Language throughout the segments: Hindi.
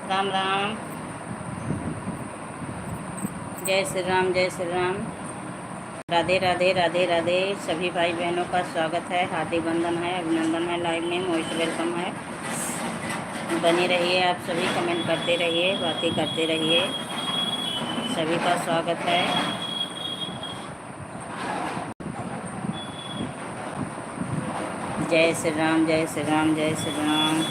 राम राम। जय श्री राम, जय श्री राम। राधे राधे, राधे राधे। सभी भाई बहनों का स्वागत है, हार्दिक वंदन है, अभिनंदन है। लाइव में मोस्ट वेलकम है। बने रहिए, आप सभी कमेंट करते रहिए, बातें करते रहिए। सभी का स्वागत है। जय श्री राम, जय श्री राम, जय श्री राम।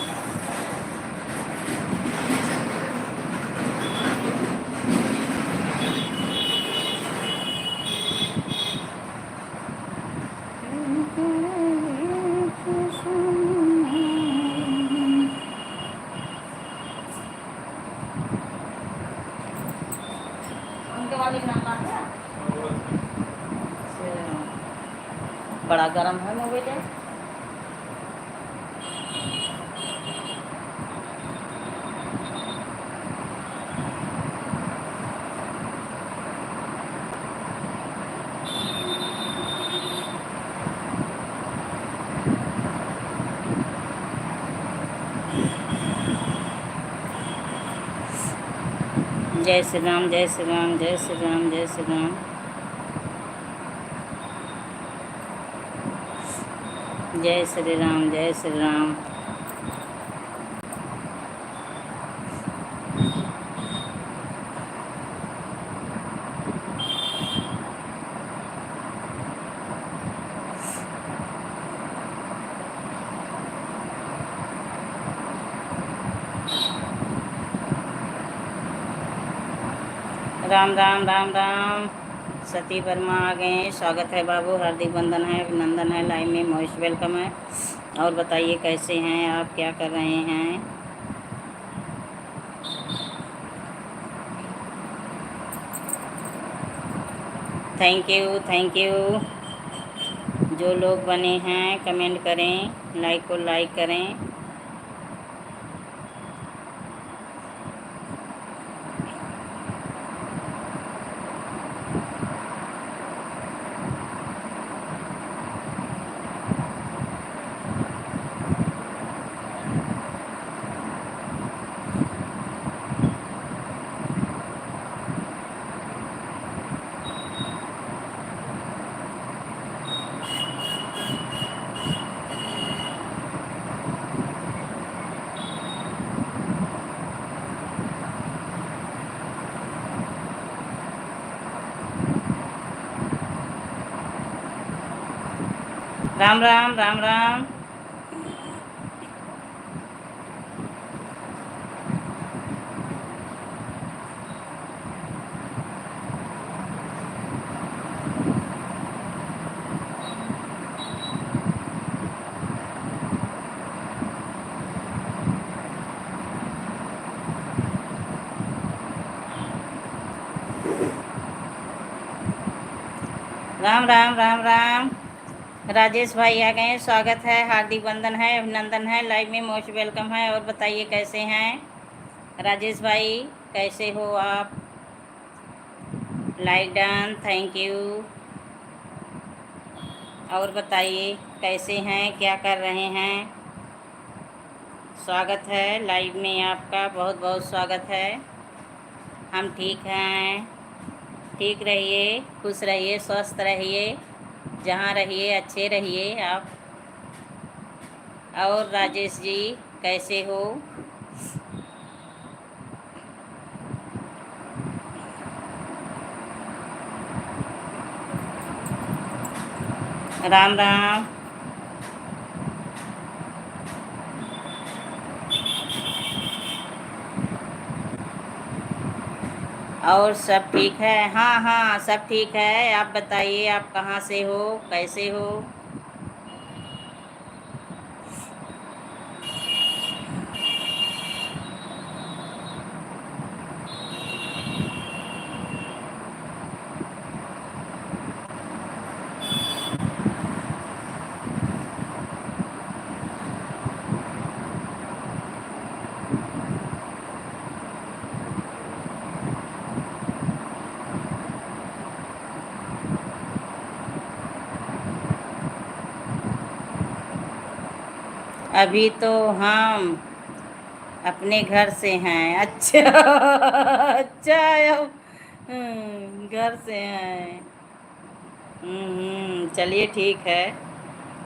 उनके वाले नाम का बड़ा गर्म है मोबाइल। जय श्री राम, जय श्री राम, जय श्री राम, जय श्री राम। जय श्री राम, जय श्री राम। राम राम, राम राम। सती वर्मा आ गए हैं, स्वागत है बाबू, हार्दिक वंदन है, अभिनंदन है। लाइव में मोस्ट वेलकम है। और बताइए कैसे हैं आप, क्या कर रहे हैं? Thank you, thank you. जो लोग बने हैं कमेंट करें, लाइक को लाइक करें। राम राम, राम राम। राम राम, राम राम। राजेश भाई आ गए, स्वागत है, हार्दिक वंदन है, अभिनंदन है। लाइव में मोस्ट वेलकम है। और बताइए कैसे हैं राजेश भाई, कैसे हो आप? Like done, thank you. और बताइए कैसे हैं, क्या कर रहे हैं? स्वागत है लाइव में, आपका बहुत बहुत स्वागत है। हम ठीक हैं। ठीक रहिए, खुश रहिए, स्वस्थ रहिए, जहाँ रहिए अच्छे रहिए आप। और राजेश जी कैसे हो? राम राम। और सब ठीक है? हाँ हाँ, सब ठीक है। आप बताइए आप कहाँ से हो, कैसे हो? अभी तो हम अपने घर से हैं, अच्छा। अच्छा है घर से हैं। चलिए ठीक है,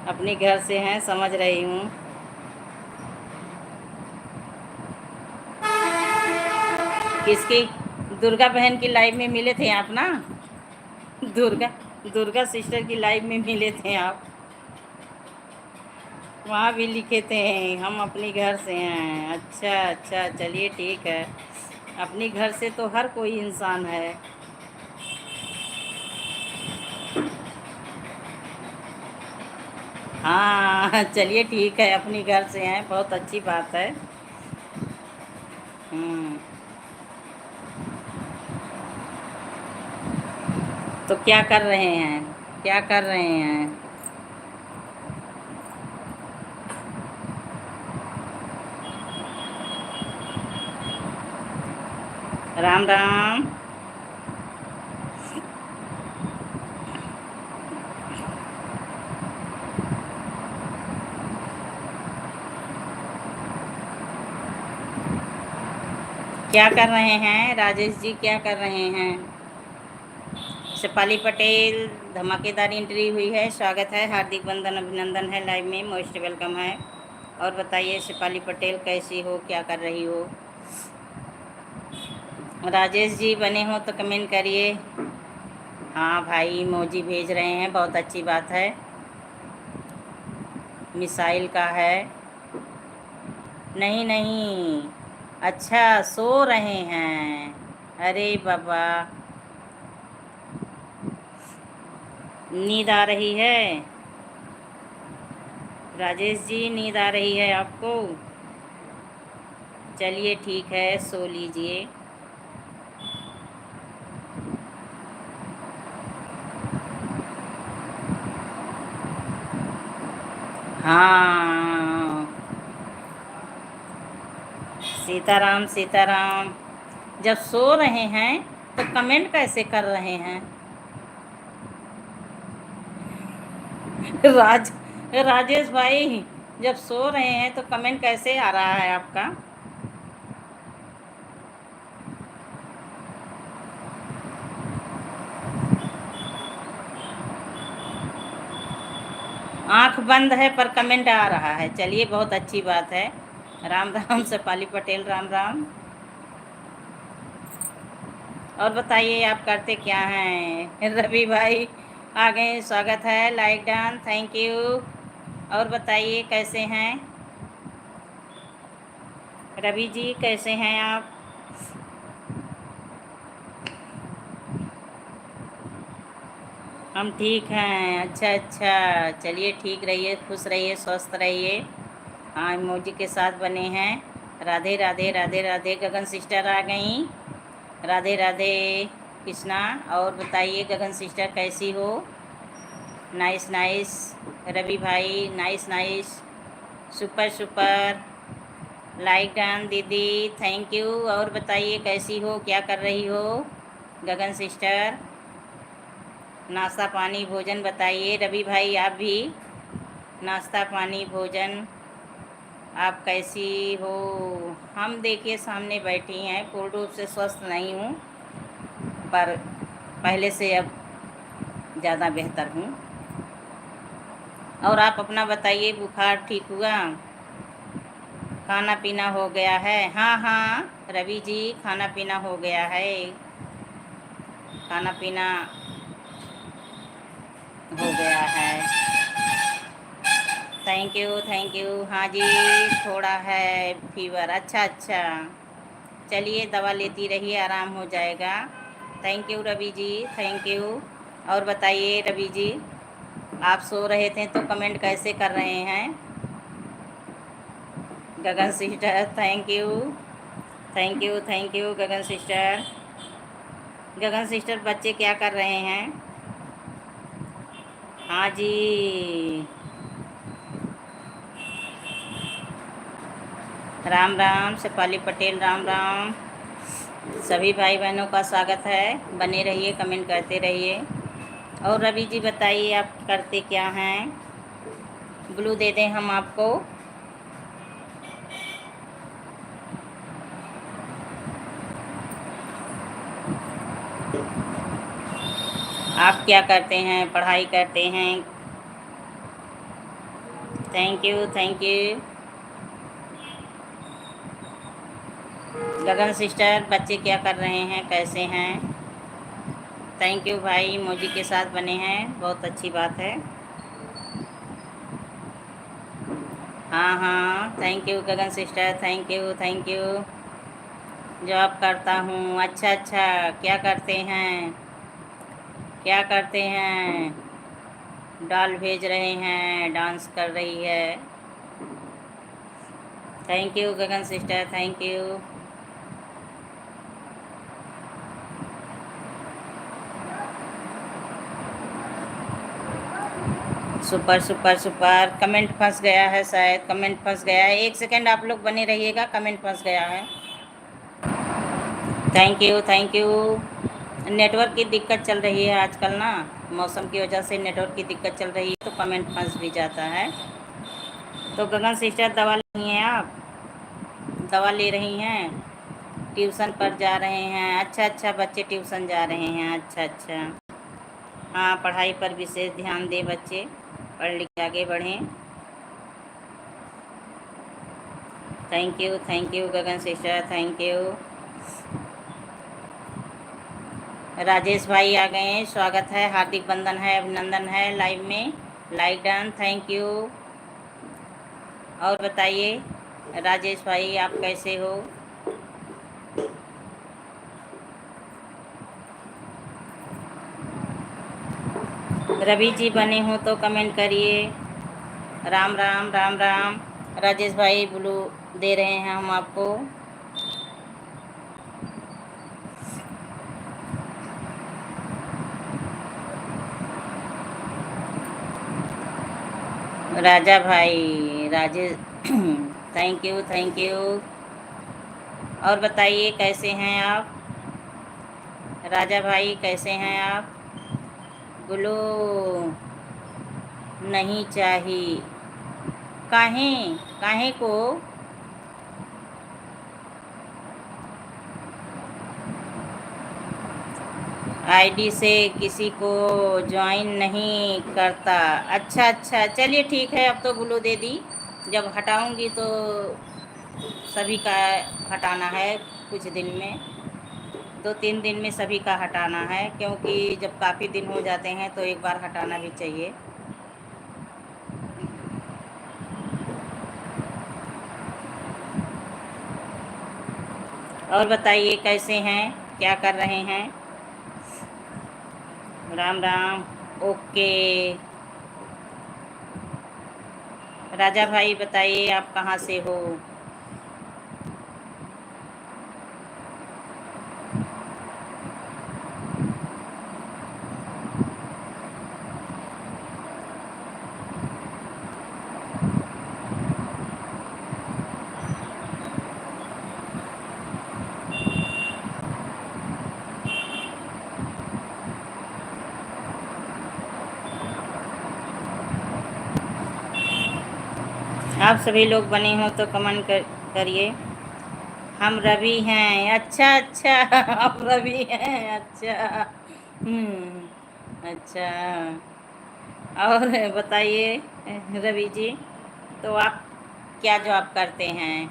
अपने घर से हैं, समझ रही हूँ। किसकी? दुर्गा बहन की लाइव में मिले थे आप ना? दुर्गा दुर्गा सिस्टर की लाइव में मिले थे आप। वहाँ भी लिखे थे हम अपने घर से हैं। अच्छा अच्छा, चलिए ठीक है, अपने घर से तो हर कोई इंसान है। हाँ चलिए ठीक है, अपने घर से हैं, बहुत अच्छी बात है। हम्म। तो क्या कर रहे हैं? क्या कर रहे हैं? राम राम। क्या कर रहे हैं राजेश जी, क्या कर रहे हैं? शेफाली पटेल, धमाकेदार एंट्री हुई है, स्वागत है, हार्दिक वंदन अभिनंदन है, लाइव में मोस्ट वेलकम है। और बताइए शेफाली पटेल कैसी हो, क्या कर रही हो? राजेश जी बने हो तो कमेंट करिए। हाँ भाई, इमोजी भेज रहे हैं, बहुत अच्छी बात है। मिसाइल का है? नहीं नहीं, अच्छा सो रहे हैं। अरे बाबा, नींद आ रही है? राजेश जी नींद आ रही है आपको? चलिए ठीक है, सो लीजिए। हाँ, सीताराम सीताराम। जब सो रहे हैं तो कमेंट कैसे कर रहे हैं? राज राजेश भाई, जब सो रहे हैं तो कमेंट कैसे आ रहा है आपका? आंख बंद है पर कमेंट आ रहा है, चलिए बहुत अच्छी बात है। राम राम शेफाली पटेल, राम राम। और बताइए आप करते क्या हैं? रवि भाई आ गए, स्वागत है, लाइक डन, थैंक यू। और बताइए कैसे हैं रवि जी, कैसे हैं आप? हम ठीक हैं, अच्छा अच्छा, चलिए ठीक रहिए, खुश रहिए, स्वस्थ रहिए। हाँ, इमोजी के साथ बने हैं। राधे राधे राधे राधे, गगन सिस्टर आ गई। राधे राधे कृष्णा। और बताइए गगन सिस्टर कैसी हो? Nice nice. रवि भाई nice nice, super super, like done दीदी, थैंक यू। और बताइए कैसी हो, क्या कर रही हो गगन सिस्टर? नाश्ता पानी भोजन बताइए। रवि भाई आप भी नाश्ता पानी भोजन, आप कैसी हो? हम देखिए सामने बैठी हैं, पूर्ण रूप से स्वस्थ नहीं हूँ, पर पहले से अब ज़्यादा बेहतर हूँ। और आप अपना बताइए, बुखार ठीक हुआ? खाना पीना हो गया है? हाँ हाँ रवि जी, खाना पीना हो गया है, खाना पीना हो गया है। Thank you thank you. हाँ जी, थोड़ा है फीवर, अच्छा अच्छा, चलिए दवा लेती रहिए, आराम हो जाएगा। Thank you Ravi ji, thank you. और बताइए रवि जी, आप सो रहे थे तो कमेंट कैसे कर रहे हैं? Gagan sister thank you, thank you thank you Gagan sister. Gagan sister बच्चे क्या कर रहे हैं? हाँ जी, राम राम शेफाली पटेल, राम राम। सभी भाई बहनों का स्वागत है, बने रहिए, कमेंट करते रहिए। और रवि जी बताइए आप करते क्या हैं? ब्लू दे दें हम आपको? आप क्या करते हैं? पढ़ाई करते हैं? Thank you, thank you. Gagan sister, बच्चे क्या कर रहे हैं, कैसे हैं? थैंक यू भाई, इमोजी के साथ बने हैं, बहुत अच्छी बात है। हाँ हाँ, thank you Gagan sister, thank you, thank you. Job करता हूँ। अच्छा अच्छा, क्या करते हैं? क्या करते हैं? डॉल भेज रहे हैं, डांस कर रही है। Thank you Gagan sister, thank you. Super super super. Comment फंस गया है, शायद कमेंट फंस गया है। 1 सेकंड आप लोग बने रहिएगा, कमेंट फंस गया है। Thank you, thank you. Network की दिक्कत चल रही है आजकल ना, मौसम की वजह से नेटवर्क की दिक्कत चल रही है, तो कमेंट फंस भी जाता है। तो गगन सिस्टर, दवा ले रही हैं आप? दवा ले रही हैं? ट्यूशन पर जा रहे हैं? अच्छा अच्छा, बच्चे ट्यूशन जा रहे हैं, अच्छा अच्छा। हाँ, पढ़ाई पर विशेष ध्यान दें बच्चे, पढ़ लिख के आगे बढ़ें। Thank you Gagan sister, thank you. Rajesh भाई आ गए हैं, स्वागत है, हार्दिक बंधन है, अभिनंदन है लाइव में। Like done, thank you. और बताइए राजेश भाई, आप कैसे हो? रवि जी बने हो तो कमेंट करिए। राम राम, राम राम। राजेश भाई ब्लू दे रहे हैं हम आपको। राजा भाई, Rajesh thank you, thank you. और बताइए कैसे हैं आप? राजा भाई कैसे हैं आप? ग्लो नहीं चाहिए। काहे? काहे को? आईडी से किसी को ज्वाइन नहीं करता। अच्छा अच्छा, चलिए ठीक है, अब तो ग्लो दे दी। जब हटाऊंगी तो सभी का हटाना है, कुछ दिन में, 2-3 दिन में सभी का हटाना है, क्योंकि जब काफ़ी दिन हो जाते हैं तो एक बार हटाना भी चाहिए। और बताइए कैसे हैं, क्या कर रहे हैं? राम राम। ओके। राजा भाई बताइए आप कहाँ से हो? आप सभी लोग बने हो तो कमेंट करिए। हम रवि हैं। अच्छा अच्छा आप रवि हैं, अच्छा। अच्छा। और बताइए रवि जी, तो आप क्या जॉब करते हैं?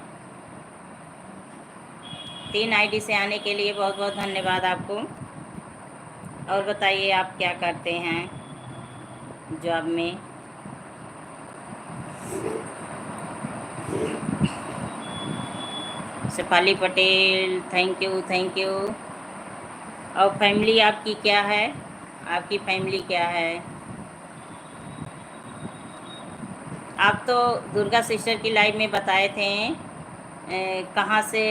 3 आईडी से आने के लिए बहुत बहुत धन्यवाद आपको। और बताइए आप क्या करते हैं जॉब में? Shefali Patel, thank you, thank you. और फैमिली आपकी क्या है? आपकी फैमिली क्या है? आप तो दुर्गा सिस्टर की लाइव में बताए थे। कहाँ से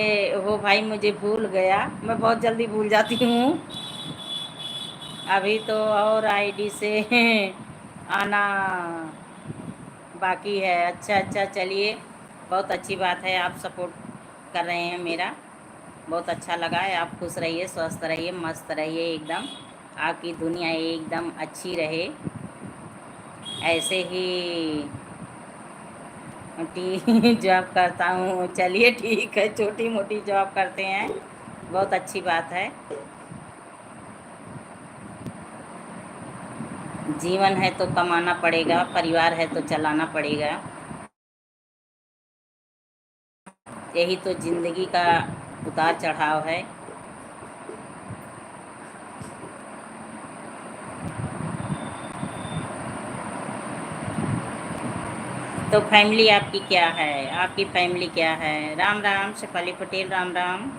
हो भाई? मुझे भूल गया, मैं बहुत जल्दी भूल जाती हूँ। अभी तो और आईडी से आना बाकी है। अच्छा अच्छा, चलिए, बहुत अच्छी बात है, आप सपोर्ट कर रहे हैं मेरा, बहुत अच्छा लगा है। आप खुश रहिए, स्वस्थ रहिए, मस्त रहिए एकदम, आपकी दुनिया एकदम अच्छी रहे, ऐसे ही जॉब करता हूँ। चलिए ठीक है, छोटी मोटी जॉब करते हैं, बहुत अच्छी बात है। जीवन है तो कमाना पड़ेगा, परिवार है तो चलाना पड़ेगा। यही तो ज़िंदगी का उतार चढ़ाव है। तो फैमिली आपकी क्या है? आपकी फैमिली क्या है? राम राम शेफाली पटेल, राम राम।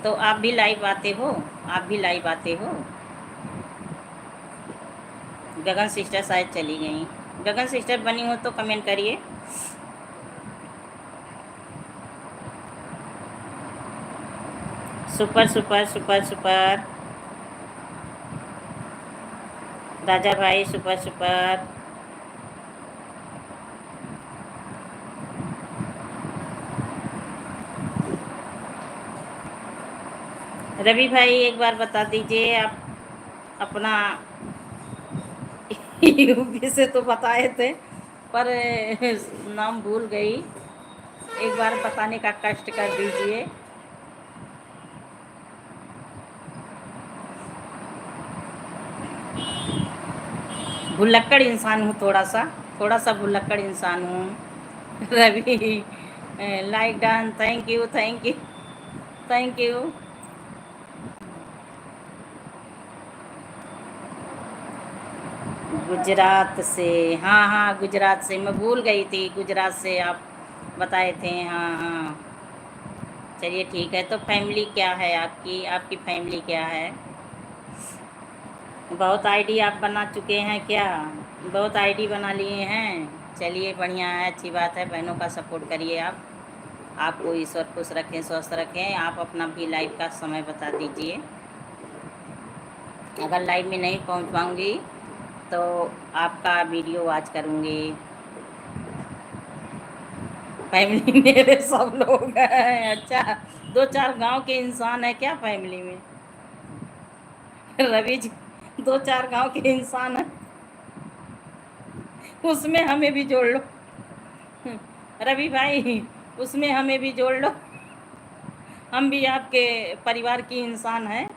तो आप भी लाइव आते हो? आप भी लाइव आते हो? गगन सिस्टर शायद चली गई। गगन सिस्टर बनी हो तो कमेंट करिए। Super super super super. Raja भाई सुपर सुपर। रवि भाई एक बार बता दीजिए आप अपना यूपी से तो बताए थे पर नाम भूल गई। एक बार बताने का कष्ट कर दीजिए। भुलक्कड़ इंसान हूँ, थोड़ा सा भुलक्कड़ इंसान हूँ। Ravi like done, thank you thank you thank you. Gujarat से? हाँ हाँ, गुजरात से मैं भूल गई थी, गुजरात से आप बताए थे। हाँ हाँ, चलिए ठीक है। तो फैमिली क्या है आपकी? आपकी फैमिली क्या है? बहुत आईडी आप बना चुके हैं क्या? बहुत आईडी बना लिए हैं? चलिए बढ़िया है, अच्छी बात है। बहनों का सपोर्ट करिए आप। आपको ईश्वर खुश रखें, स्वस्थ रखें। आप अपना भी लाइव का समय बता दीजिए। अगर लाइव में नहीं पहुंच पाऊंगी तो आपका वीडियो वॉच करूंगी। फैमिली मेरे सब लोग हैं। अच्छा, दो चार गांव के इंसान है क्या फैमिली में? रवि जी, दो चार गांव के इंसान है, उसमें हमें भी जोड़ लो। रवि भाई, उसमें हमें भी जोड़ लो। हम भी आपके परिवार की इंसान हैं।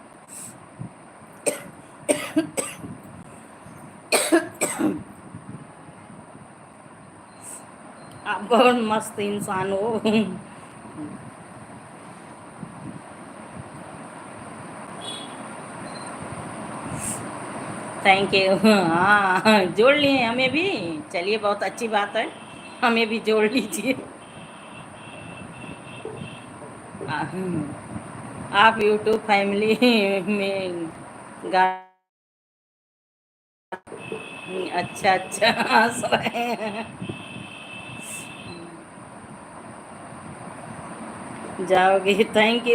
आप बहुत मस्त इंसान हो। Thank you. हाँ, जोड़ लिए हमें भी। चलिए बहुत अच्छी बात है, हमें भी जोड़ लीजिए। आप यूट्यूब फैमिली में गा। अच्छा अच्छा, हंस रहे हैं। जाओगे? Thank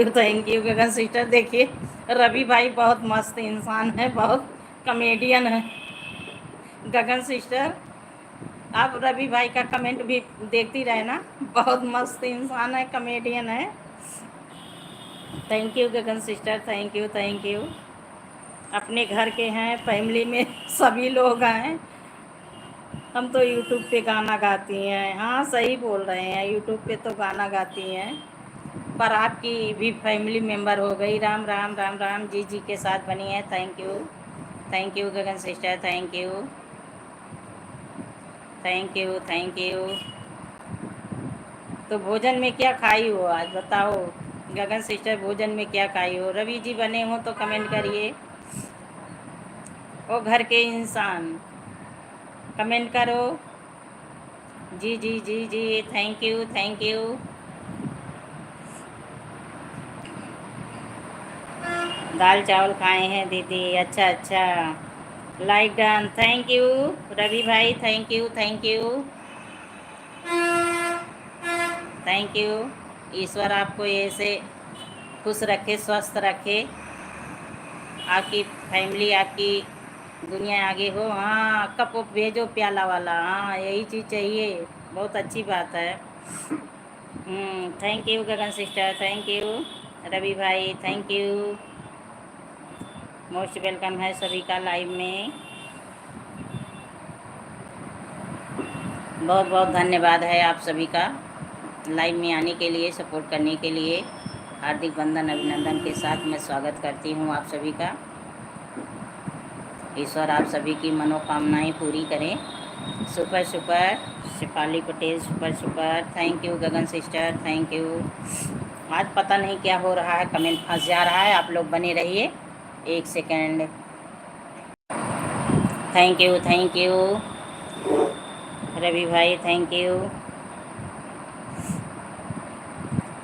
you Gagan sister. देखिए, रवि भाई बहुत मस्त इंसान है, बहुत कॉमेडियन है। गगन सिस्टर, आप रवि भाई का कमेंट भी देखती रहे ना, बहुत मस्त इंसान है, कॉमेडियन है। Thank you Gagan sister, thank you thank you. अपने घर के हैं, फैमिली में सभी लोग हैं। हम तो यूट्यूब पे गाना गाती हैं। हाँ सही बोल रहे हैं, यूट्यूब पे तो गाना गाती हैं। पर आपकी भी फैमिली मेंबर हो गई। राम राम राम राम, जी जी के साथ बनी है। Thank you Gagan sister, thank you thank you thank you. तो भोजन में क्या खाई हो आज बताओ? गगन सिस्टर, भोजन में क्या खाई हो? रवि जी बने हो तो कमेंट करिए। ओ घर के इंसान, कमेंट करो। जी जी जी जी, थैंक यू थैंक यू। दाल चावल खाए हैं दीदी? अच्छा अच्छा, like done, thank you Ravi भाई, thank you thank you thank you. ईश्वर आपको ऐसे खुश रखे, स्वस्थ रखे, आपकी फैमिली, आपकी दुनिया आगे हो। हाँ, कप उप भेजो प्याला वाला। हाँ, यही चीज़ चाहिए। बहुत अच्छी बात है। Thank you Gagan sister, thank you Ravi भाई, थैंक यू। मोस्ट वेलकम है सभी का लाइव में। बहुत बहुत धन्यवाद है आप सभी का लाइव में आने के लिए, सपोर्ट करने के लिए। हार्दिक वंदन अभिनंदन के साथ मैं स्वागत करती हूँ आप सभी का। ईश्वर आप सभी की मनोकामनाएं पूरी करें। Super super Shifali Patel, super super, thank you Gagan sister, thank you. आज पता नहीं क्या हो रहा है, कमेंट फंस जा रहा है, आप लोग बने रहिए 1 second. Thank you, thank you Ravi भाई, thank you,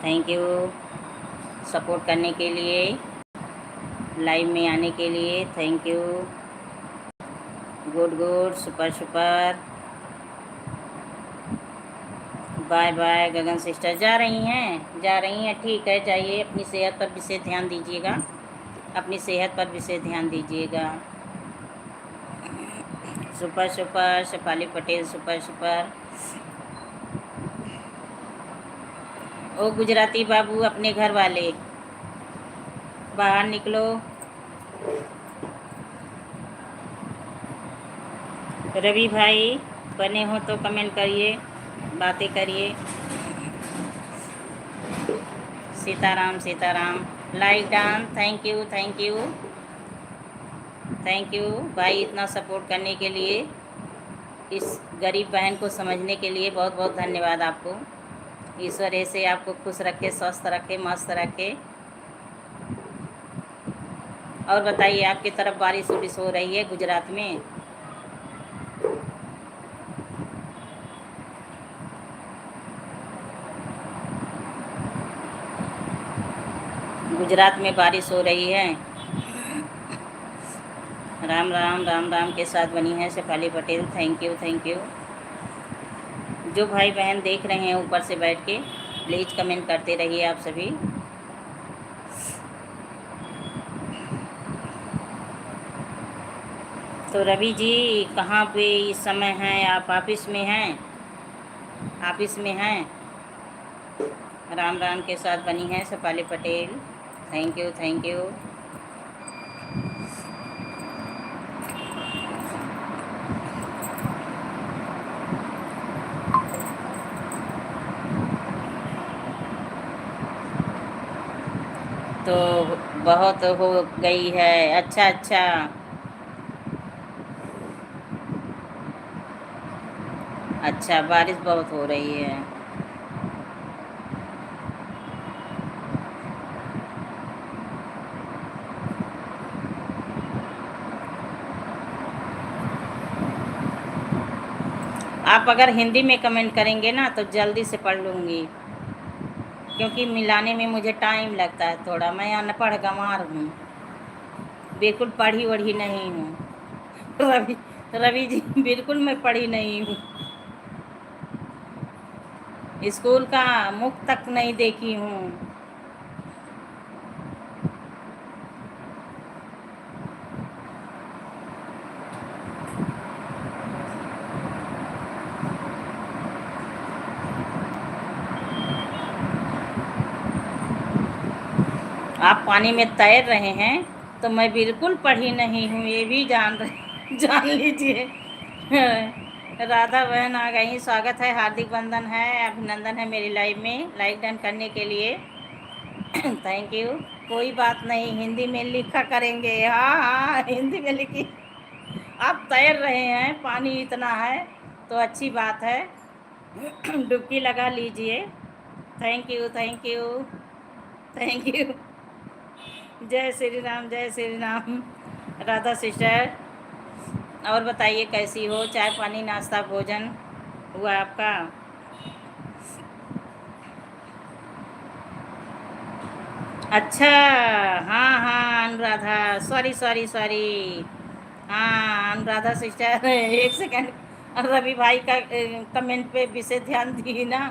thank you support करने के लिए, लाइव में आने के लिए, thank you. Good good, super super, bye bye. Gagan sister जा रही हैं, जा रही हैं, ठीक है, जाइए। अपनी सेहत पर विशेष ध्यान दीजिएगा, अपनी सेहत पर विशेष ध्यान दीजिएगा। Super super Shefali Patel, super super. ओ गुजराती बाबू, अपने घर वाले बाहर निकलो। रवि भाई बने हो तो कमेंट करिए, बातें करिए। Sitaram Sitaram, like down, thank you, thank you, thank you भाई, इतना सपोर्ट करने के लिए, इस गरीब बहन को समझने के लिए बहुत बहुत धन्यवाद आपको। ईश्वर ऐसे आपको खुश रखे, स्वस्थ रखे, मस्त रखे। और बताइए, आपकी तरफ बारिश उरिश हो रही है गुजरात में? गुजरात में बारिश हो रही है? राम राम, राम राम के साथ बनी है Shefali Patel, thank you, thank you. जो भाई बहन देख रहे हैं ऊपर से बैठ के, प्लीज़ कमेंट करते रहिए आप सभी। तो रवि जी कहाँ पे इस समय हैं आप? ऑफिस में हैं? ऑफिस में हैं? राम राम के साथ बनी है Shefali Patel, thank you, thank you. तो बहुत हो गई है, अच्छा अच्छा, अच्छा बारिश बहुत हो रही है। आप अगर हिंदी में कमेंट करेंगे ना तो जल्दी से पढ़ लूँगी, क्योंकि मिलाने में मुझे टाइम लगता है थोड़ा, मैं अनपढ़ गंवार हूँ, बिल्कुल पढ़ी वढ़ी नहीं हूँ। रवि रवि जी बिल्कुल मैं पढ़ी नहीं हूँ, स्कूल का मुख तक नहीं देखी हूँ। आप पानी में तैर रहे हैं तो मैं बिल्कुल पढ़ी नहीं हूँ, ये भी जान लीजिए। राधा बहन आ गई, स्वागत है, हार्दिक वंदन है, अभिनंदन है मेरी लाइव में, लाइक डन करने के लिए थैंक यू। कोई बात नहीं, हिंदी में लिखा करेंगे, हाँ हाँ हिंदी में लिखी। आप तैर रहे हैं, पानी इतना है तो अच्छी बात है, डुबकी लगा लीजिए। Thank you, thank you, thank you. जय श्री राम, जय श्री राम। राधा सिस्टर, और बताइए कैसी हो? चाय पानी नाश्ता भोजन हुआ आपका? अच्छा, हाँ हाँ अनुराधा, सॉरी सॉरी सॉरी, हाँ अनुराधा सिस्टर, 1 सेकेंड, रवि भाई का कमेंट पे विशेष ध्यान दी ना,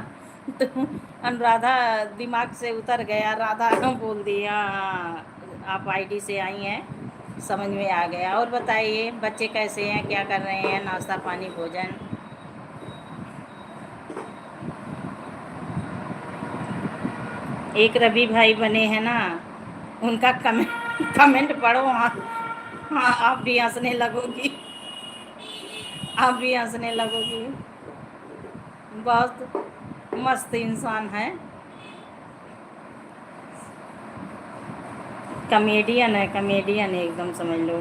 तो अनुराधा दिमाग से उतर गया, राधा बोल दिया। हाँ, आप आईडी से आई हैं, समझ में आ गया। और बताइए बच्चे कैसे हैं, क्या कर रहे हैं, नाश्ता पानी भोजन? एक रवि भाई बने हैं ना, उनका कमेंट पढ़ो, हाँ हाँ, आप भी हंसने लगोगी, आप भी हंसने लगोगी, बहुत मस्त इंसान है, कमेडियन है, कमेडियन है एकदम, समझ लो।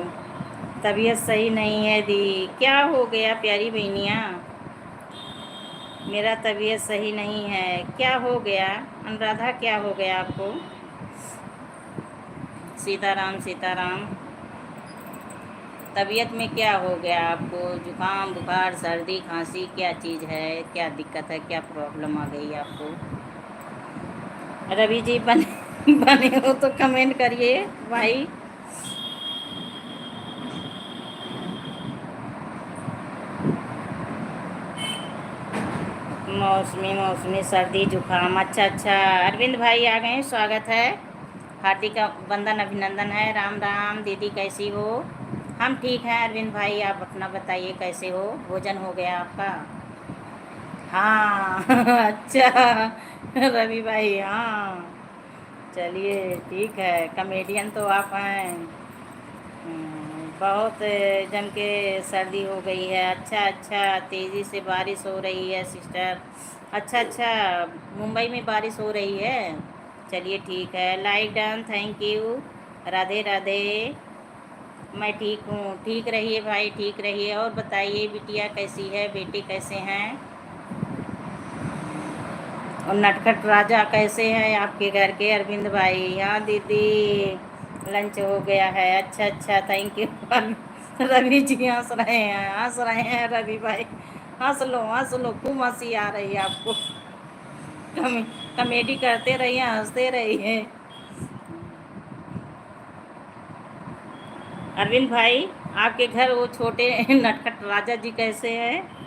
तबीयत सही नहीं है दी। क्या हो गया प्यारी बहनिया? मेरा तबीयत सही नहीं है। क्या हो गया अनुराधा, क्या हो गया आपको? सीताराम सीताराम। तबीयत में क्या हो गया आपको? जुकाम बुखार सर्दी खांसी क्या चीज़ है? क्या दिक्कत है? क्या प्रॉब्लम आ गई आपको? रवि जी बने बने हो तो कमेंट करिए भाई। मौसमी मौसमी सर्दी जुकाम, अच्छा अच्छा। अरविंद भाई आ गए, स्वागत है। हार्दिक वंदन अभिनंदन है। राम राम दीदी, कैसी हो? हम ठीक हैं अरविंद भाई, आप अपना बताइए कैसे हो? भोजन हो गया आपका? हाँ अच्छा रवि भाई, हाँ चलिए ठीक है। कॉमेडियन तो आप हैं। बहुत जम के सर्दी हो गई है। अच्छा अच्छा, तेज़ी से बारिश हो रही है सिस्टर। अच्छा अच्छा, मुंबई में बारिश हो रही है। चलिए ठीक है, like done, thank you. Radhe Radhe. मैं ठीक हूँ, ठीक रहिए भाई, ठीक रहिए। और बताइए बिटिया कैसी है, बेटे कैसे हैं? और नटखट राजा कैसे हैं आपके घर के? अरविंद भाई, हाँ दीदी लंच हो गया है। अच्छा अच्छा, थैंक यू रवि जी हंस रहे हैं रवि भाई। हंस लो, खूब हंसी आ रही है आपको। कम, कॉमेडी करते रहिए, हंसते रहिए। अरविंद भाई, आपके घर वो छोटे नटखट राजा जी कैसे हैं?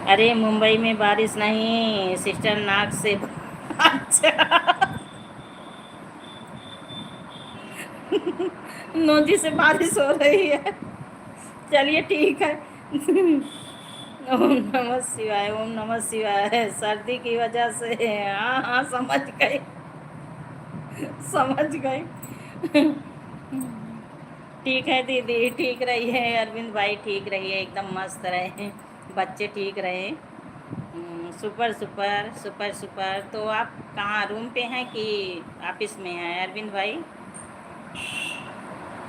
अरे मुंबई में बारिश नहीं सिस्टर, नाक से अच्छा नोजी से बारिश हो रही है। चलिए ठीक है ओम नमः शिवाय, ओम नमः शिवाय। सर्दी की वजह से, हाँ हाँ समझ गई, समझ गई। ठीक है दीदी, ठीक रहिए। अरविंद भाई ठीक रहिए, एकदम मस्त रहे, बच्चे ठीक रहे। Super super super super. तो आप कहाँ, रूम पे हैं कि ऑफिस में हैं अरविंद भाई?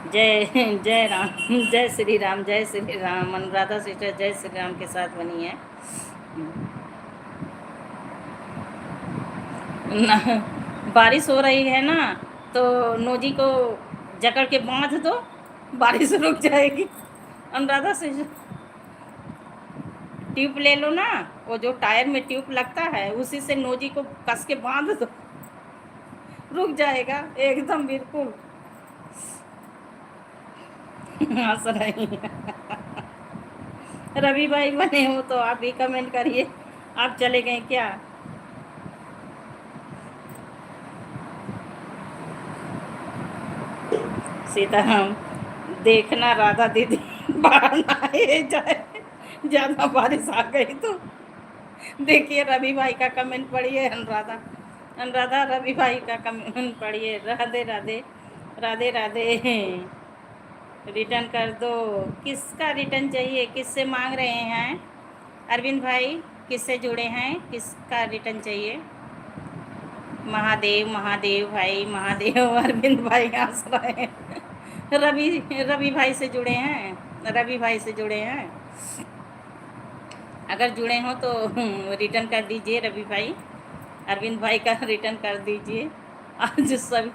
जय जय राम, जय श्री राम, जय श्री राम। अनुराधा सिस्टर जय श्री राम के साथ बनी है ना। बारिश हो रही है ना, तो नोजी को जकड़ के बांध दो, बारिश रुक जाएगी। अनुराधा सिस्टर, ट्यूब ले लो ना, वो जो टायर में ट्यूब लगता है उसी से नोजी को कस के बांध दो, रुक जाएगा एकदम बिल्कुल। हंस रही हैं। रवि भाई बने हो तो आप भी कमेंट करिए। आप चले गए क्या? सीताराम। देखना राधा दीदी बाहर ना आए जाए, ज़्यादा बारिश आ गई तो। देखिए रवि भाई का कमेंट पढ़िए। अनुराधा, अनुराधा रवि भाई का कमेंट पढ़िए। राधे राधे, राधे राधे। रिटर्न कर दो। किसका रिटर्न चाहिए, किससे मांग रहे हैं अरविंद भाई? किससे जुड़े हैं, किसका रिटर्न चाहिए? महादेव महादेव भाई, महादेव अरविंद भाई हंस रहे हैं। रवि, रवि भाई से जुड़े हैं, रवि भाई से जुड़े हैं। अगर जुड़े हों तो रिटर्न कर दीजिए रवि भाई। अरविंद भाई का रिटर्न कर दीजिए। आज सब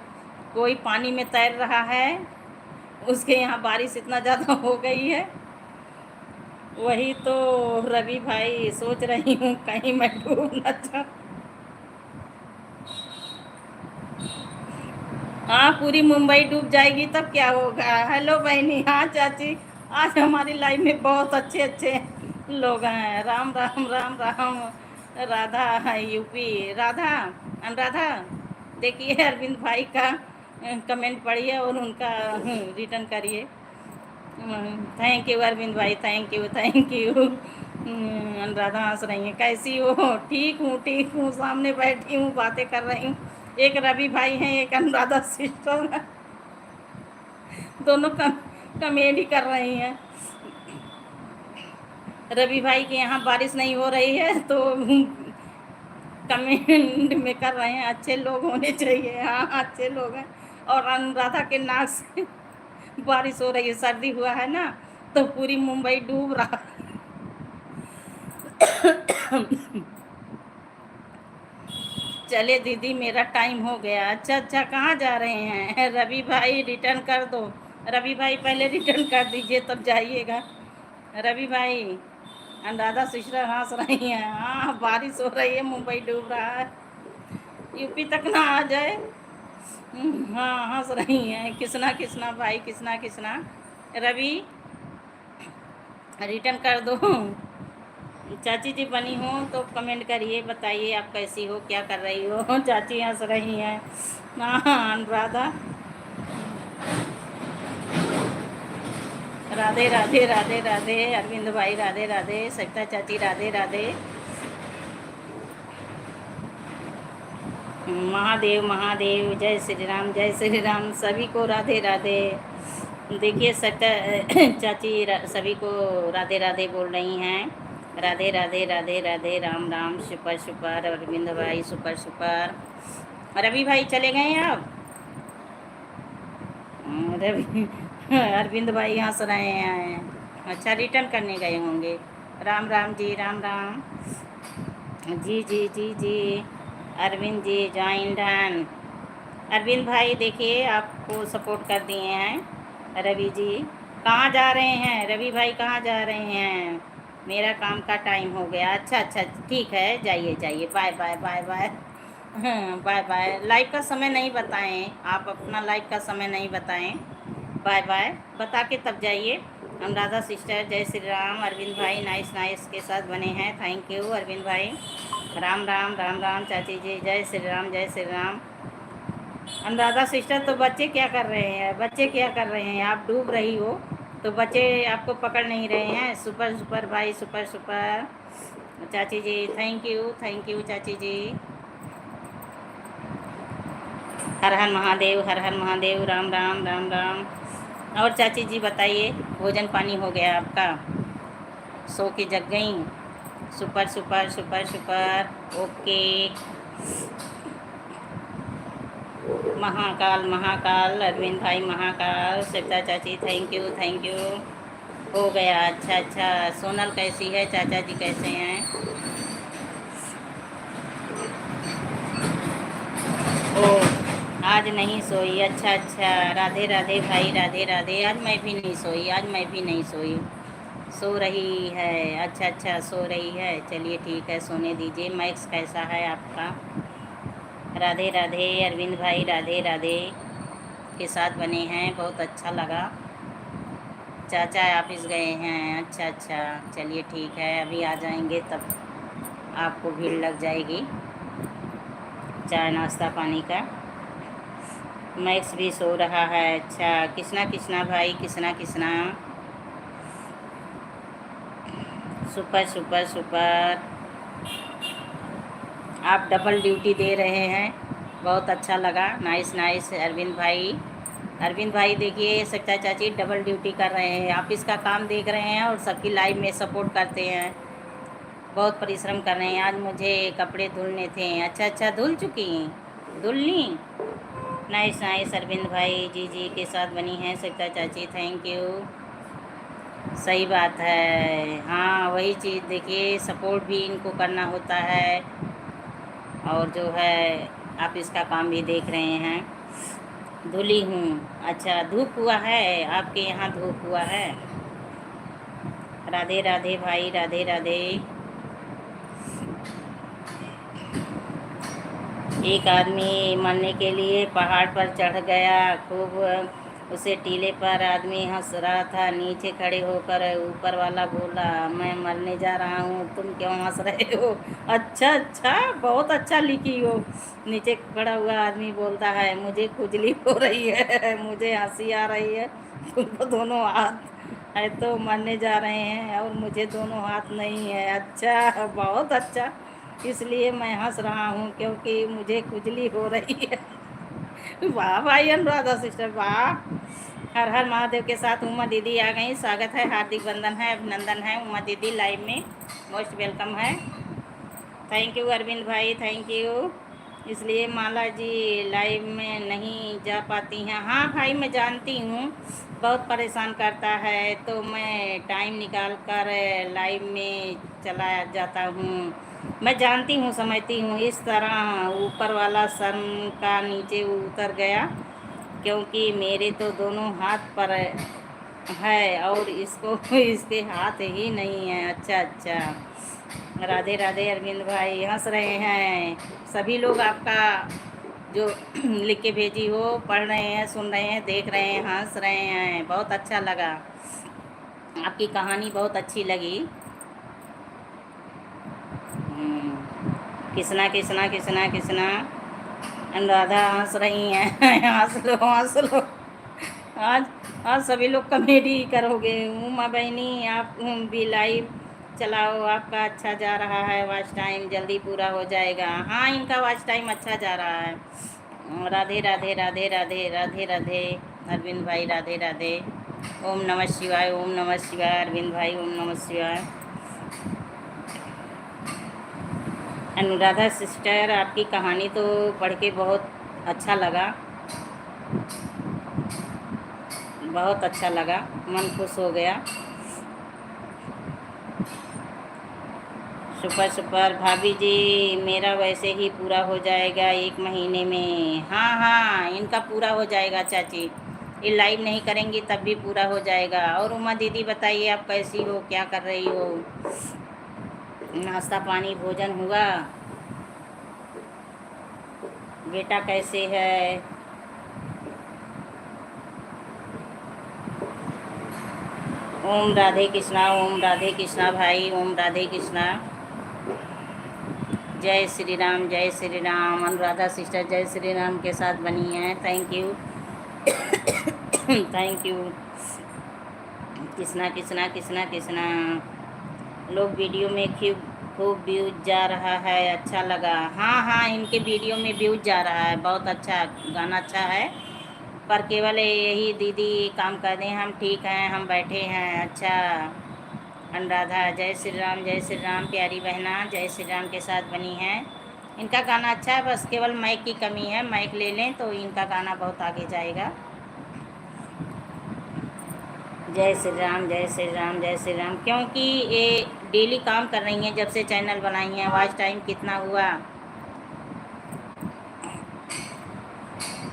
कोई पानी में तैर रहा है, उसके यहाँ बारिश इतना ज़्यादा हो गई है। वही तो रवि भाई सोच रही हूँ कहीं मैं डूब न जाऊँ। हाँ पूरी मुंबई डूब जाएगी तब क्या होगा? हेलो बहनी, हाँ चाची। आज हमारी लाइफ में बहुत अच्छे अच्छे लोग हैं। राम राम राम राम। राधा यूपी, राधा अनुराधा। देखिए अरविंद भाई का कमेंट पढ़िए और उनका रिटर्न करिए। थैंक यू अरविंद भाई, thank you thank you. Anuradha हंस रही हैं, कैसी हो? ठीक हूँ ठीक हूँ, सामने बैठी हूँ बातें कर रही हूँ। एक रवि भाई हैं, एक अनुराधा सिस्टर है, दोनों कॉमेडी कर रही हैं। रवि भाई के यहाँ बारिश नहीं हो रही है तो कमेंट में कर रहे हैं अच्छे लोग होने चाहिए। हाँ, अच्छे लोग हैं। और अनुराधा के नाक से बारिश हो रही है, सर्दी हुआ है ना, तो पूरी मुंबई डूब रहा। चले दीदी, मेरा टाइम हो गया। अच्छा अच्छा, कहाँ जा रहे हैं? रवि भाई रिटर्न कर दो। रवि भाई पहले रिटर्न कर दीजिए तब जाइएगा। रवि भाई, अनुराधा सिस्टर हंस रही हैं। हाँ, बारिश हो रही है, मुंबई डूब रहा है। यूपी तक ना आ जाए। हाँ, हंस रही हैं। किसना किसना भाई, किसना किसना। रवि, रिटर्न कर दो। चाची जी बनी हो तो कमेंट करिए, बताइए आप कैसी हो, क्या कर रही हो। चाची हंस रही हैं। हाँ, अनुराधा, राधे राधे राधे राधे। अरविंद भाई राधे राधे। सविता चाची राधे राधे। महादेव महादेव, जय श्री राम जय श्री राम। सभी को राधे राधे। देखिए सविता चाची सभी को राधे राधे बोल रही हैं। Radhe Radhe Radhe Radhe, Ram Ram, super super. अरविंद भाई सुपर सुपर। रवि भाई चले गए आप? रवि अरविंद भाई हंस रहे हैं। अच्छा, रिटर्न करने गए होंगे। राम राम जी, राम राम जी जी जी जी। Arvind ji join done. अरविंद भाई देखिए आपको सपोर्ट कर दिए हैं। रवि जी कहाँ जा रहे हैं? रवि भाई कहाँ जा रहे हैं? मेरा काम का टाइम हो गया। अच्छा अच्छा, ठीक है, जाइए जाइए। Bye bye bye bye. हाँ, बाय बाय। लाइव का समय नहीं बताएं आप, अपना लाइव का समय नहीं बताएं। बाय बाय बता के तब जाइए। अनुराधा सिस्टर जय श्री राम। अरविंद भाई नाइस नाइस के साथ बने हैं, थैंक यू अरविंद भाई। राम राम राम राम चाची जी, जय श्री राम जय श्री राम। अनुराधा सिस्टर, तो बच्चे क्या कर रहे हैं? बच्चे क्या कर रहे हैं? आप डूब रही हो तो बच्चे आपको पकड़ नहीं रहे हैं। सुपर सुपर भाई, सुपर सुपर। चाची जी थैंक यू चाची जी। हर हर महादेव, हर हर महादेव, राम राम राम राम। और चाची जी बताइए, भोजन पानी हो गया आपका? सो के जग गई? Super super super super. Okay. Mahakal Mahakal, Arvind भाई महाकाल। सविता चाची थैंक यू। हो गया। अच्छा अच्छा। सोनल कैसी है? चाचा जी कैसे हैं? ओ, आज नहीं सोई? अच्छा अच्छा। राधे राधे भाई, राधे राधे। आज मैं भी नहीं सोई, आज मैं भी नहीं सोई। सो रही है? अच्छा अच्छा, सो रही है। चलिए ठीक है, सोने दीजिए। मैक्स कैसा है आपका? राधे राधे। अरविंद भाई राधे राधे के साथ बने हैं, बहुत अच्छा लगा। चाचा ऑफिस गए हैं? अच्छा अच्छा, चलिए ठीक है, अभी आ जाएंगे तब आपको भीड़ लग जाएगी चाय नाश्ता पानी का। मैक्स भी सो रहा है। अच्छा, किसना किसना भाई, Kisna Kisna. Super super super. आप डबल ड्यूटी दे रहे हैं, बहुत अच्छा लगा। नाइस नाइस अरविंद भाई। अरविंद भाई देखिए, सच्चा चाची डबल ड्यूटी कर रहे हैं, ऑफिस का काम देख रहे हैं और सबकी लाइव में सपोर्ट करते हैं। बहुत परिश्रम कर रहे हैं। आज मुझे कपड़े धुलने थे। अच्छा अच्छा, धुल चुकी? धुल ली? नाइस नाइस अरविंद भाई जी जी के साथ बनी हैं सविता चाची, थैंक यू। सही बात है। हाँ, वही चीज़ देखिए, सपोर्ट भी इनको करना होता है और जो है आप इसका काम भी देख रहे हैं। धुली हूँ? अच्छा, धूप हुआ है आपके यहाँ? धूप हुआ है? राधे राधे भाई, राधे राधे। एक आदमी मरने के लिए पहाड़ पर चढ़ गया, खूब उसे टीले पर आदमी हंस रहा था। नीचे खड़े होकर ऊपर वाला बोला, मैं मरने जा रहा हूँ, तुम क्यों हंस रहे हो? अच्छा अच्छा, बहुत अच्छा लिखी हो। नीचे खड़ा हुआ आदमी बोलता है, मुझे खुजली हो रही है, मुझे हंसी आ रही है, तुमको दोनों हाथ है तो मरने जा रहे हैं और मुझे दोनों हाथ नहीं है। अच्छा, बहुत अच्छा, इसलिए मैं हंस रहा हूँ क्योंकि मुझे खुजली हो रही है। वाह भाई अनुराधा सिस्टर, वाह। हर हर महादेव के साथ उमा दीदी आ गई। स्वागत है, हार्दिक वंदन है, अभिनंदन है। उमा दीदी लाइव में मोस्ट वेलकम है। थैंक यू अरविंद भाई, थैंक यू। इसलिए माला जी लाइव में नहीं जा पाती हैं। हाँ भाई, मैं जानती हूँ, बहुत परेशान करता है, तो मैं टाइम निकाल कर लाइव में चला जाता हूँ। मैं जानती हूँ, समझती हूँ। इस तरह ऊपर वाला सर का नीचे उतर गया, क्योंकि मेरे तो दोनों हाथ पर है और इसको इसके हाथ ही नहीं है। अच्छा अच्छा, राधे राधे अरविंद भाई। हंस रहे हैं सभी लोग, आपका जो लिख के भेजी हो, पढ़ रहे हैं, सुन रहे हैं, देख रहे हैं, हंस रहे हैं। बहुत अच्छा लगा, आपकी कहानी बहुत अच्छी लगी। किसना किसना किसना किसना, अनुराधा हंस रही हैं। हंस लो हंस लो। आज आज सभी लोग कॉमेडी करोगे। उमा बहनी, आप भी लाइव चलाओ, आपका अच्छा जा रहा है। वॉच टाइम जल्दी पूरा हो जाएगा। हाँ, इनका वॉच टाइम अच्छा जा रहा है। राधे राधे राधे राधे राधे राधे अरविंद भाई, राधे राधे। ओम नमः शिवाय, ओम नमः शिवाय अरविंद भाई, ओम नमः शिवाय। अनुराधा सिस्टर, आपकी कहानी तो पढ़ के बहुत अच्छा लगा, बहुत अच्छा लगा, मन खुश हो गया। सुपर सुपर भाभी जी, मेरा वैसे ही पूरा हो जाएगा 1 महीने में। हाँ हाँ, इनका पूरा हो जाएगा चाची, ये लाइव नहीं करेंगी तब भी पूरा हो जाएगा। और उमा दीदी बताइए, आप कैसी हो, क्या कर रही हो? नाश्ता पानी भोजन हुआ? बेटा कैसे है? ओम राधे कृष्णा, ओम राधे कृष्णा भाई, ओम राधे कृष्णा। जय श्री राम, जय श्री राम। अनुराधा सिस्टर जय श्री राम के साथ बनी है, thank you. Thank you. Kisna Kisna Kisna Kisna, लोग वीडियो में खूब व्यूज जा रहा है, अच्छा लगा। हाँ हाँ, इनके वीडियो में व्यूज जा रहा है, बहुत अच्छा, गाना अच्छा है। पर केवल यही दीदी काम कर दें, हम ठीक हैं, हम बैठे हैं। अच्छा, अनुराधा जय श्री राम, जय श्री राम। प्यारी बहना जय श्री राम के साथ बनी है। इनका गाना अच्छा है, बस केवल माइक की कमी है। माइक ले लें तो इनका गाना बहुत आगे जाएगा। जय श्री राम, जय श्री राम, जय श्री राम। क्योंकि ये डेली काम कर रही हैं, जब से चैनल बनाई हैं। वॉच टाइम कितना हुआ?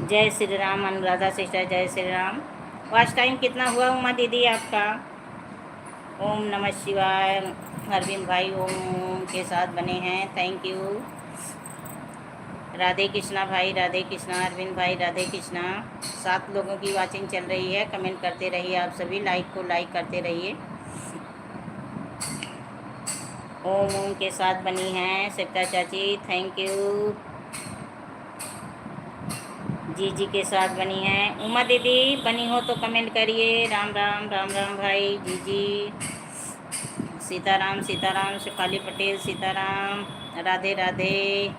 जय श्री राम अनुराधा सिस्टर, जय श्री राम। वॉच टाइम कितना हुआ उमा दीदी आपका? ओम नमः शिवाय अरविंद भाई, ओम के साथ बने हैं, थैंक यू। राधे कृष्णा भाई, राधे कृष्णा अरविंद भाई, राधे कृष्णा। 7 लोगों की वाचिंग चल रही है, कमेंट करते रहिए आप सभी, लाइक को लाइक करते रहिए। ओम ओम के साथ बनी हैं सिप्ता चाची, थैंक यू। जी जी के साथ बनी है। उमा दीदी बनी हो तो कमेंट करिए। राम राम, राम राम भाई, जी जी। सीताराम सीताराम, शेफाली पटेल, सीताराम, राधे राधे।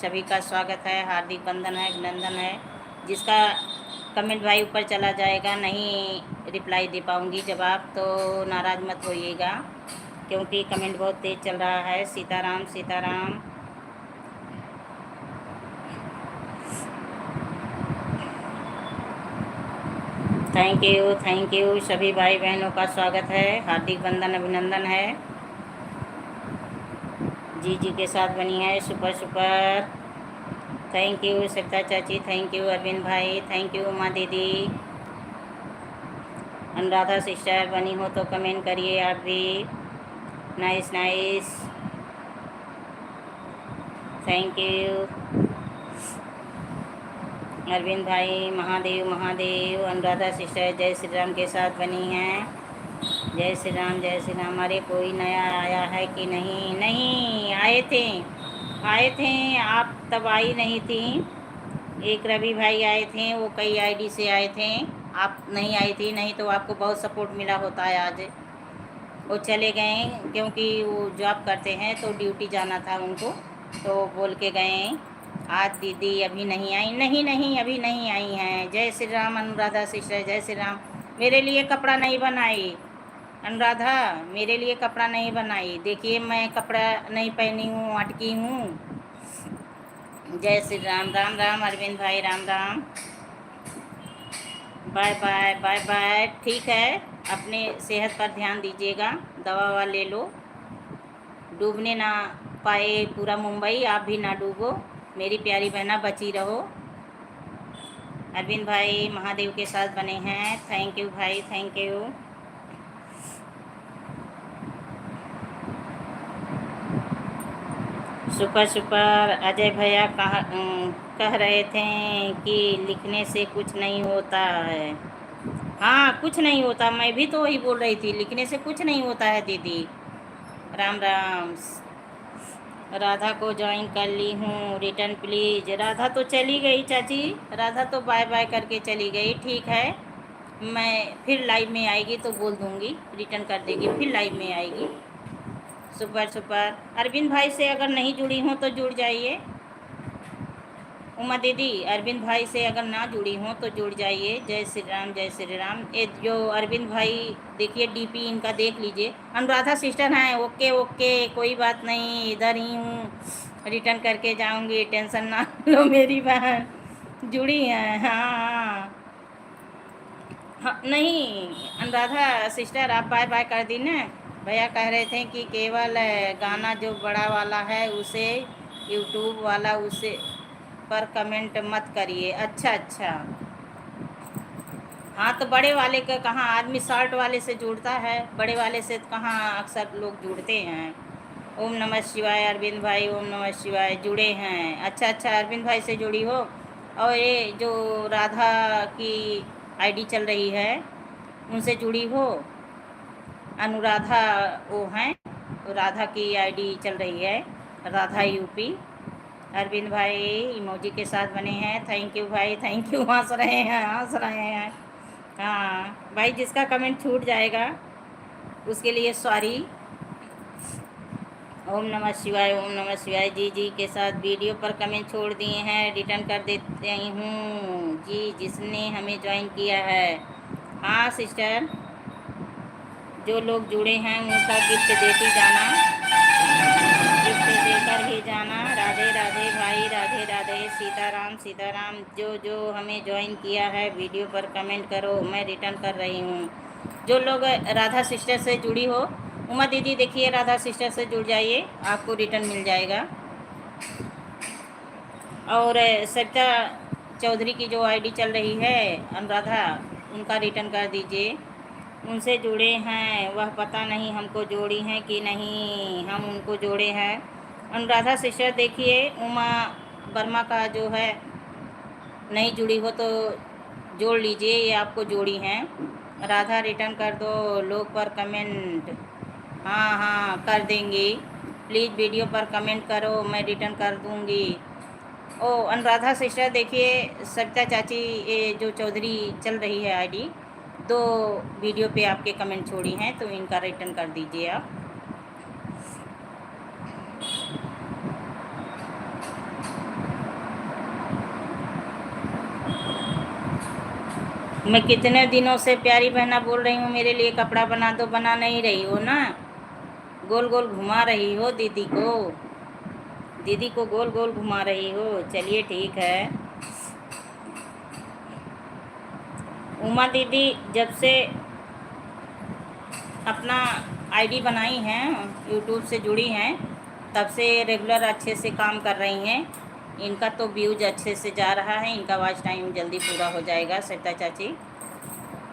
सभी का स्वागत है, हार्दिक वंदन है, अभिनंदन है। जिसका कमेंट भाई ऊपर चला जाएगा, नहीं रिप्लाई दे पाऊँगी जवाब, तो नाराज़ मत होइएगा, क्योंकि कमेंट बहुत तेज़ चल रहा है। सीताराम सीताराम। थैंक यू सभी भाई बहनों का स्वागत है, हार्दिक वंदन, अभिनंदन है। जी जी के साथ बनी है, सुपर सुपर, थैंक यू सरिता चाची, थैंक यू अरविंद भाई, थैंक यू उमा दीदी। अनुराधा सिस्टर बनी हो तो कमेंट करिए आप भी। Nice nice, thank you Arvind भाई। महादेव महादेव। अनुराधा सिस्टर जय श्री राम के साथ बनी हैं, जय श्री राम, जय श्री राम। अरे कोई नया आया है कि नहीं? नहीं आए थे, आए थे आप, तब आई नहीं थी। एक रवि भाई आए थे, वो कई आईडी से आए थे, आप नहीं आई थी, नहीं तो आपको बहुत सपोर्ट मिला होता है आज। वो चले गए, क्योंकि वो जॉब करते हैं तो ड्यूटी जाना था उनको, तो बोल के गए आज दीदी अभी नहीं आई, नहीं नहीं अभी नहीं आई हैं। जय श्री राम अनुराधा सिस्टर, जय श्री राम। मेरे लिए कपड़ा नहीं बनाई अनुराधा, मेरे लिए कपड़ा नहीं बनाई। देखिए मैं कपड़ा नहीं पहनी हूँ, अटकी हूँ। जय श्री राम, राम राम अरविंद भाई, Ram Ram. Bye bye bye bye. ठीक है, अपने सेहत पर ध्यान दीजिएगा, दवा ववा ले लो। डूबने ना पाए पूरा मुंबई, आप भी ना डूबो, मेरी प्यारी बहना बची रहो। अरविंद भाई महादेव के साथ बने हैं, थैंक यू भाई, thank you. Super super. Ajay भैया कह रहे थे कि लिखने से कुछ नहीं होता है। हाँ कुछ नहीं होता, मैं भी तो वही बोल रही थी, लिखने से कुछ नहीं होता है दीदी। राम राम। राधा को ज्वाइन कर ली हूँ, रिटर्न प्लीज। राधा तो चली गई चाची, राधा तो बाय बाय करके चली गई। ठीक है, मैं फिर लाइव में आएगी तो बोल दूँगी, रिटर्न कर देगी, फिर लाइव में आएगी। Super super. अरविंद भाई से अगर नहीं जुड़ी हूँ तो जुड़ जाइए। उमा दीदी अरविंद भाई से अगर ना जुड़ी हों तो जुड़ जाइए। जय श्री राम, जय श्री राम। ये जो अरविंद भाई देखिए डीपी इनका देख लीजिए। अनुराधा सिस्टर हैं, ओके ओके, कोई बात नहीं, इधर ही हूँ, रिटर्न करके जाऊँगी, टेंशन ना लो मेरी बहन। जुड़ी हैं, हाँ हाँ। नहीं अनुराधा सिस्टर आप बाय बाय कर दी ना। भैया कह रहे थे कि केवल गाना जो बड़ा वाला है उसे, यूट्यूब वाला उसे पर कमेंट मत करिए। अच्छा अच्छा, हाँ तो बड़े वाले का कहाँ आदमी शॉर्ट वाले से जुड़ता है, बड़े वाले से कहाँ अक्सर लोग जुड़ते हैं। ओम नमः शिवाय अरविंद भाई, ओम नमः शिवाय, जुड़े हैं। अच्छा अच्छा, अरविंद भाई से जुड़ी हो। और ये जो राधा की आईडी चल रही है उनसे जुड़ी हो। अनुराधा वो हैं, तो राधा की आईडी चल रही है, राधा यूपी। अरविंद भाई इमोजी के साथ बने हैं, थैंक यू भाई, थैंक यू। हंस रहे हैं, हंस रहे हैं। हाँ भाई, जिसका कमेंट छूट जाएगा उसके लिए सॉरी। ओम नमः शिवाय, ओम नमः शिवाय। जी जी के साथ वीडियो पर कमेंट छोड़ दिए हैं, रिटर्न कर देते हूँ जी, जिसने हमें ज्वाइन किया है। हाँ सिस्टर, जो लोग जुड़े हैं उनका गिफ्ट देती जाना, गिफ्ट देकर ही जाना। राधे राधे भाई, राधे राधे, सीताराम सीताराम। जो जो हमें ज्वाइन किया है वीडियो पर कमेंट करो, मैं रिटर्न कर रही हूँ। जो लोग राधा सिस्टर से जुड़ी हो, उमा दीदी देखिए राधा सिस्टर से जुड़ जाइए, आपको रिटर्न मिल जाएगा। और सरिता चौधरी की जो आईडी चल रही है अनुराधा, उनका रिटर्न कर दीजिए। उनसे जुड़े हैं, वह पता नहीं हमको जोड़ी हैं कि नहीं, हम उनको जोड़े हैं। अनुराधा सिस्टर देखिए, उमा वर्मा का जो है नहीं जुड़ी हो तो जोड़ लीजिए, ये आपको जोड़ी हैं। राधा रिटर्न कर दो, लोग पर कमेंट, हाँ हाँ कर देंगी। प्लीज़ वीडियो पर कमेंट करो, मैं रिटर्न कर दूँगी। ओ अनुराधा सिस्टर देखिए, सविता चाची ये जो चौधरी चल रही है आईडी, 2 वीडियो पे आपके कमेंट छोड़ी हैं, तो इनका रिटर्न कर दीजिए आप। मैं कितने दिनों से प्यारी बहना बोल रही हूँ मेरे लिए कपड़ा बना दो, बना नहीं रही हो ना, गोल गोल घुमा रही हो दीदी को, दीदी को गोल गोल घुमा रही हो। चलिए ठीक है। उमा दीदी जब से अपना आईडी बनाई हैं, यूट्यूब से जुड़ी हैं, तब से रेगुलर अच्छे से काम कर रही हैं। इनका तो व्यूज अच्छे से जा रहा है, इनका वॉच टाइम जल्दी पूरा हो जाएगा। सरिता चाची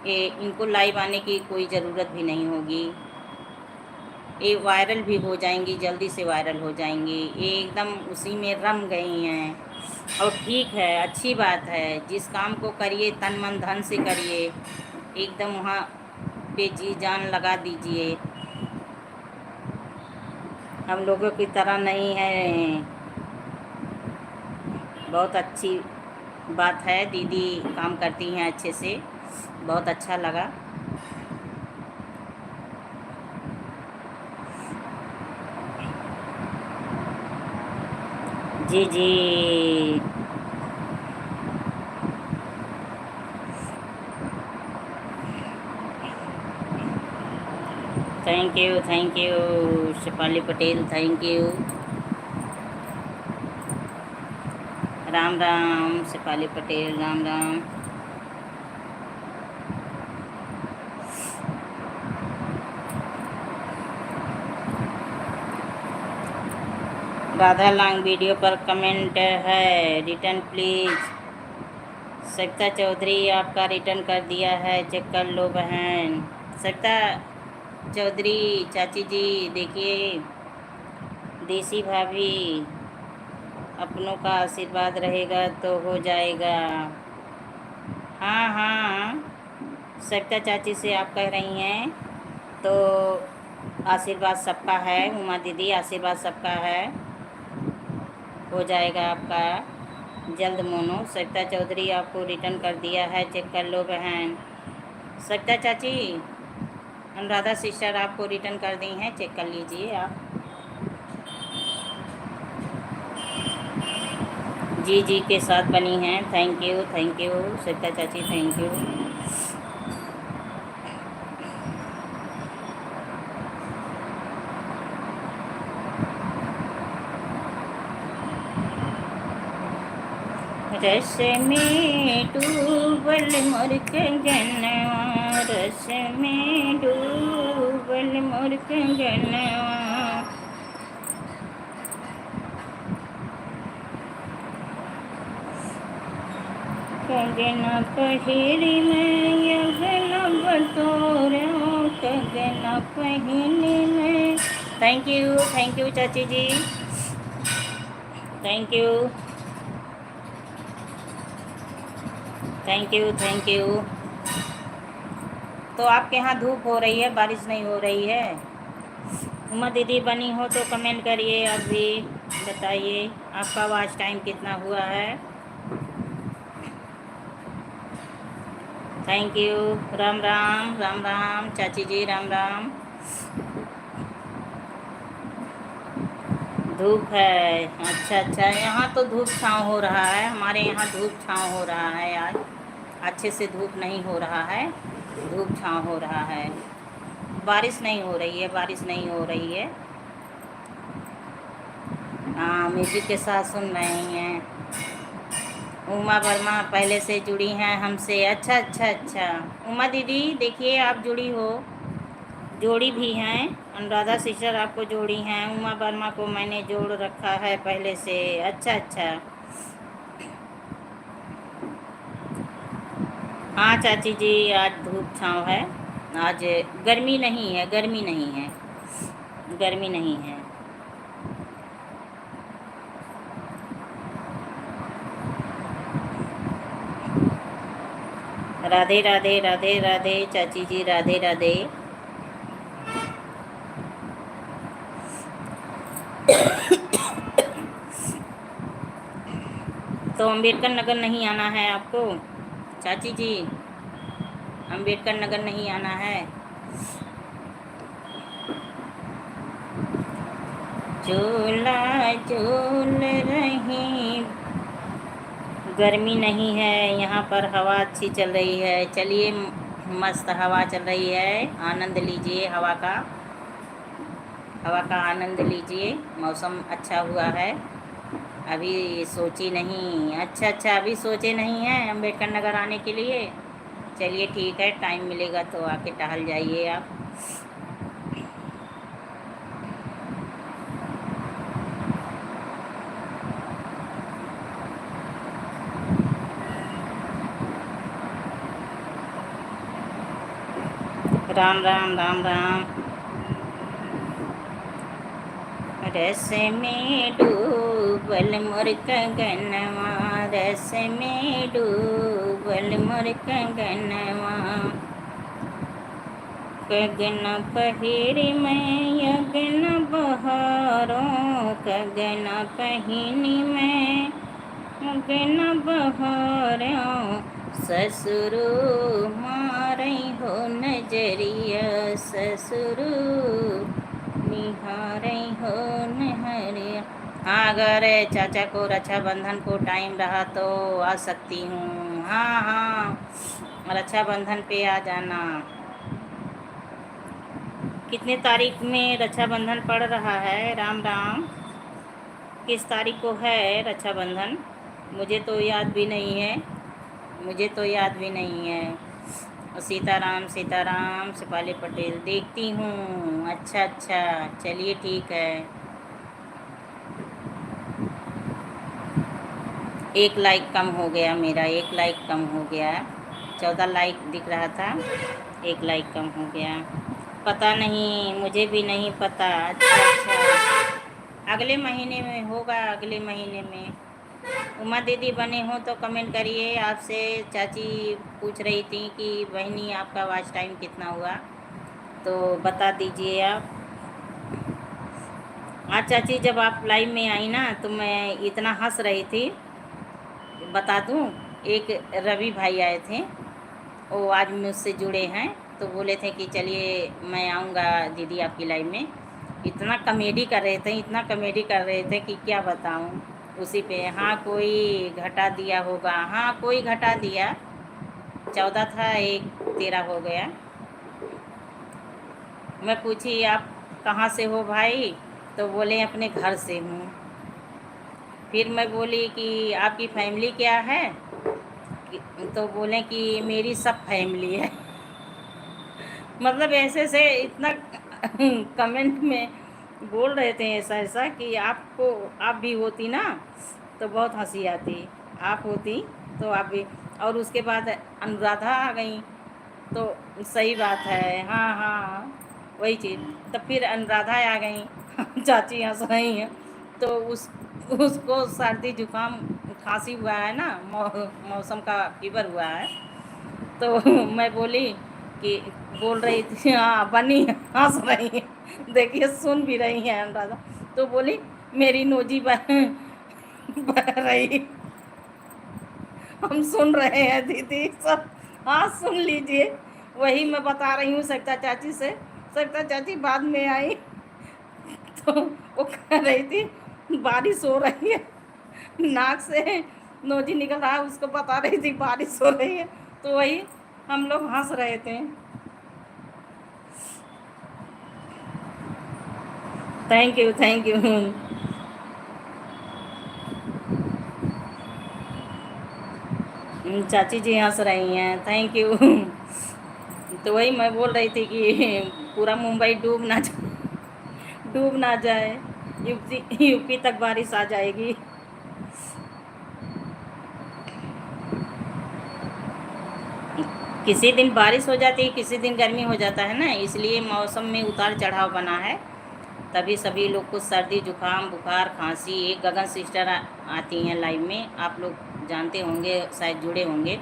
ये इनको लाइव आने की कोई ज़रूरत भी नहीं होगी, ये वायरल भी हो जाएंगी, जल्दी से वायरल हो जाएंगी, ये एकदम उसी में रम गई हैं। और ठीक है, अच्छी बात है, जिस काम को करिए तन मन धन से करिए, एकदम वहाँ पे जी जान लगा दीजिए। हम लोगों की तरह नहीं है। बहुत अच्छी बात है, दीदी काम करती हैं अच्छे से, बहुत अच्छा लगा। जी जी। Thank you Shipali Patel, thank you. Ram Ram Shipali Patel, Ram Ram. Radha long video पर कमेंट है, रिटर्न प्लीज़। सविता चौधरी आपका रिटर्न कर दिया है, चेक कर लो बहन। सविता चौधरी चाची जी देखिए, देसी भाभी, अपनों का आशीर्वाद रहेगा तो हो जाएगा। हाँ हाँ, सविता चाची से आप कह रही हैं तो आशीर्वाद सबका है। उमा दीदी आशीर्वाद सबका है, हो जाएगा आपका जल्द। मोनो सविता चौधरी आपको रिटर्न कर दिया है, चेक कर लो बहन। सविता चाची, अनुराधा सिस्टर आपको रिटर्न कर दी हैं, चेक कर लीजिए आप। जी जी के साथ बनी हैं, थैंक यू सविता चाची, थैंक यू। रस में डूबल मोर कंगनवा, रस में डूबल मोर कंगनवा। कंगना पहिरी में यगना बटोरा, कंगना पहिरी में। थैंक यू चाची जी, थैंक यू थैंक यू। तो आपके यहाँ धूप हो रही है, बारिश नहीं हो रही है? उमा दीदी बनी हो तो कमेंट करिए, अभी बताइए आपका वॉच टाइम कितना हुआ है। Thank you. राम राम चाची जी, राम राम। धूप है, अच्छा, यहाँ तो धूप छाँव हो रहा है, हमारे यहाँ धूप छाँव हो रहा है आज। अच्छे से धूप नहीं हो रहा है, धूप छाँव हो रहा है। बारिश नहीं हो रही है, बारिश नहीं हो रही है। हाँ, म्यूजिक के साथ सुन रही हैं। उमा वर्मा पहले से जुड़ी हैं हमसे, अच्छा। उमा दीदी देखिए आप जुड़ी हो, जोड़ी भी हैं। अनुराधा सिस्टर आपको जोड़ी हैं, उमा वर्मा को मैंने जोड़ रखा है पहले से, अच्छा। हाँ चाची जी, आज धूप छाँव है, आज गर्मी नहीं है, गर्मी नहीं है। राधे राधे चाची जी, राधे। तो अम्बेडकर नगर नहीं आना है आपको चाची जी, अम्बेडकर नगर नहीं आना है? झूला झूल रही, गर्मी नहीं है यहाँ पर, हवा अच्छी चल रही है। चलिए, मस्त हवा चल रही है, आनंद लीजिए हवा का आनंद लीजिए। मौसम अच्छा हुआ है, अभी सोची नहीं, अच्छा अभी सोचे नहीं हैं अम्बेडकर नगर आने के लिए। चलिए ठीक है, टाइम मिलेगा तो आके टहल जाइए आप। राम। रस में डूबल मोर कंगनवा, रस में डूबल मोर कंगनवा। गगन पहिर में यगन बहारों, गगन पहिनी में गगन बहारों। ससुरु मारई हो नजरिया, ससुरु निहारई हो नहरिया। हाँ, अगर चाचा को रक्षाबंधन को टाइम रहा तो आ सकती हूँ। हाँ हाँ, रक्षाबंधन पे आ जाना। कितने तारीख में रक्षाबंधन पड़ रहा है? राम राम। किस तारीख को है रक्षाबंधन? मुझे तो याद भी नहीं है। मुझे तो याद भी नहीं है। सीताराम सीताराम, शिपाली पटेल देखती हूँ। अच्छा अच्छा, चलिए ठीक है। एक लाइक कम हो गया मेरा, एक लाइक कम हो गया। 14 लाइक दिख रहा था, एक लाइक कम हो गया। पता नहीं, मुझे भी नहीं पता। अच्छा अच्छा, अगले महीने में होगा, अगले महीने में। उमा दीदी बने हो तो कमेंट करिए। आपसे चाची पूछ रही थी कि बहनी आपका वॉच टाइम कितना हुआ, तो बता दीजिए आप। आज चाची जब आप लाइव में आई ना तो मैं इतना हंस रही थी, बता दूं। एक रवि भाई आए थे, वो आज मुझसे जुड़े हैं, तो बोले थे कि चलिए मैं आऊँगा दीदी आपकी लाइव में। इतना कॉमेडी कर रहे थे, इतना कॉमेडी कर रहे थे कि क्या बताऊं। उसी पे हाँ कोई घटा दिया होगा, हाँ कोई घटा दिया। 14 था, एक 13 हो गया। मैं पूछी आप कहाँ से हो भाई, तो बोले अपने घर से हूँ। फिर मैं बोली कि आपकी फैमिली क्या है, तो बोले कि मेरी सब फैमिली है। मतलब ऐसे से इतना कमेंट में बोल रहे थे ऐसा ऐसा कि आपको, आप भी होती ना तो बहुत हंसी आती। आप होती तो आप भी। और उसके बाद अनुराधा आ गई, तो सही बात है। हाँ हाँ, वही चीज़। तब फिर अनुराधा आ गई चाची हंस रही हैं। तो उसको सर्दी जुकाम खांसी हुआ है ना, मौसम का फीवर हुआ है। तो मैं बोली कि बोल रही थी, हाँ बनी हंस रही है, देखिए सुन भी रही हैं अनुराधा। तो बोली मेरी नोजी बह रही। हम सुन रहे हैं दीदी सब, हाँ सुन लीजिए। वही मैं बता रही हूँ सरिता चाची से। सरिता चाची बाद में आई तो वो कह रही थी बारिश हो रही है, नाक से नोजी निकल रहा है, उसको बता रही थी बारिश हो रही है। तो वही हम लोग हंस रहे थे। Thank you thank you. चाची जी हंस रही हैं, थैंक यू। तो वही मैं बोल रही थी कि पूरा मुंबई डूब ना जाए, यूपी तक बारिश आ जाएगी। किसी दिन बारिश हो जाती है, किसी दिन गर्मी हो जाता है ना, इसलिए मौसम में उतार चढ़ाव बना है। तभी सभी लोग को सर्दी जुकाम बुखार खांसी। एक गगन सिस्टर आती हैं लाइव में, आप लोग जानते होंगे, शायद जुड़े होंगे।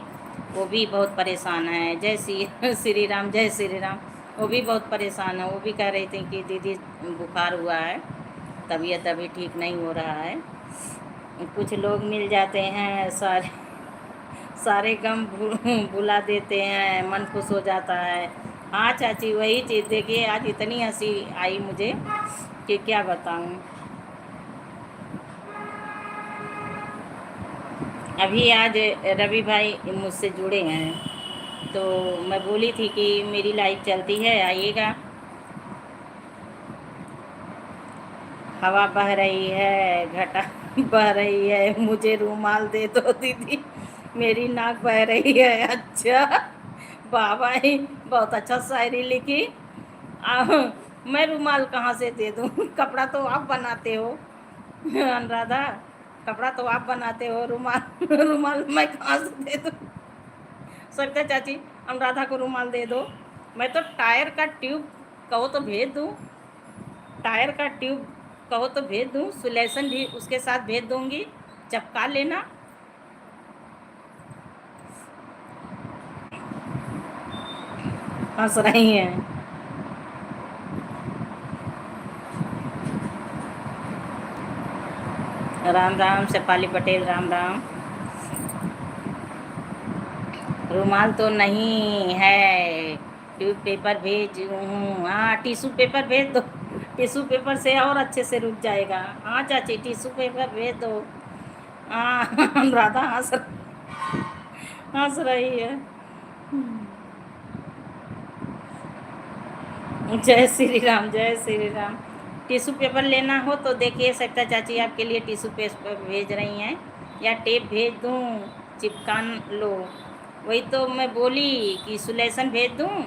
वो भी बहुत परेशान है। जय श्री राम, जय श्री राम। वो भी बहुत परेशान है, वो भी कह रही थी कि दीदी बुखार हुआ है, तबीयत अभी ठीक नहीं हो रहा है। कुछ लोग मिल जाते हैं, सारे सारे गम भुला देते हैं, मन खुश हो जाता है। हाँ चाची, वही चीज़ देखिए, आज इतनी हंसी आई मुझे कि क्या बताऊँ। अभी आज रवि भाई मुझसे जुड़े हैं, तो मैं बोली थी कि मेरी लाइव चलती है, आइएगा। हवा बह रही है, घटा बह रही है, मुझे रूमाल दे दो दीदी, मेरी नाक बह रही है। अच्छा बाबा ही बहुत अच्छा शायरी लिखी। आ, मैं रूमाल कहाँ से दे दूँ? कपड़ा तो आप बनाते हो अनुराधा, कपड़ा तो आप बनाते हो, रूमाल रूमाल मैं कहाँ से दे दूँ? सरिता चाची, अनुराधा को रूमाल दे दो। मैं तो टायर का ट्यूब कहो तो भेज दूँ, टायर का ट्यूब कहो तो भेज दूँ, सुलेसन भी उसके साथ भेज दूँगी, चपका लेना। हंस रही हैं। राम राम शेफाली पटेल, राम राम। रुमाल तो नहीं है, ट्यूब पेपर भेज हूँ। हाँ टिश्यू पेपर भेज दो, टिश्यू पेपर से और अच्छे से रुक जाएगा। हाँ चाची, टिश्यू पेपर भेज दो। हाँ राधा हंस रही है। जय श्री राम, जय श्री राम। टिश्यू पेपर लेना हो तो देखिए, सविता चाची आपके लिए टिश्यू पेपर भेज रही हैं, या टेप भेज दूँ चिपकान लो। वही तो मैं बोली कि सुलेशन भेज दूँ,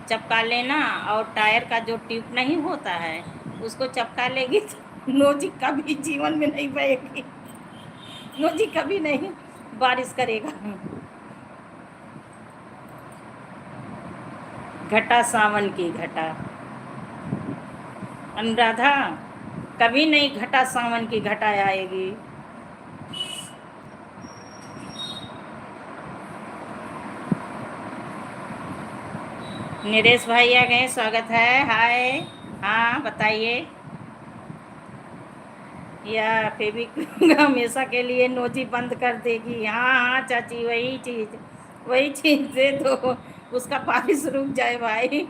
चपका लेना, और टायर का जो ट्यूब नहीं होता है उसको चपका लेगी तो नोजी कभी जीवन में नहीं बहेगी, नोजी कभी नहीं बारिश करेगा। घटा सावन की घटा, अनुराधा कभी नहीं घटा सावन की घटा आएगी। नरेश भाई आ गए, स्वागत है। हाय, हाँ बताइए। या फेविक्विक हमेशा के लिए नोजी बंद कर देगी। हाँ हाँ चाची, वही चीज़ दे दो, उसका बारिश रुक जाए भाई।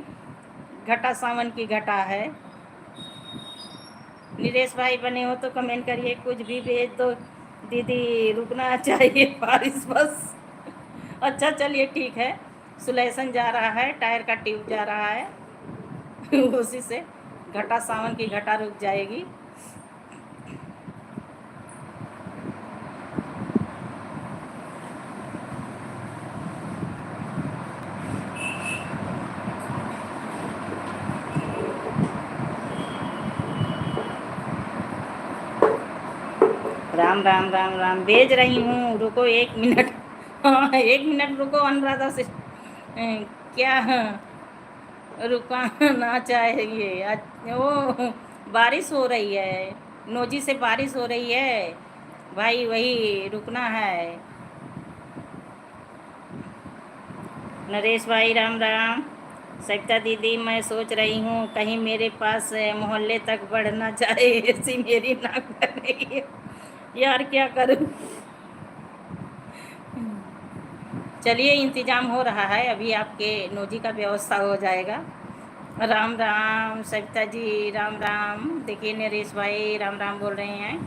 घटा सावन की घटा है। नरेश भाई बने हो तो कमेंट करिए, कुछ भी भेज दो दीदी, रुकना चाहिए बारिश बस। अच्छा चलिए ठीक है, सुलेशन जा रहा है, टायर का ट्यूब जा रहा है उसी से घटा सावन की घटा रुक जाएगी। राम राम राम राम, भेज रही हूँ, रुको 1 मिनट। हाँ 1 मिनट रुको अनुराधा से। क्या रुकना चाहिए? ओ बारिश हो रही है, नोजी से बारिश हो रही है भाई, वही रुकना है। नरेश भाई राम राम। सविता दीदी मैं सोच रही हूँ कहीं मेरे पास मोहल्ले तक बढ़ना चाहे, ऐसी मेरी नाक बनेगी यार, क्या करूँ। चलिए इंतज़ाम हो रहा है, अभी आपके नोजी का व्यवस्था हो जाएगा। राम राम सविता जी, राम राम। देखिए नरेश भाई राम राम बोल रहे हैं।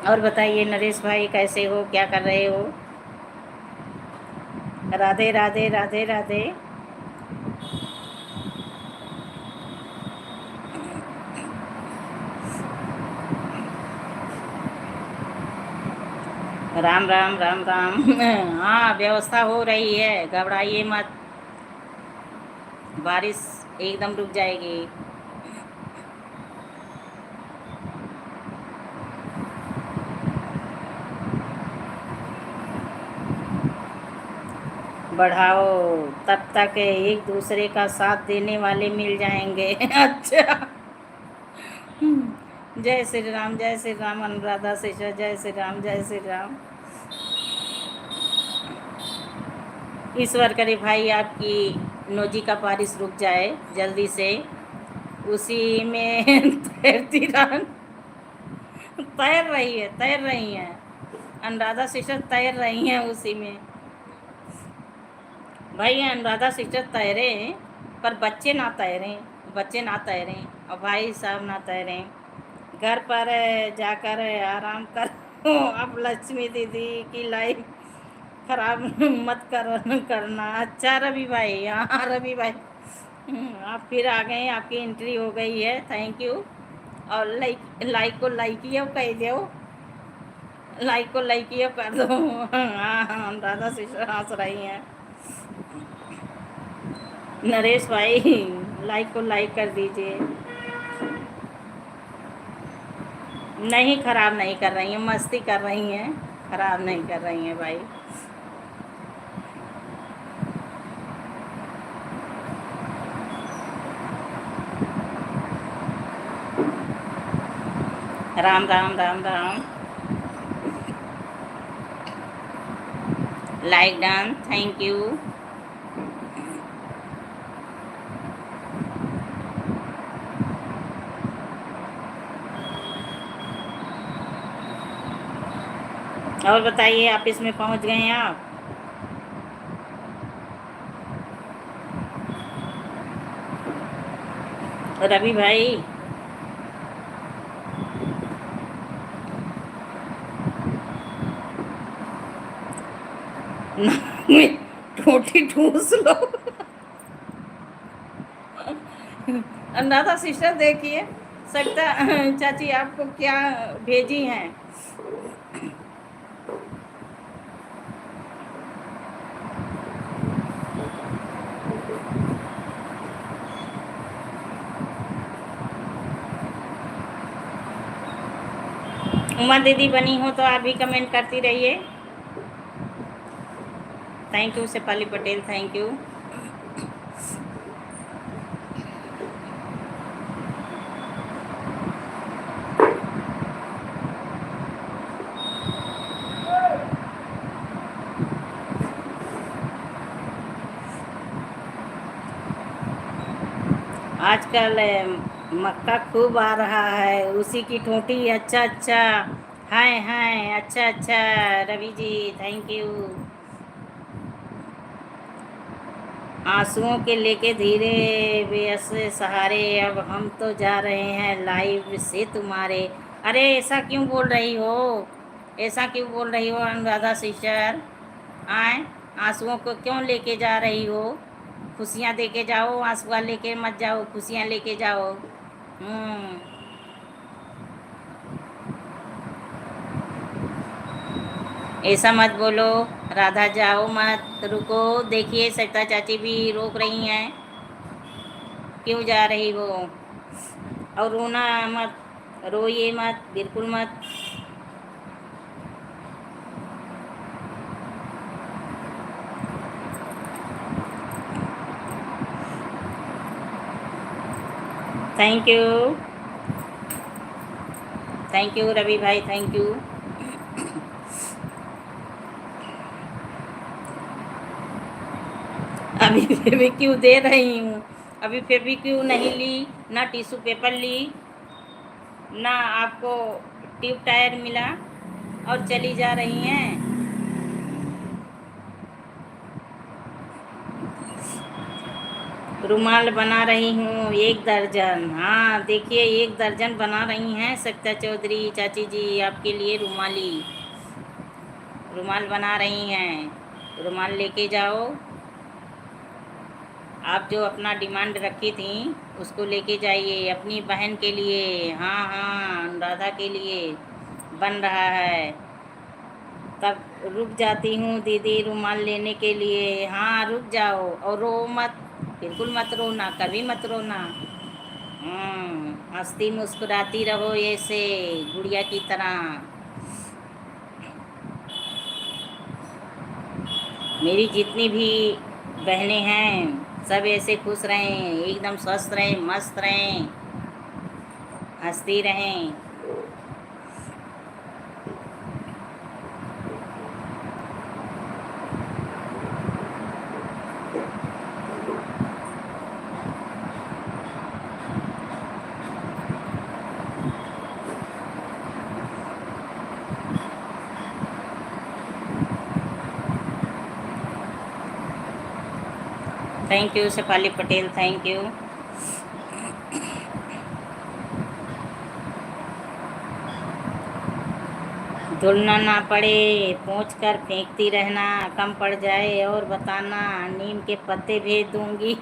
और बताइए नरेश भाई कैसे हो, क्या कर रहे हो? राधे राधे राधे राधे। राम राम राम राम। हाँ व्यवस्था हो रही है, घबराइए मत, बारिश एकदम रुक जाएगी। बढ़ाओ, तब तक एक दूसरे का साथ देने वाले मिल जाएंगे। अच्छा। जय श्री राम, जय श्री राम। अनुराधा शिष्य, जय श्री राम, जय श्री राम। ईश्वर करे भाई आपकी नोजी का बारिश रुक जाए जल्दी से, उसी में तैरती रहन। तैर रही हैं अनुराधा सिस्टर, तैर रही हैं उसी में। भाई अनुराधा सिस्टर तैरें, पर बच्चे ना तैरें, बच्चे ना तैरें, और भाई साहब ना तैरें। घर पर जाकर आराम करो। अब लक्ष्मी दीदी की लाइफ खराब मत करना। अच्छा रवि भाई, हाँ रवि भाई, आप फिर आ गए, आपकी एंट्री हो गई है, थैंक यू। और लाइक को लाइक ही कह दो, लाइक को लाइक ही कर दो। हाँ हाँ दादा सिस्टर हंस रही हैं। नरेश भाई लाइक को लाइक कर दीजिए। नहीं खराब नहीं कर रही हैं, मस्ती कर रही हैं, खराब नहीं कर रही हैं भाई। Ram Ram Ram Ram. Like done, thank you. और बताइए, ऑफिस में पहुंच गए हैं आप? रवि भाई नाक में टोटी ठूस लो। अनुराधा सिस्टर देखिए, सकता चाची आपको क्या भेजी हैं। उमा दीदी बनी हो तो आप भी कमेंट करती रहिए। Thank you Shefali Patel, thank you. आजकल मक्का खूब आ रहा है, उसी की ठोटी। अच्छा अच्छा, हाय हाय, अच्छा अच्छा रवि जी, थैंक यू। आंसुओं के लेके धीरे बेअस सहारे, अब हम तो जा रहे हैं लाइव से तुम्हारे। अरे ऐसा क्यों बोल रही हो, ऐसा क्यों बोल रही हो अनुराधा सिस्टर? आए, आंसुओं को क्यों लेके जा रही हो? खुशियाँ दे के जाओ, आंसुआ लेके मत जाओ, खुशियाँ लेके जाओ। ऐसा मत बोलो राधा, जाओ मत, रुको। देखिए सरिता चाची भी रोक रही हैं, क्यों जा रही हो? और रोना मत, रोइए मत, बिल्कुल मत। Thank you, thank you Ravi भाई, थैंक यू। अभी फिर भी क्यों दे रही हूँ, अभी फिर भी क्यों नहीं ली? ना टिश्यू पेपर ली, ना आपको ट्यूब टायर मिला, और चली जा रही हैं। रुमाल बना रही हूँ 1 दर्जन। हाँ देखिए, 1 दर्जन बना रही हैं सत्या चौधरी चाची जी आपके लिए रुमाली, रुमाल बना रही हैं। रुमाल लेके जाओ, आप जो अपना डिमांड रखी थी उसको लेके जाइए अपनी बहन के लिए। हाँ हाँ, अनुराधा के लिए बन रहा है। तब रुक जाती हूँ दीदी रुमाल लेने के लिए। हाँ रुक जाओ, और रो मत, बिल्कुल मत रोना, कभी मत रोना। हंसती मुस्कुराती रहो ऐसे, गुड़िया की तरह। मेरी जितनी भी बहनें हैं सब ऐसे खुश रहें, एकदम स्वस्थ रहें, मस्त रहें, हंसती रहें। Thank you Shefali Patel, thank you. धुलना ना पड़े, पोंछ कर फेंकती रहना, कम पड़ जाए और बताना, नीम के पत्ते भेज दूंगी।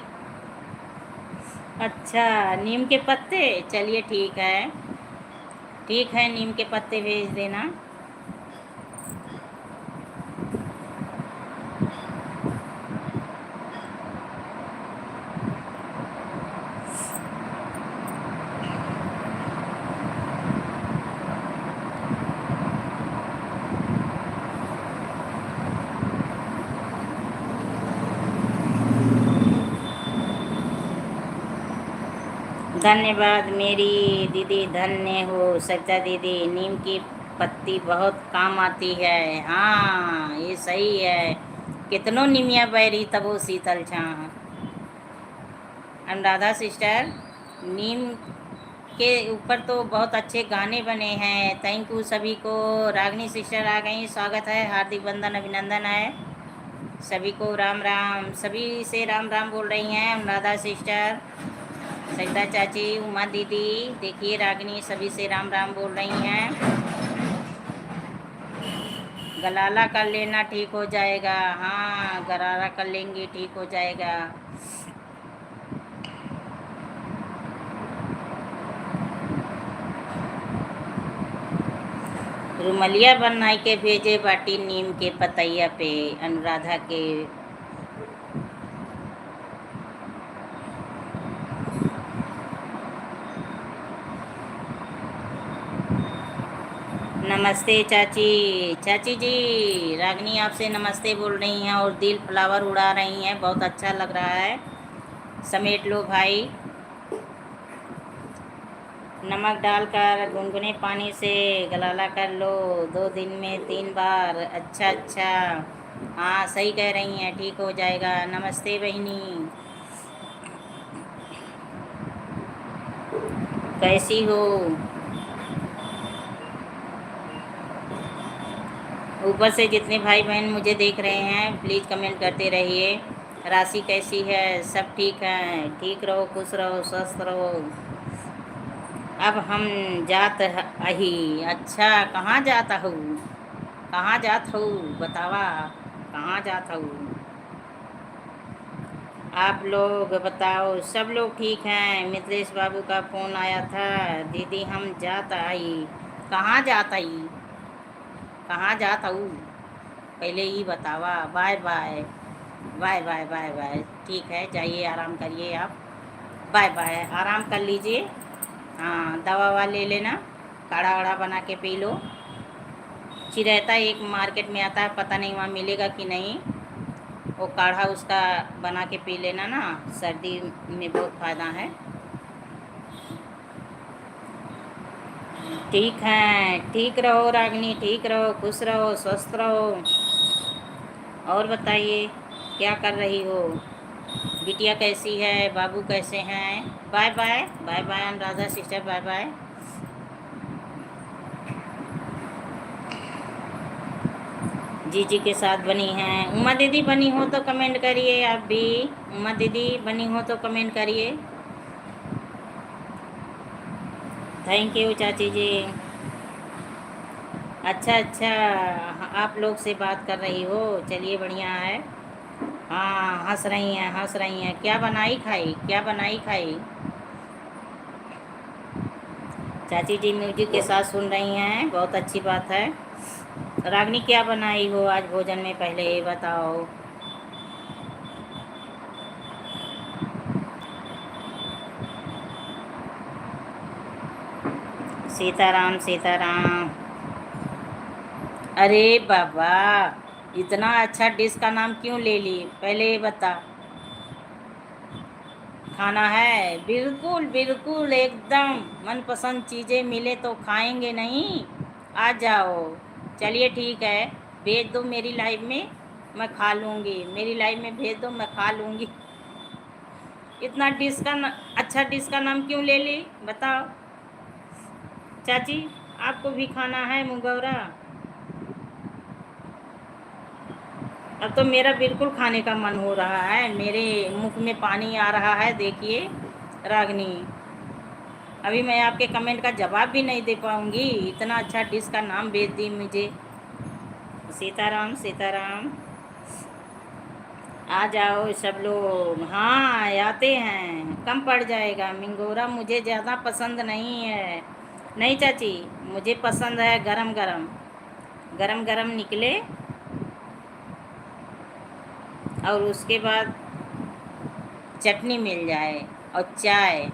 अच्छा, नीम के पत्ते, चलिए ठीक है, ठीक है, नीम के पत्ते भेज देना। धन्यवाद मेरी दीदी, धन्य हो सरिता दीदी। नीम की पत्ती बहुत काम आती है। हाँ ये सही है, कितनों निमिया बैरी तबो शीतल छाँ। अनुराधा सिस्टर, नीम के ऊपर तो बहुत अच्छे गाने बने हैं। थैंक यू सभी को। रागनी सिस्टर आ गई, स्वागत है, हार्दिक वंदन अभिनंदन है सभी को। राम राम, सभी से राम राम बोल रही हैं अनुराधा सिस्टर। सरिता चाची, उमा दीदी, देखिए रागिनी सभी से राम राम बोल रही हैं। गलाला कर लेना, ठीक हो जाएगा। हाँ, गरारा कर लेंगे, ठीक हो जाएगा। रुमलिया बनाई के भेजे बाटी नीम के पतैया पे, अनुराधा के। नमस्ते चाची। चाची जी, रागनी आपसे नमस्ते बोल रही हैं और दिल फ्लावर उड़ा रही हैं, बहुत अच्छा लग रहा है। समेट लो भाई। नमक डालकर गुनगुने पानी से गलाला कर लो, 2 दिन में 3 बार। अच्छा अच्छा, हाँ सही कह रही हैं, ठीक हो जाएगा। नमस्ते बहनी, कैसी हो? ऊपर से जितने भाई बहन मुझे देख रहे हैं प्लीज़ कमेंट करते रहिए। राशि कैसी है? सब ठीक है? ठीक रहो, खुश रहो, स्वस्थ रहो। अब हम जात अही। अच्छा, कहाँ जाता हूँ? कहाँ जात हूँ बतावा, कहाँ जात हूँ? आप लोग बताओ, सब लोग ठीक हैं? मित्रेश बाबू का फ़ोन आया था, दीदी हम जात आई। कहाँ जात आई? कहाँ जात हूँ? पहले ही बतावा। Bye bye, bye bye bye bye. ठीक है, जाइए आराम करिए आप। बाय बाय, आराम कर लीजिए। हाँ, दवा ववा ले लेना, काढ़ा वाढ़ा बना के पी लो। चिरैता एक मार्केट में आता है, पता नहीं वहाँ मिलेगा कि नहीं। वो काढ़ा उसका बना के पी लेना ना, सर्दी में बहुत फ़ायदा है। ठीक है, ठीक रहो रागनी, ठीक रहो, खुश रहो, स्वस्थ रहो। और बताइए, क्या कर रही हो? बिटिया कैसी है? बाबू कैसे हैं? Bye bye, bye bye Anuradha sister, bye bye. जी जी के साथ बनी हैं। उमा दीदी बनी हो तो कमेंट करिए आप भी। उमा दीदी बनी हो तो कमेंट करिए। थैंक यू चाची जी। अच्छा अच्छा, आप लोग से बात कर रही हो, चलिए बढ़िया है। हाँ, हंस रही हैं, हंस रही हैं। क्या बनाई खाई, क्या बनाई खाई? चाची जी म्यूजिक के साथ सुन रही हैं, बहुत अच्छी बात है। रागनी क्या बनाई हो आज भोजन में, पहले ये बताओ। सीताराम सीताराम। अरे बाबा, इतना अच्छा डिश का नाम क्यों ले ली, पहले ये बता। खाना है, बिल्कुल बिल्कुल, एकदम मनपसंद चीज़ें मिले तो खाएंगे नहीं। आ जाओ, चलिए ठीक है, भेज दो मेरी लाइव में, मैं खा लूँगी। मेरी लाइव में भेज दो, मैं खा लूँगी। इतना डिश का अच्छा डिश का नाम क्यों ले ली बताओ। चाची, आपको भी खाना है मुगौरा? अब तो मेरा बिल्कुल खाने का मन हो रहा है, मेरे मुख में पानी आ रहा है, देखिए रागनी। अभी मैं आपके कमेंट का जवाब भी नहीं दे पाऊँगी, इतना अच्छा डिश का नाम भेज दी मुझे। सीताराम सीताराम। आ जाओ सब लोग। हाँ, आते हैं, कम पड़ जाएगा। मिंगोरा मुझे ज़्यादा पसंद नहीं है। नहीं चाची, मुझे पसंद है गरम गरम, गरम गरम निकले और उसके बाद चटनी मिल जाए और चाय,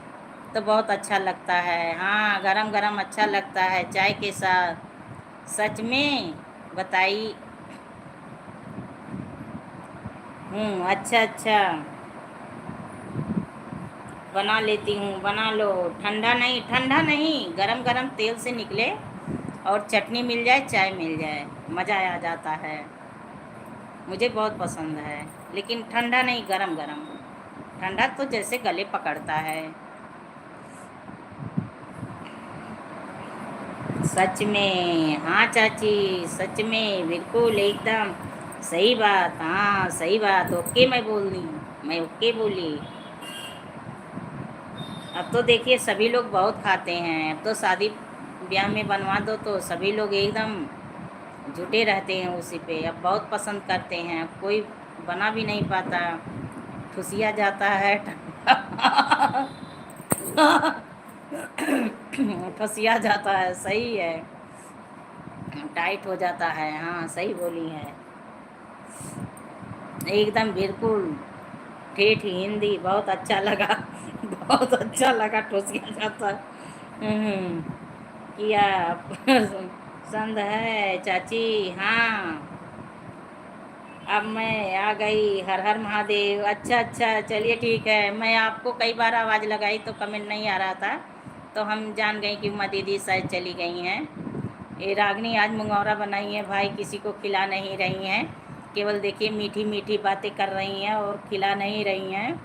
तो बहुत अच्छा लगता है। हाँ, गरम गरम अच्छा लगता है चाय के साथ। सच में बताई हूँ। अच्छा अच्छा, बना लेती हूँ, बना लो। ठंडा नहीं, ठंडा नहीं, गरम गरम तेल से निकले और चटनी मिल जाए, चाय मिल जाए, मज़ा आ जाता है। मुझे बहुत पसंद है, लेकिन ठंडा नहीं, गरम गरम। ठंडा तो जैसे गले पकड़ता है। सच में, हाँ चाची, सच में बिल्कुल एकदम सही बात। हाँ सही बात, ओके मैं बोल दी, मैं ओके बोली। अब तो देखिए सभी लोग बहुत खाते हैं। अब तो शादी ब्याह में बनवा दो तो सभी लोग एकदम जुटे रहते हैं उसी पे। अब बहुत पसंद करते हैं, कोई बना भी नहीं पाता, ठुसिया जाता है ठुसिया जाता है, सही है, टाइट हो जाता है। हाँ सही बोली है, एकदम बिल्कुल ठेठ हिंदी, बहुत अच्छा लगा बहुत अच्छा लगा, ठुसिया जाता है। हम्म, किया पसंद है चाची। हाँ अब मैं आ गई, हर हर महादेव। अच्छा अच्छा, चलिए ठीक है। मैं आपको कई बार आवाज़ लगाई तो कमेंट नहीं आ रहा था, तो हम जान गए कि उमा दीदी शायद चली गई हैं। ये रागनी आज मुंगौरा बनाई है भाई, किसी को खिला नहीं रही हैं, केवल देखिए मीठी मीठी बातें कर रही हैं और खिला नहीं रही हैं।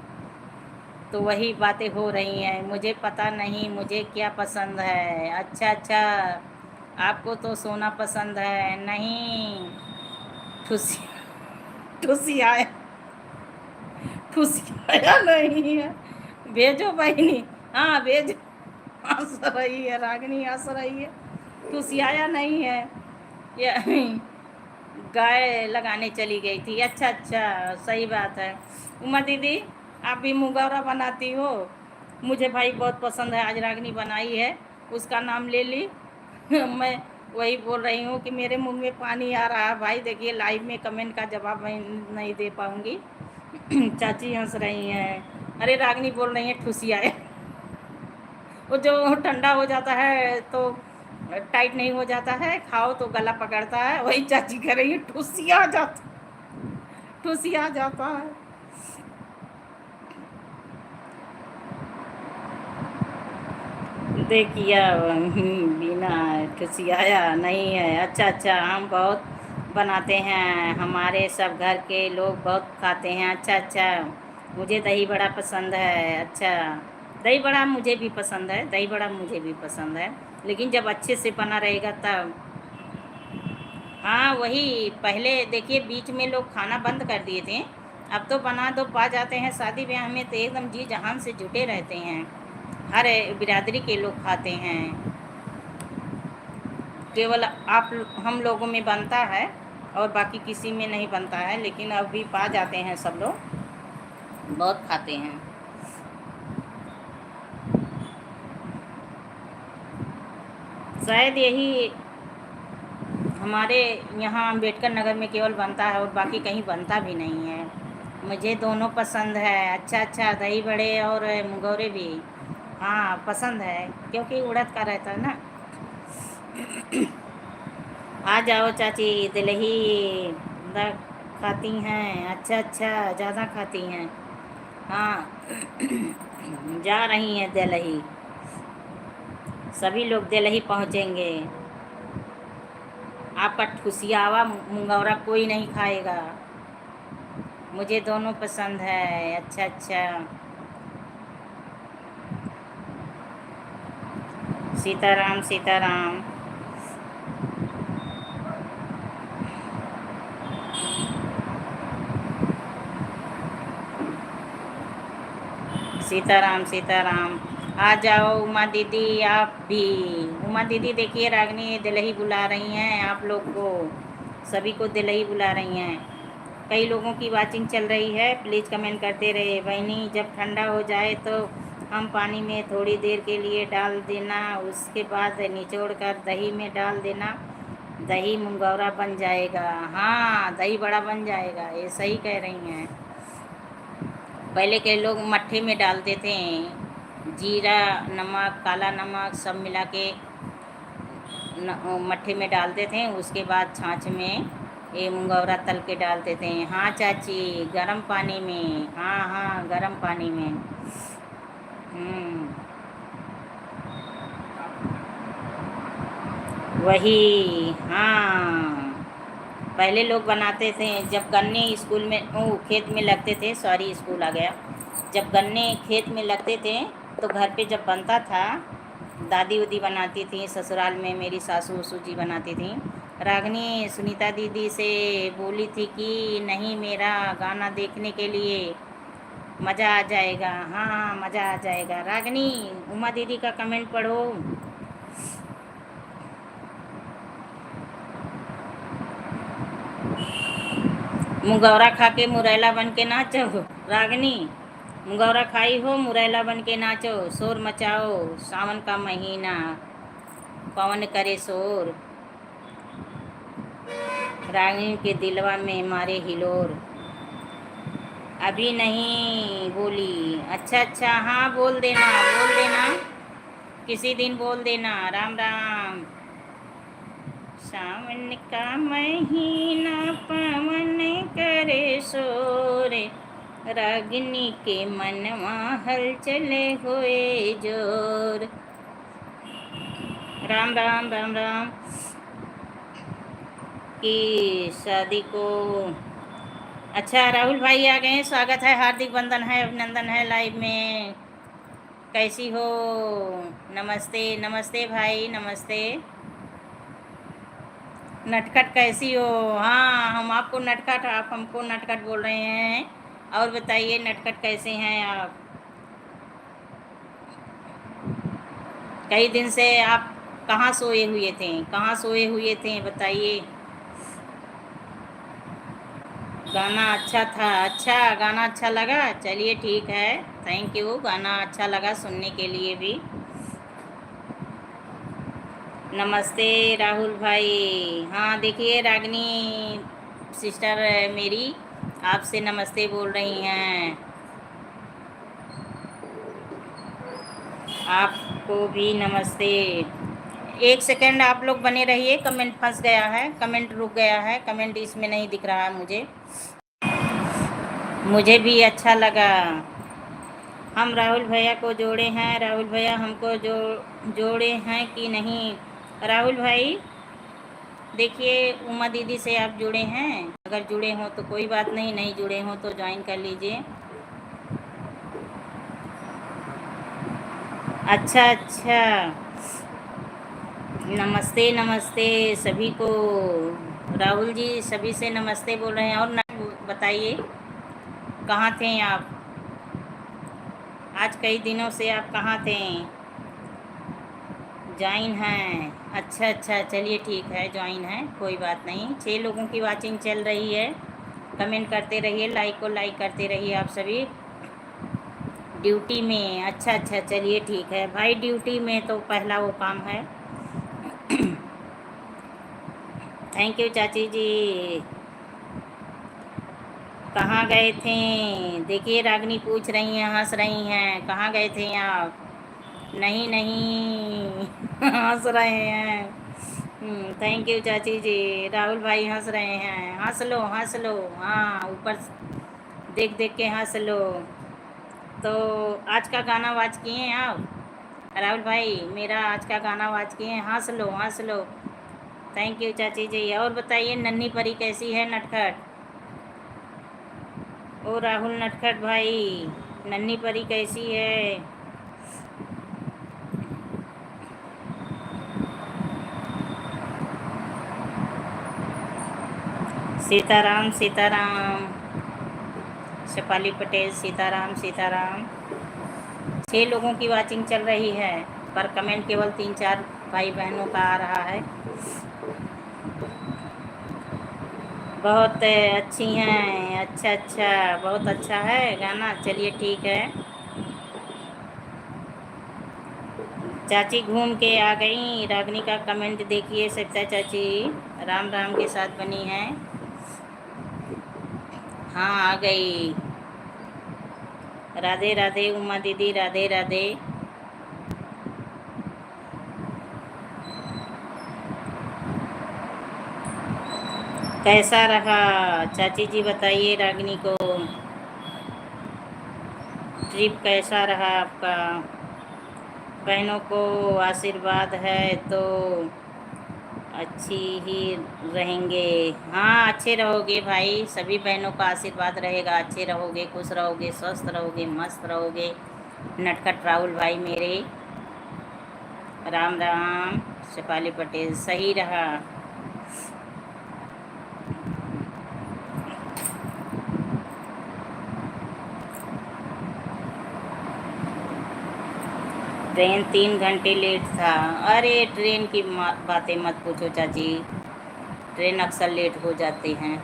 तो वही बातें हो रही हैं, मुझे पता नहीं मुझे क्या पसंद है। अच्छा अच्छा, आपको तो सोना पसंद है। नहीं, खुशी खुशी आया, खुशी आया नहीं है। भेजो बहनी, हाँ भेजो। हंस रही है रागनी, हंस रही है, खुशी आया नहीं है। ये गाय लगाने चली गई थी। अच्छा अच्छा, सही बात है। उमा दीदी, आप भी मुंगौरा बनाती हो? मुझे भाई बहुत पसंद है, आज रागनी बनाई है, उसका नाम ले ली मैं वही बोल रही हूँ कि मेरे मुंह में पानी आ रहा है भाई। देखिए लाइव में कमेंट का जवाब मैं नहीं दे पाऊँगी चाची हंस रही हैं। अरे रागनी बोल रही है ठुसिया है वो जो ठंडा हो जाता है तो टाइट नहीं हो जाता है, खाओ तो गला पकड़ता है, वही चाची कह रही है ठुसिया जाता, ठुसिया जाता है। देखिए बिना ठुसियाया नहीं है। अच्छा अच्छा, हम बहुत बनाते हैं, हमारे सब घर के लोग बहुत खाते हैं। अच्छा अच्छा, मुझे दही बड़ा पसंद है। अच्छा, दही बड़ा मुझे भी पसंद है, दही बड़ा मुझे भी पसंद है, लेकिन जब अच्छे से बना रहेगा तब। हाँ वही, पहले देखिए बीच में लोग खाना बंद कर दिए थे, अब तो बना दो पा जाते हैं। शादी ब्याह में तो एकदम जी जहान से जुटे रहते हैं, हर बिरादरी के लोग खाते हैं। केवल आप हम लोगों में बनता है और बाकी किसी में नहीं बनता है, लेकिन अभी पा जाते हैं, सब लोग बहुत खाते हैं। शायद यही हमारे यहाँ अम्बेडकर नगर में केवल बनता है और बाकी कहीं बनता भी नहीं है। मुझे दोनों पसंद है। अच्छा अच्छा, दही बड़े और मुंगौरे भी हाँ पसंद है, क्योंकि उड़द का रहता है ना। आ जाओ चाची, दिलही द- खाती हैं? अच्छा अच्छा, ज़्यादा खाती हैं। हाँ जा रही हैं दिलही, सभी लोग दिलही पहुँचेंगे। आपका ठुसियावा मुंगौरा कोई नहीं खाएगा, मुझे दोनों पसंद है। अच्छा अच्छा, सीताराम सीताराम। सीताराम सीताराम। आ जाओ उमा दीदी, आप भी। उमा दीदी देखिए रागनी दिलही बुला रही हैं आप लोग को, सभी को दिलही बुला रही हैं। कई लोगों की वाचिंग चल रही है, प्लीज़ कमेंट करते रहे। बहनी जब ठंडा हो जाए तो हम पानी में थोड़ी देर के लिए डाल देना, उसके बाद निचोड़ कर दही में डाल देना, दही मुंगौरा बन जाएगा। हाँ दही बड़ा बन जाएगा, ये सही कह रही हैं। पहले के लोग मट्ठे में डालते थे, जीरा नमक काला नमक सब मिला के मट्ठे में डालते थे, उसके बाद छाछ में ये मुंगौरा तल के डालते थे। हाँ चाची, गरम पानी में, हाँ हाँ गरम पानी में। वही हाँ, पहले लोग बनाते थे जब गन्ने स्कूल में खेत में लगते थे, सॉरी स्कूल आ गया, जब गन्ने खेत में लगते थे तो घर पे जब बनता था, दादी उदी बनाती थी, ससुराल में मेरी सासू उसू जी बनाती थी। रागनी सुनीता दीदी से बोली थी कि नहीं मेरा गाना देखने के लिए मज़ा आ जाएगा। हाँ हाँ, मज़ा आ जाएगा। रागनी, उमा दीदी का कमेंट पढ़ो। मुगौरा खा के मुरैला बन के नाचो। रागनी, मुगौरा खाई हो, मुरैला बन के नाचो, शोर मचाओ, सावन का महीना पवन करे शोर, रागनी के दिलवा में मारे हिलोर। अभी नहीं बोली? अच्छा अच्छा, हाँ बोल देना, बोल देना, किसी दिन बोल देना। राम राम। सावन का महीना पवन करे शोर, रागिनी के मनवा हल चले हुए जोर। राम राम राम राम। की शादी को। अच्छा, राहुल भाई आ गए हैं, स्वागत है, हार्दिक वंदन है, अभिनंदन है लाइव में। कैसी हो? नमस्ते नमस्ते भाई, नमस्ते। नटखट कैसी हो? हाँ, हम आपको नटखट, आप हमको नटखट बोल रहे हैं। और बताइए, नटखट कैसे हैं आप? कई दिन से आप कहाँ सोए हुए थे? कहाँ सोए हुए थे बताइए। गाना अच्छा था? अच्छा, गाना अच्छा लगा, चलिए ठीक है, थैंक यू। गाना अच्छा लगा सुनने के लिए भी। नमस्ते राहुल भाई। हाँ देखिए, रागनी सिस्टर मेरी आपसे नमस्ते बोल रही हैं। आपको भी नमस्ते। एक सेकंड आप लोग बने रहिए, कमेंट फंस गया है, कमेंट रुक गया है, कमेंट इसमें नहीं दिख रहा है मुझे। मुझे भी अच्छा लगा। हम राहुल भैया को जोड़े हैं, राहुल भैया हमको जोड़े हैं कि नहीं? राहुल भाई देखिए, उमा दीदी से आप जुड़े हैं? अगर जुड़े हों तो कोई बात नहीं, नहीं जुड़े हों तो ज्वाइन कर लीजिए। अच्छा अच्छा, नमस्ते नमस्ते सभी को। राहुल जी सभी से नमस्ते बोल रहे हैं। और बताइए, कहाँ थे आप? आज कई दिनों से आप कहाँ थे? ज्वाइन हैं? अच्छा अच्छा, चलिए ठीक है, ज्वाइन है, कोई बात नहीं। 6 लोगों की वाचिंग चल रही है। कमेंट करते रहिए, लाइक को लाइक करते रहिए आप सभी। ड्यूटी में? अच्छा अच्छा, चलिए ठीक है भाई, ड्यूटी में तो पहला वो काम है। थैंक यू चाची जी। कहाँ गए थे? देखिए, रागनी पूछ रही हैं, हंस रही हैं, कहाँ गए थे आप? नहीं नहीं, हंस रहे हैं। थैंक यू चाची जी। राहुल भाई हंस रहे हैं, हंस लो हंस लो, हाँ ऊपर देख देख के हंस लो। तो आज का गाना वाच किए हैं आप? राहुल भाई मेरा आज का गाना वाच किए हैं, हंस लो हंस लो। थैंक यू चाची जी। और बताइए, नन्ही परी कैसी है नटखट? ओ राहुल नटखट भाई, नन्ही परी कैसी है? सीताराम सीताराम। शेफाली पटेल, सीताराम सीताराम। 6 लोगों की वाचिंग चल रही है, पर कमेंट केवल 3-4 भाई बहनों का आ रहा है। बहुत अच्छी हैं, अच्छा अच्छा, बहुत अच्छा है गाना, चलिए ठीक है। चाची घूम के आ गई। रागनी का कमेंट देखिए, सच्चा चाची राम राम के साथ बनी है। हाँ आ गई। राधे राधे उमा दीदी, राधे राधे। कैसा रहा चाची जी बताइए रागनी को, ट्रिप कैसा रहा आपका? बहनों को आशीर्वाद है तो अच्छी ही रहेंगे। हाँ अच्छे रहोगे भाई, सभी बहनों का आशीर्वाद रहेगा, अच्छे रहोगे, खुश रहोगे, स्वस्थ रहोगे, मस्त रहोगे। नटखट राहुल भाई मेरे, राम राम। शेफाली पटेल, सही रहा। ट्रेन 3 घंटे लेट था। अरे ट्रेन की बातें मत पूछो चाची, ट्रेन अक्सर लेट हो जाती हैं।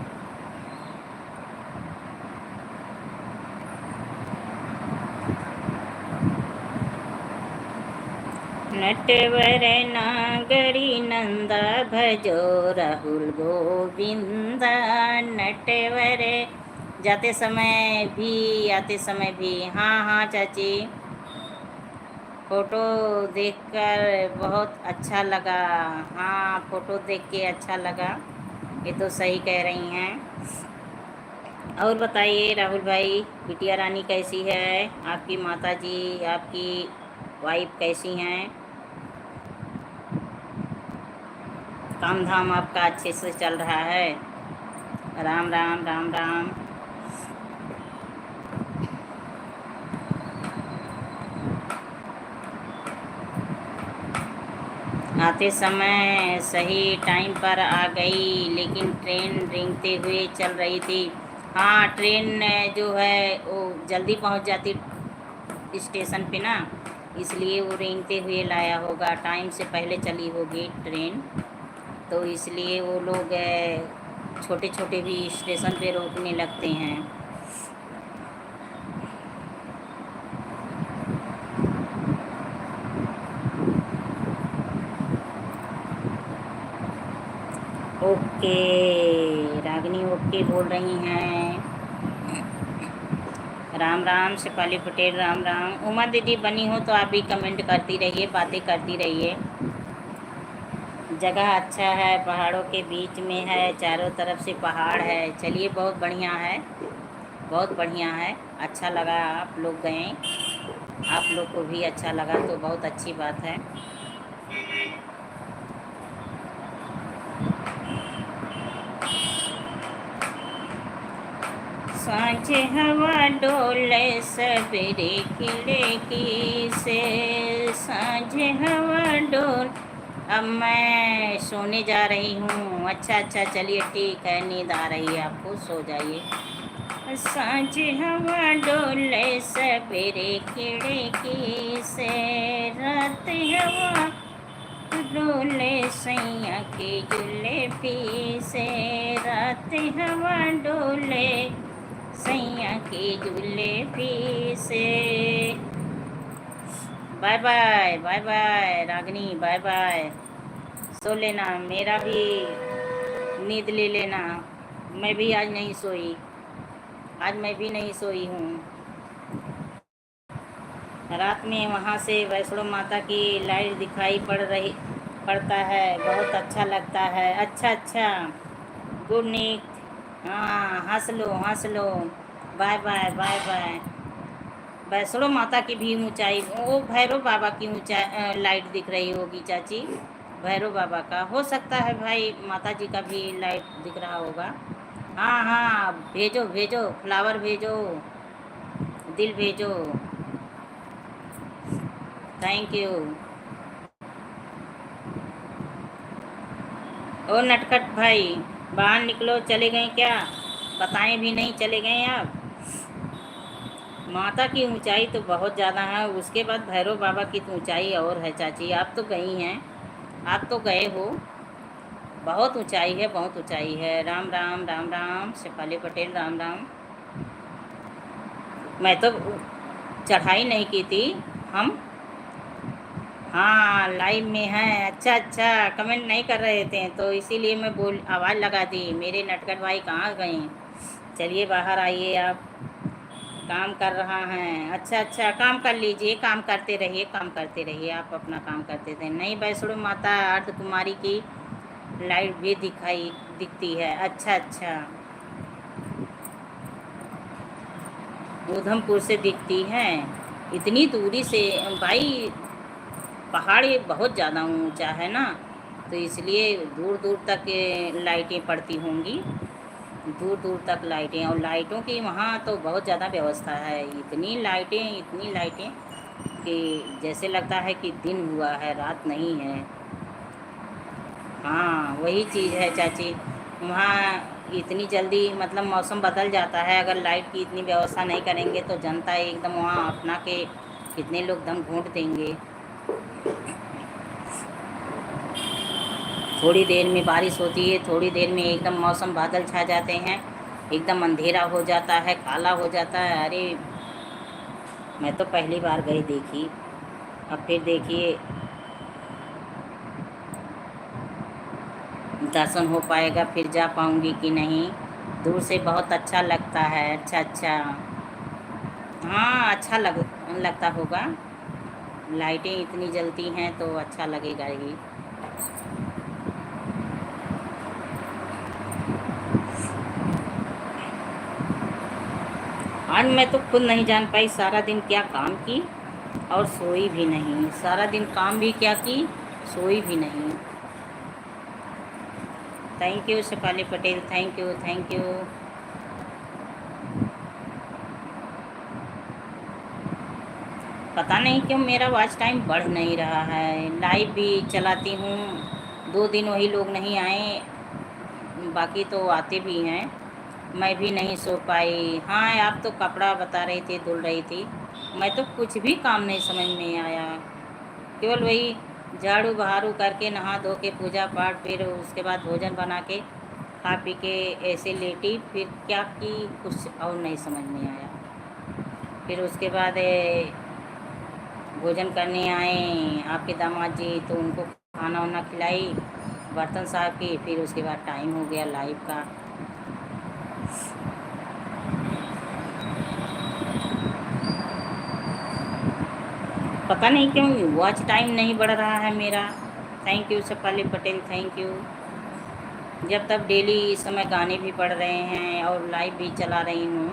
नटवर नागरी नंदा भजो राहुल गोविंदा। नटवर जाते समय भी आते समय भी। हाँ हाँ चाची, फ़ोटो देखकर बहुत अच्छा लगा। हाँ फ़ोटो देख के अच्छा लगा, ये तो सही कह रही हैं। और बताइए राहुल भाई, बिटिया रानी कैसी है, आपकी माता जी, आपकी वाइफ कैसी हैं? काम धाम आपका अच्छे से चल रहा है? राम राम राम राम। आते समय सही टाइम पर आ गई, लेकिन ट्रेन रेंगते हुए चल रही थी। हाँ ट्रेन जो है वो जल्दी पहुंच जाती स्टेशन पे ना, इसलिए वो रेंगते हुए लाया होगा, टाइम से पहले चली होगी ट्रेन, तो इसलिए वो लोग छोटे छोटे भी स्टेशन पे रोकने लगते हैं। ओके रागिनी, ओके बोल रही हैं। राम राम शेफाली पटेल, राम राम। उमा दीदी बनी हो तो आप भी कमेंट करती रहिए, बातें करती रहिए। जगह अच्छा है, पहाड़ों के बीच में है, चारों तरफ से पहाड़ है। चलिए बहुत बढ़िया है, बहुत बढ़िया है, अच्छा लगा आप लोग गए, आप लोग को भी अच्छा लगा तो बहुत अच्छी बात है। सांझे हवा डोले सवेरे खिले की से, सांझे हवा डोल। अब मैं सोने जा रही हूँ। अच्छा अच्छा चलिए ठीक है, नींद आ रही है आपको, सो जाइए। सांझे हवा डोले सवेरे खिले की से, रात हवा डोले सैया के जुल्फी से, रात हवा डोले सैया के जुल्फी से। बाय बाय बाय बाय रागनी, बाय बाय। सो लेना, मेरा भी नींद ले लेना। मैं भी आज नहीं सोई, आज मैं भी नहीं सोई हूँ। रात में वहाँ से वैष्णो माता की लाइट दिखाई पड़ता है, बहुत अच्छा लगता है। अच्छा अच्छा, गुड नाइट। हाँ हंस लो हंस लो। Bye bye bye bye. Vaishno माता की भी ऊंचाई, वो भैरव बाबा की ऊंचाई लाइट दिख रही होगी चाची, भैरव बाबा का हो सकता है भाई, माता जी का भी लाइट दिख रहा होगा। हाँ हाँ भेजो भेजो, फ्लावर भेजो, दिल भेजो। Thank you. ओ नटखट भाई, बाहर निकलो, चले गए क्या? बताएं भी नहीं, चले गए आप। माता की ऊंचाई तो बहुत ज़्यादा है, उसके बाद भैरव बाबा की तो ऊंचाई और है चाची। आप तो गई हैं, आप तो गए हो, बहुत ऊंचाई है, बहुत ऊंचाई है। राम राम राम राम शेफाली पटेल, राम राम। मैं तो चढ़ाई नहीं की थी हम। हाँ लाइव में हैं। अच्छा अच्छा, कमेंट नहीं कर रहे थे तो इसीलिए मैं बोल आवाज़ लगा दी। मेरे नटखट भाई कहाँ गए? चलिए बाहर आइए आप, काम कर रहा हैं। अच्छा अच्छा, काम कर लीजिए, काम करते रहिए, काम करते रहिए, आप अपना काम करते थे। नहीं वैष्णो माता अर्ध कुमारी की लाइट भी दिखती है। अच्छा अच्छा, उधमपुर से दिखती हैं, इतनी दूरी से भाई। पहाड़ ये बहुत ज़्यादा ऊंचा है ना, तो इसलिए दूर दूर तक लाइटें पड़ती होंगी, दूर दूर तक लाइटें। और लाइटों की वहाँ तो बहुत ज़्यादा व्यवस्था है, इतनी लाइटें कि जैसे लगता है कि दिन हुआ है, रात नहीं है। हाँ वही चीज़ है चाची, वहाँ इतनी जल्दी मतलब मौसम बदल जाता है, अगर लाइट की इतनी व्यवस्था नहीं करेंगे तो जनता एकदम वहाँ अपना के कितने लोग दम घूंट देंगे। थोड़ी देर में बारिश होती है, थोड़ी देर में एकदम मौसम बादल छा जाते हैं, एकदम अंधेरा हो जाता है, काला हो जाता है। अरे मैं तो पहली बार गई देखी, अब फिर देखिए दर्शन हो पाएगा, फिर जा पाऊँगी कि नहीं। दूर से बहुत अच्छा लगता है। अच्छा अच्छा, हाँ अच्छा लगता होगा। लाइटें इतनी जलती हैं तो अच्छा लगेगा ही। आज मैं तो खुद नहीं जान पाई सारा दिन क्या काम की, और सोई भी नहीं। सारा दिन काम भी क्या की, सोई भी नहीं। Thank you Shefali Patel, thank you thank you. पता नहीं क्यों मेरा वॉच टाइम बढ़ नहीं रहा है। लाइव भी चलाती हूँ, 2 दिन वही लोग नहीं आए, बाकी तो आते भी हैं। मैं भी नहीं सो पाई। हाँ आप तो कपड़ा बता रही थी, धुल रही थी। मैं तो कुछ भी काम नहीं समझ में आया, केवल वही झाड़ू बहारू करके नहा धो के पूजा पाठ, फिर उसके बाद भोजन बना के खा पी के ऐसे लेटी, फिर क्या की कुछ और नहीं समझ में आया। फिर उसके बाद भोजन करने आए आपके दामाद जी, तो उनको खाना वाना खिलाई, बर्तन साफ की, फिर उसके बाद टाइम हो गया लाइव का। पता नहीं क्यों वॉच टाइम नहीं बढ़ रहा है मेरा। Thank you Shefali Patel, thank you. जब तक डेली इस समय गाने भी पढ़ रहे हैं और लाइव भी चला रही हूँ,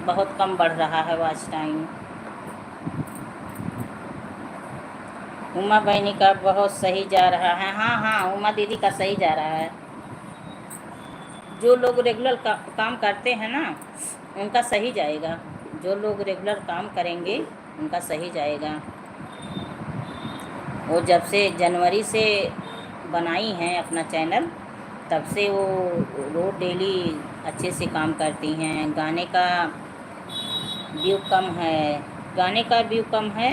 बहुत कम बढ़ रहा है वॉच टाइम। उमा बहनी का बहुत सही जा रहा है। हाँ हाँ उमा दीदी का सही जा रहा है। जो लोग रेगुलर काम करते हैं ना, उनका सही जाएगा। जो लोग रेगुलर काम करेंगे उनका सही जाएगा। वो जब से जनवरी से बनाई हैं अपना चैनल, तब से वो रोज डेली अच्छे से काम करती हैं। गाने का व्यू कम है, गाने का व्यू कम है।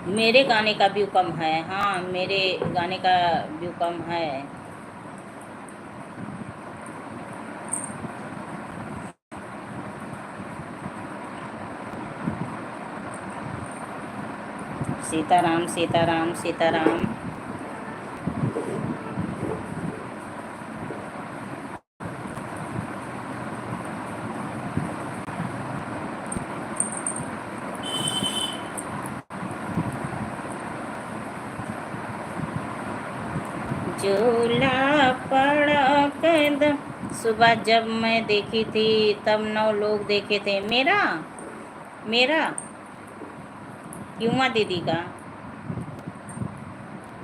मेरे गाने का व्यू कम है। हाँ मेरे गाने का व्यू कम है। सीताराम सीताराम सीताराम। झूला पड़ा कदम, सुबह जब मैं देखी थी तब 9 लोग देखे थे। मेरा मेरा युमा दीदी का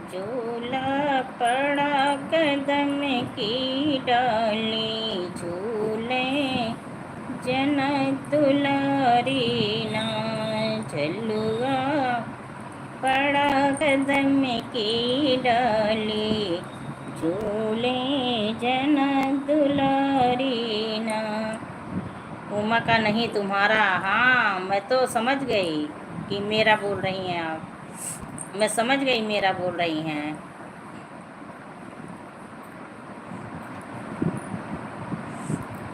झूला पड़ा कदम की डाली, झूले जन दुलारी ना, झलुआ पड़ा कदम की डाली, झूले जन दुलारी ना। उमा का नहीं तुम्हारा। हाँ मैं तो समझ गई कि मेरा बोल रही हैं आप। मैं समझ गई मेरा बोल रही हैं।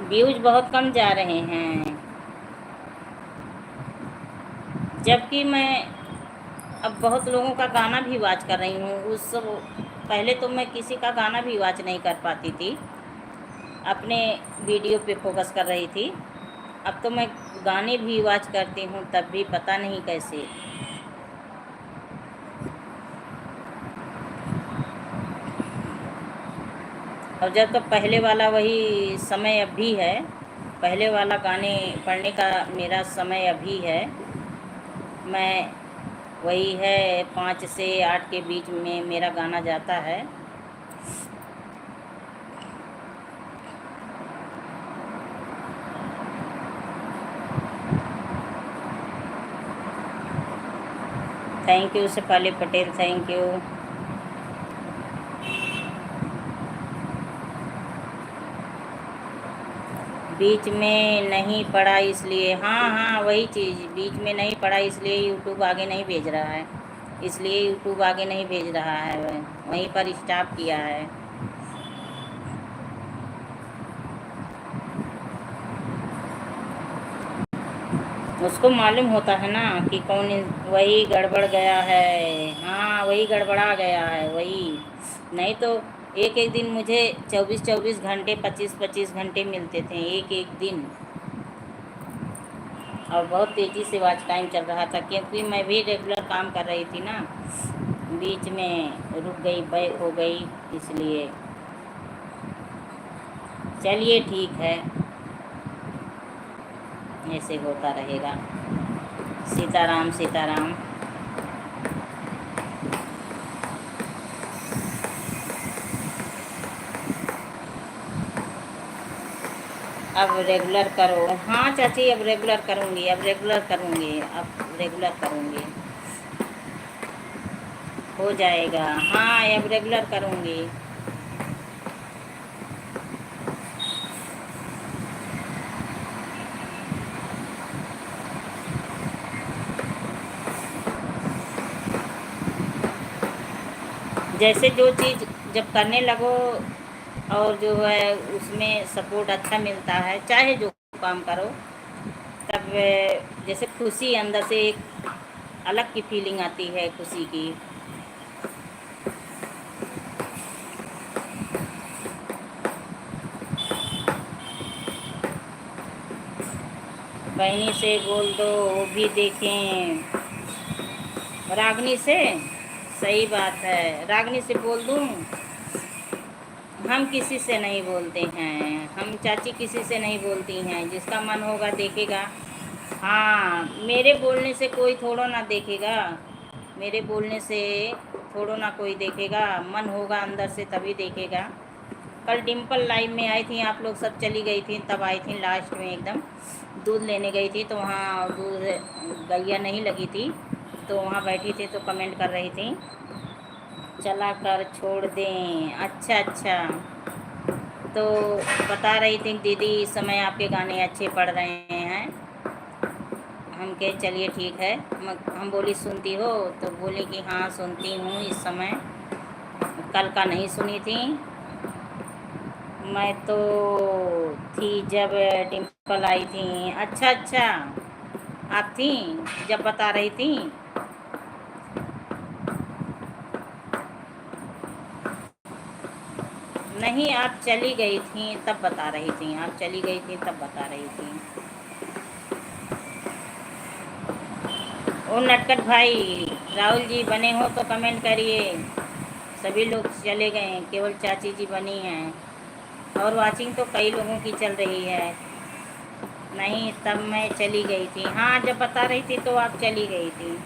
व्यूज बहुत कम जा रहे हैं, जबकि मैं अब बहुत लोगों का गाना भी वॉच कर रही हूँ। उस पहले तो मैं किसी का गाना भी वॉच नहीं कर पाती थी, अपने वीडियो पे फोकस कर रही थी। अब तो मैं गाने भी वॉच करती हूँ, तब भी पता नहीं कैसे। और जब तो पहले वाला वही समय अब भी है, पहले वाला गाने पढ़ने का मेरा समय अभी है। मैं वही है 5 से 8 के बीच में मेरा गाना जाता है। Thank you Shefali Patel, thank you. बीच में नहीं पड़ा इसलिए, हाँ हाँ वही चीज़, बीच में नहीं पड़ा इसलिए यूट्यूब आगे नहीं भेज रहा है, इसलिए यूट्यूब आगे नहीं भेज रहा है, वहीं पर स्टॉप किया है। उसको मालूम होता है ना कि कौन, वही गड़बड़ गया है, हाँ वही गड़बड़ा गया है वही। नहीं तो एक एक दिन मुझे 24-24 घंटे 25-25 घंटे मिलते थे, एक एक दिन। और बहुत तेज़ी से वॉच टाइम चल रहा था, क्योंकि मैं भी रेगुलर काम कर रही थी ना, बीच में रुक गई, बैक हो गई, इसलिए। चलिए ठीक है, ऐसे होता रहेगा। सीताराम सीताराम। अब रेगुलर करो, हाँ चाची अब रेगुलर करूँगी, अब रेगुलर करूँगी, अब रेगुलर करूँगी, हो जाएगा। हाँ अब रेगुलर करूँगी। जैसे जो चीज़ जब करने लगो और जो है उसमें सपोर्ट अच्छा मिलता है, चाहे जो काम करो, तब जैसे खुशी अंदर से एक अलग की फीलिंग आती है, खुशी की। बहनी से बोल दो वो भी देखें, रागनी से। सही बात है, रागनी से बोल दूँ। हम किसी से नहीं बोलते हैं, हम चाची किसी से नहीं बोलती हैं, जिसका मन होगा देखेगा। हाँ मेरे बोलने से कोई थोड़ो ना देखेगा, मेरे बोलने से थोड़ो ना कोई देखेगा, मन होगा अंदर से तभी देखेगा। कल डिम्पल लाइव में आई थी, आप लोग सब चली गई थी, तब आई थी लास्ट में एकदम। दूध लेने गई थी तो वहाँ दूध गैया नहीं लगी थी, तो वहाँ बैठी थी तो कमेंट कर रही थी चला कर छोड़ दें। अच्छा अच्छा, तो बता रही थी दीदी इस समय आपके गाने अच्छे पड़ रहे हैं। हम कहे चलिए ठीक है, हम बोली सुनती हो, तो बोली कि हाँ सुनती हूँ इस समय, कल का नहीं सुनी थी। मैं तो थी जब डिम्पल आई थी। अच्छा अच्छा, आप थी जब बता रही थी। नहीं आप चली गई थी तब बता रही थी, आप चली गई थी तब बता रही थी। ओ नटखट भाई, राहुल जी बने हो तो कमेंट करिए। सभी लोग चले गए हैं, केवल चाची जी बनी हैं, और वाचिंग तो कई लोगों की चल रही है। नहीं तब मैं चली गई थी, हाँ जब बता रही थी तो आप चली गई थी,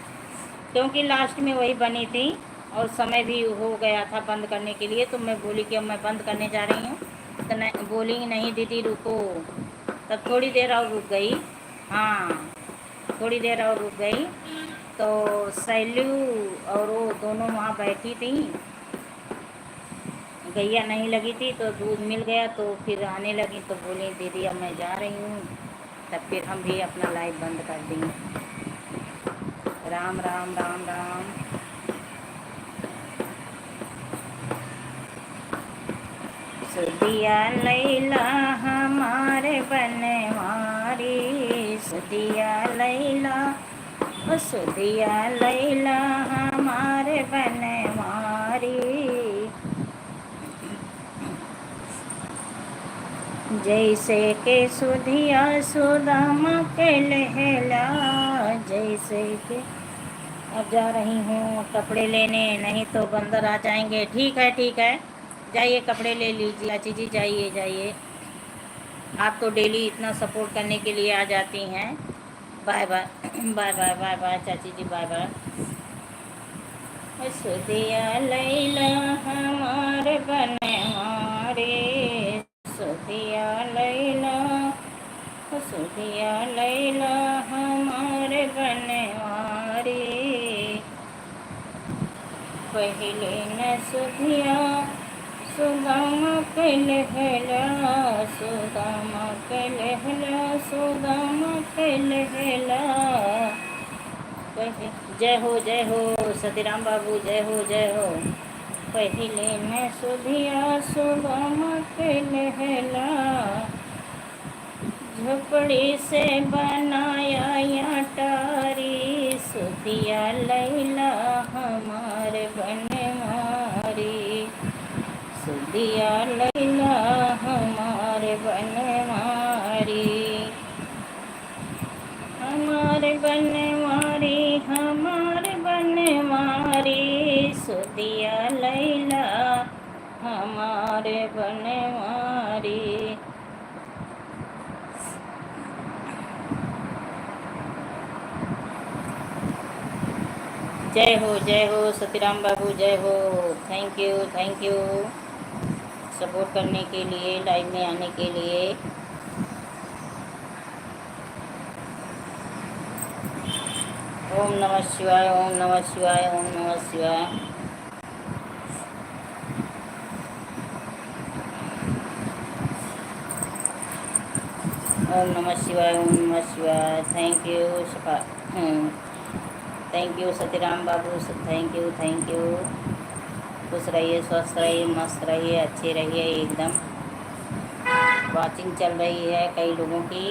क्योंकि लास्ट में वही बनी थी और समय भी हो गया था बंद करने के लिए, तो मैं बोली कि अब मैं बंद करने जा रही हूँ, तो नहीं बोली नहीं दीदी रुको, तब थोड़ी देर और रुक गई। हाँ थोड़ी देर और रुक गई, तो सैलू और वो दोनों वहाँ बैठी थी, गैया नहीं लगी थी तो दूध मिल गया, तो फिर आने लगी तो बोली दीदी अब मैं जा रही हूँ, तब फिर हम भी अपना लाइव बंद कर दी। राम राम राम राम। सुदिया लैला हमारे बनवारी, सुदिया लैला, ओ सुदिया लैला हमारे बनवारी। जैसे के सुधिया सुदामा के लहला, जैसे के। अब जा रही हूँ कपड़े लेने, नहीं तो बंदर आ जाएंगे। ठीक है ठीक है, जाइए कपड़े ले लीजिए चाची जी, जाइए जाइए, आप तो डेली इतना सपोर्ट करने के लिए आ जाती हैं। Bye bye bye bye bye bye चाची जी, बाय बाय। सुदिया लैला हमारे बनवारे, सुदिया लैला, सुदिया लैला हमारे बनवारे। पहले न सुधिया सुदामा के लहला, सुदामा के लहला, सुदामा के लहला। जय हो सतीराम बाबू, जय हो जय हो। पहले मैं सुधिया सुदामा के लहला, झोपड़ी से बनाया या टारी, सुधिया लैला हमारे बनवारी, सुधिया लैला हमारे बनवारी, हमारे बनवारी, हमारे बनवारी, सुधिया लैला हमारे बनवारी। जय हो सतीराम बाबू, जय हो। थैंक यू सपोर्ट करने के लिए, लाइव में आने के लिए। ओम नमः शिवाय, ओम नमः शिवाय, ओम नमः शिवाय। ओम नमः शिवाय, ओम नमः शिवाय। थैंक यू सतीराम बाबू, थैंक यू। खुश रहिए, स्वस्थ रहिए, मस्त रहिए, अच्छे रहिए एकदम। वाचिंग चल रही है कई लोगों की,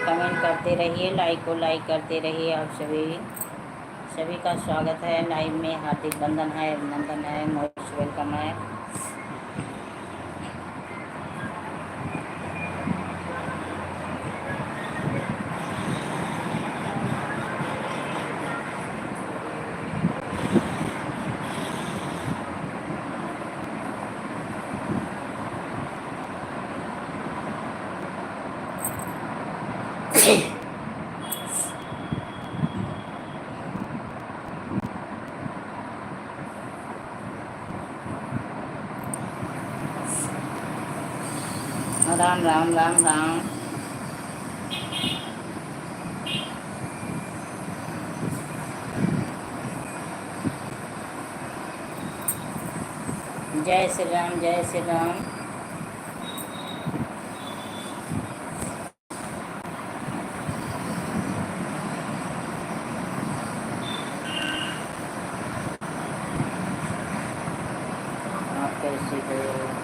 कमेंट करते रहिए, लाइक को लाइक करते रहिए। आप सभी का स्वागत है लाइव में। हार्दिक वंदन है, अभिनंदन है, मोस्ट वेलकम है। राम राम राम राम। जय श्री राम, जय श्री राम। आप कैसे हो?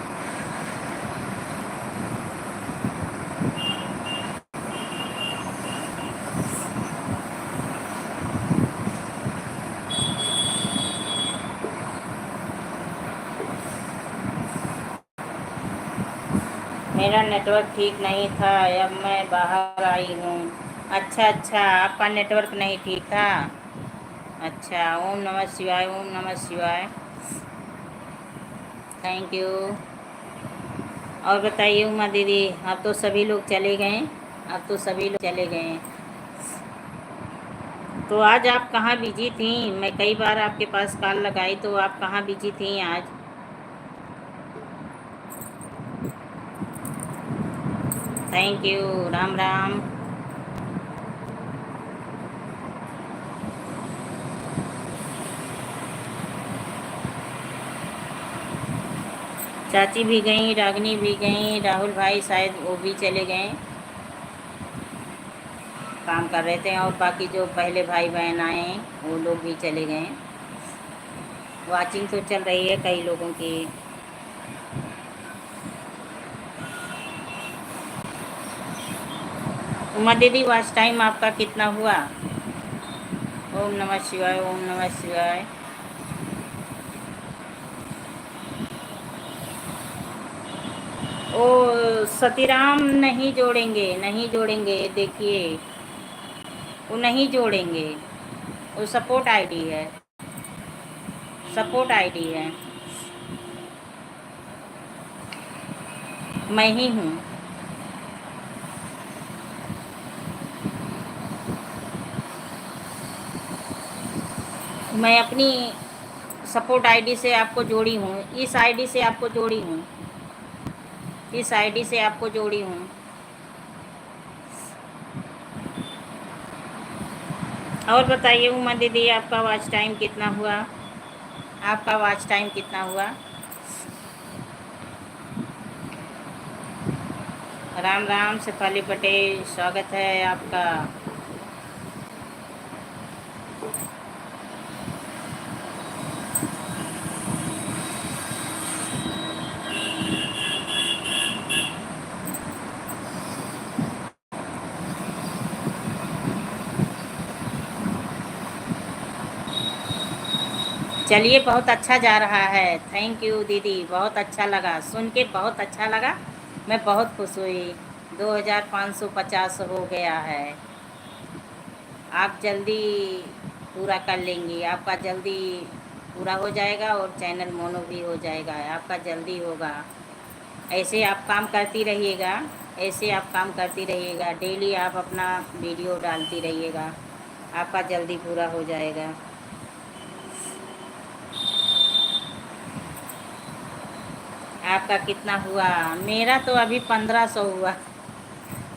मेरा नेटवर्क ठीक नहीं था, अब मैं बाहर आई हूँ। अच्छा, आपका नेटवर्क नहीं ठीक था। अच्छा, ओम नमः शिवाय, ओम नमः शिवाय। Thank you. और बताइए उमा दीदी, अब तो सभी लोग चले गए, तो आज आप कहाँ बिजी थी? मैं कई बार आपके पास कॉल लगाई, तो आप कहाँ बिजी थी आज? Thank you. राम राम। चाची भी गई, रागनी भी गई, राहुल भाई शायद वो भी चले गए, काम कर रहे थे। और बाकी जो पहले भाई बहन आए वो लोग भी चले गए। वाचिंग तो चल रही है कई लोगों की। उमा दीदी, वॉच टाइम आपका कितना हुआ? ओम नमः शिवाय, ओम नमः शिवाय। ओ सतीराम नहीं जोड़ेंगे, नहीं जोड़ेंगे, देखिए वो नहीं जोड़ेंगे। वो सपोर्ट आईडी है, सपोर्ट आईडी है। मैं ही हूँ। मैं अपनी सपोर्ट आईडी से आपको जोड़ी हूँ, इस आईडी से आपको जोड़ी हूँ, इस आईडी से आपको जोड़ी हूँ। और बताइए उमा दीदी, आपका वॉच टाइम कितना हुआ? आपका वॉच टाइम कितना हुआ? राम राम शेफाली पटेल, स्वागत है आपका। चलिए, बहुत अच्छा जा रहा है। थैंक यू दीदी, बहुत अच्छा लगा सुन के, बहुत अच्छा लगा। मैं बहुत खुश हुई। 2550 हो गया है। आप जल्दी पूरा कर लेंगी, आपका जल्दी पूरा हो जाएगा और चैनल मोनो भी हो जाएगा, आपका जल्दी होगा। ऐसे आप काम करती रहिएगा, ऐसे आप काम करती रहिएगा, डेली आप अपना वीडियो डालती रहिएगा, आपका जल्दी पूरा हो जाएगा। आपका कितना हुआ? मेरा तो अभी 1500 हुआ।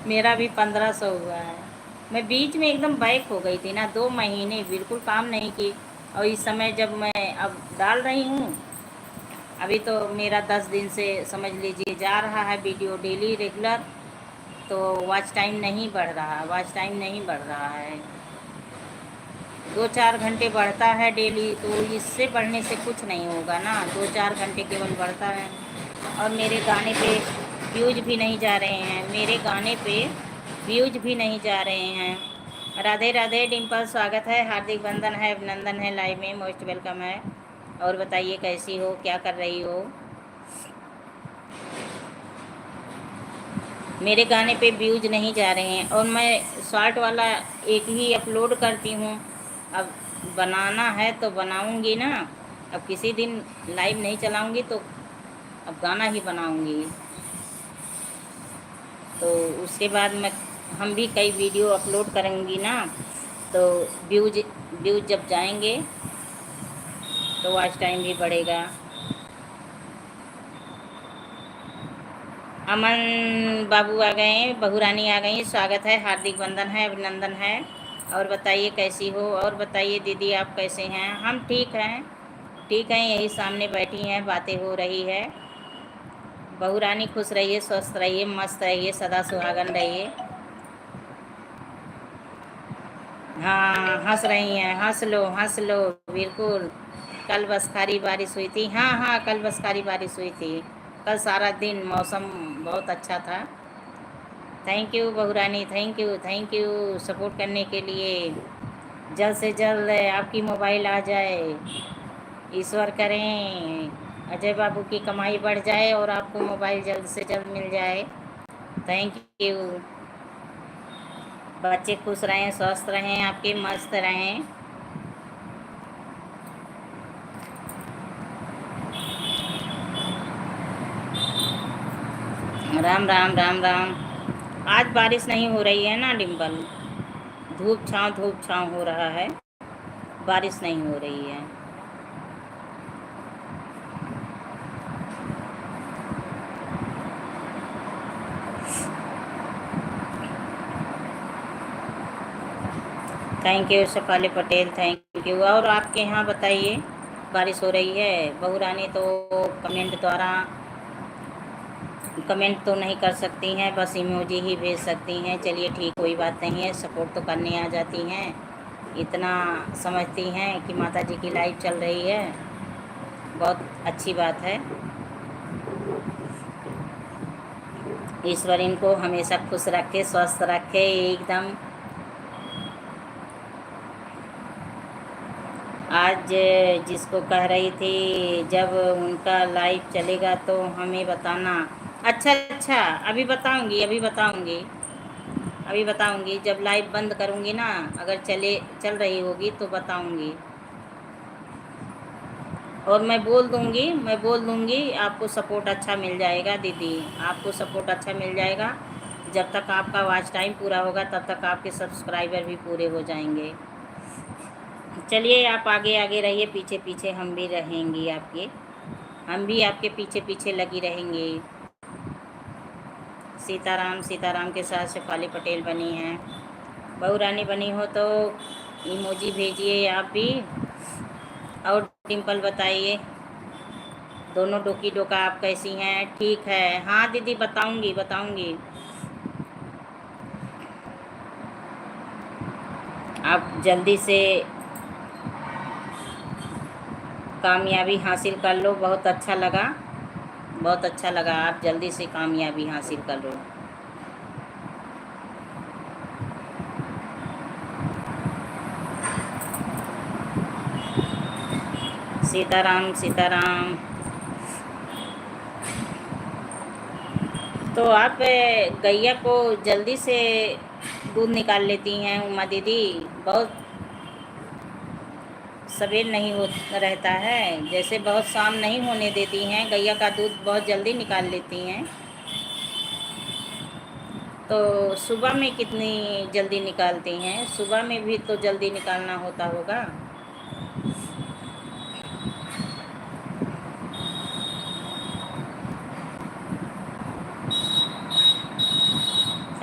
मेरा भी 1500 हुआ है। मैं बीच में एकदम बैक हो गई थी ना, 2 महीने बिल्कुल काम नहीं की। और इस समय जब मैं अब डाल रही हूँ, अभी तो मेरा 10 दिन से समझ लीजिए जा रहा है वीडियो डेली रेगुलर। तो वॉच टाइम नहीं बढ़ रहा, वॉच टाइम नहीं बढ़ रहा है। 2-4 घंटे बढ़ता है डेली, तो इससे बढ़ने से कुछ नहीं होगा ना, 2-4 घंटे केवल बढ़ता है। और मेरे गाने पे व्यूज भी नहीं जा रहे हैं, मेरे गाने पे व्यूज भी नहीं जा रहे हैं। राधे राधे डिम्पल, स्वागत है, हार्दिक वंदन है, अभिनंदन है, लाइव में मोस्ट वेलकम है। और बताइए कैसी हो, क्या कर रही हो? मेरे गाने पे व्यूज नहीं जा रहे हैं, और मैं शॉर्ट वाला एक ही अपलोड करती हूँ। अब बनाना है तो बनाऊँगी ना। अब किसी दिन लाइव नहीं चलाऊँगी तो अब गाना ही बनाऊँगी। तो उसके बाद मैं हम भी कई वीडियो अपलोड करेंगी ना, तो व्यूज व्यूज जब जाएंगे तो वॉच टाइम भी बढ़ेगा। अमन बाबू आ गए, बहुरानी आ गई, स्वागत है, हार्दिक वंदन है, अभिनंदन है। और बताइए कैसी हो, और बताइए दीदी आप कैसे हैं? हम ठीक हैं, ठीक हैं, यही सामने बैठी हैं, बातें हो रही है। बहुरानी खुश रहिए, स्वस्थ रहिए, मस्त रहिए, सदा सुहागन रहिए। हाँ, हंस रही हैं, हंस लो हंस लो, बिल्कुल। कल बरसाती बारिश हुई थी, हाँ हाँ, कल बरसाती बारिश हुई थी। कल सारा दिन मौसम बहुत अच्छा था। थैंक यू बहुरानी, थैंक यू सपोर्ट करने के लिए। जल्द से जल्द आपकी मोबाइल आ जाए, ईश्वर करें अजय बाबू की कमाई बढ़ जाए और आपको मोबाइल जल्द से जल्द मिल जाए। Thank you. बच्चे खुश रहें, स्वस्थ रहें, आपके मस्त रहें। राम राम राम राम। आज बारिश नहीं हो रही है ना डिम्पल, धूप छाँव हो रहा है, बारिश नहीं हो रही है। Thank you Shefali Patel, thank you. और आपके यहाँ बताइए, बारिश हो रही है? बहुरानी तो कमेंट द्वारा कमेंट तो नहीं कर सकती हैं, बस इमोजी ही भेज सकती हैं। चलिए ठीक, कोई बात नहीं है, सपोर्ट तो करने आ जाती हैं, इतना समझती हैं कि माता जी की लाइव चल रही है, बहुत अच्छी बात है। ईश्वर इनको हमेशा खुश रखे, स्वस्थ रखे एकदम। आज जिसको कह रही थी जब उनका लाइव चलेगा तो हमें बताना। अच्छा अच्छा, अभी बताऊंगी, अभी बताऊंगी, अभी बताऊंगी। जब लाइव बंद करूंगी ना, अगर चल रही होगी तो बताऊंगी। और मैं बोल दूंगी, आपको सपोर्ट अच्छा मिल जाएगा दीदी, आपको सपोर्ट अच्छा मिल जाएगा। जब तक आपका वॉच टाइम पूरा होगा तब तक आपके सब्सक्राइबर भी पूरे हो जाएंगे। चलिए आप आगे आगे रहिए, पीछे पीछे हम भी रहेंगे आपके, हम भी आपके पीछे पीछे लगी रहेंगे। सीताराम, सीताराम के साथ शेफाली पटेल बनी हैं। बहुरानी बनी हो तो इमोजी भेजिए आप भी। और डिम्पल बताइए, दोनों डोकी डोका आप कैसी हैं? ठीक है, हाँ दीदी बताऊंगी बताऊंगी। आप जल्दी से कामयाबी हासिल कर लो। बहुत अच्छा लगा, बहुत अच्छा लगा। आप जल्दी से कामयाबी हासिल कर लो। सीताराम सीताराम। तो आप गैया को जल्दी से दूध निकाल लेती हैं उमा दीदी। बहुत सवेर नहीं हो रहता है, जैसे बहुत शाम नहीं होने देती हैं, गैया का दूध बहुत जल्दी निकाल लेती हैं। तो सुबह में कितनी जल्दी निकालती हैं? सुबह में भी तो जल्दी निकालना होता होगा।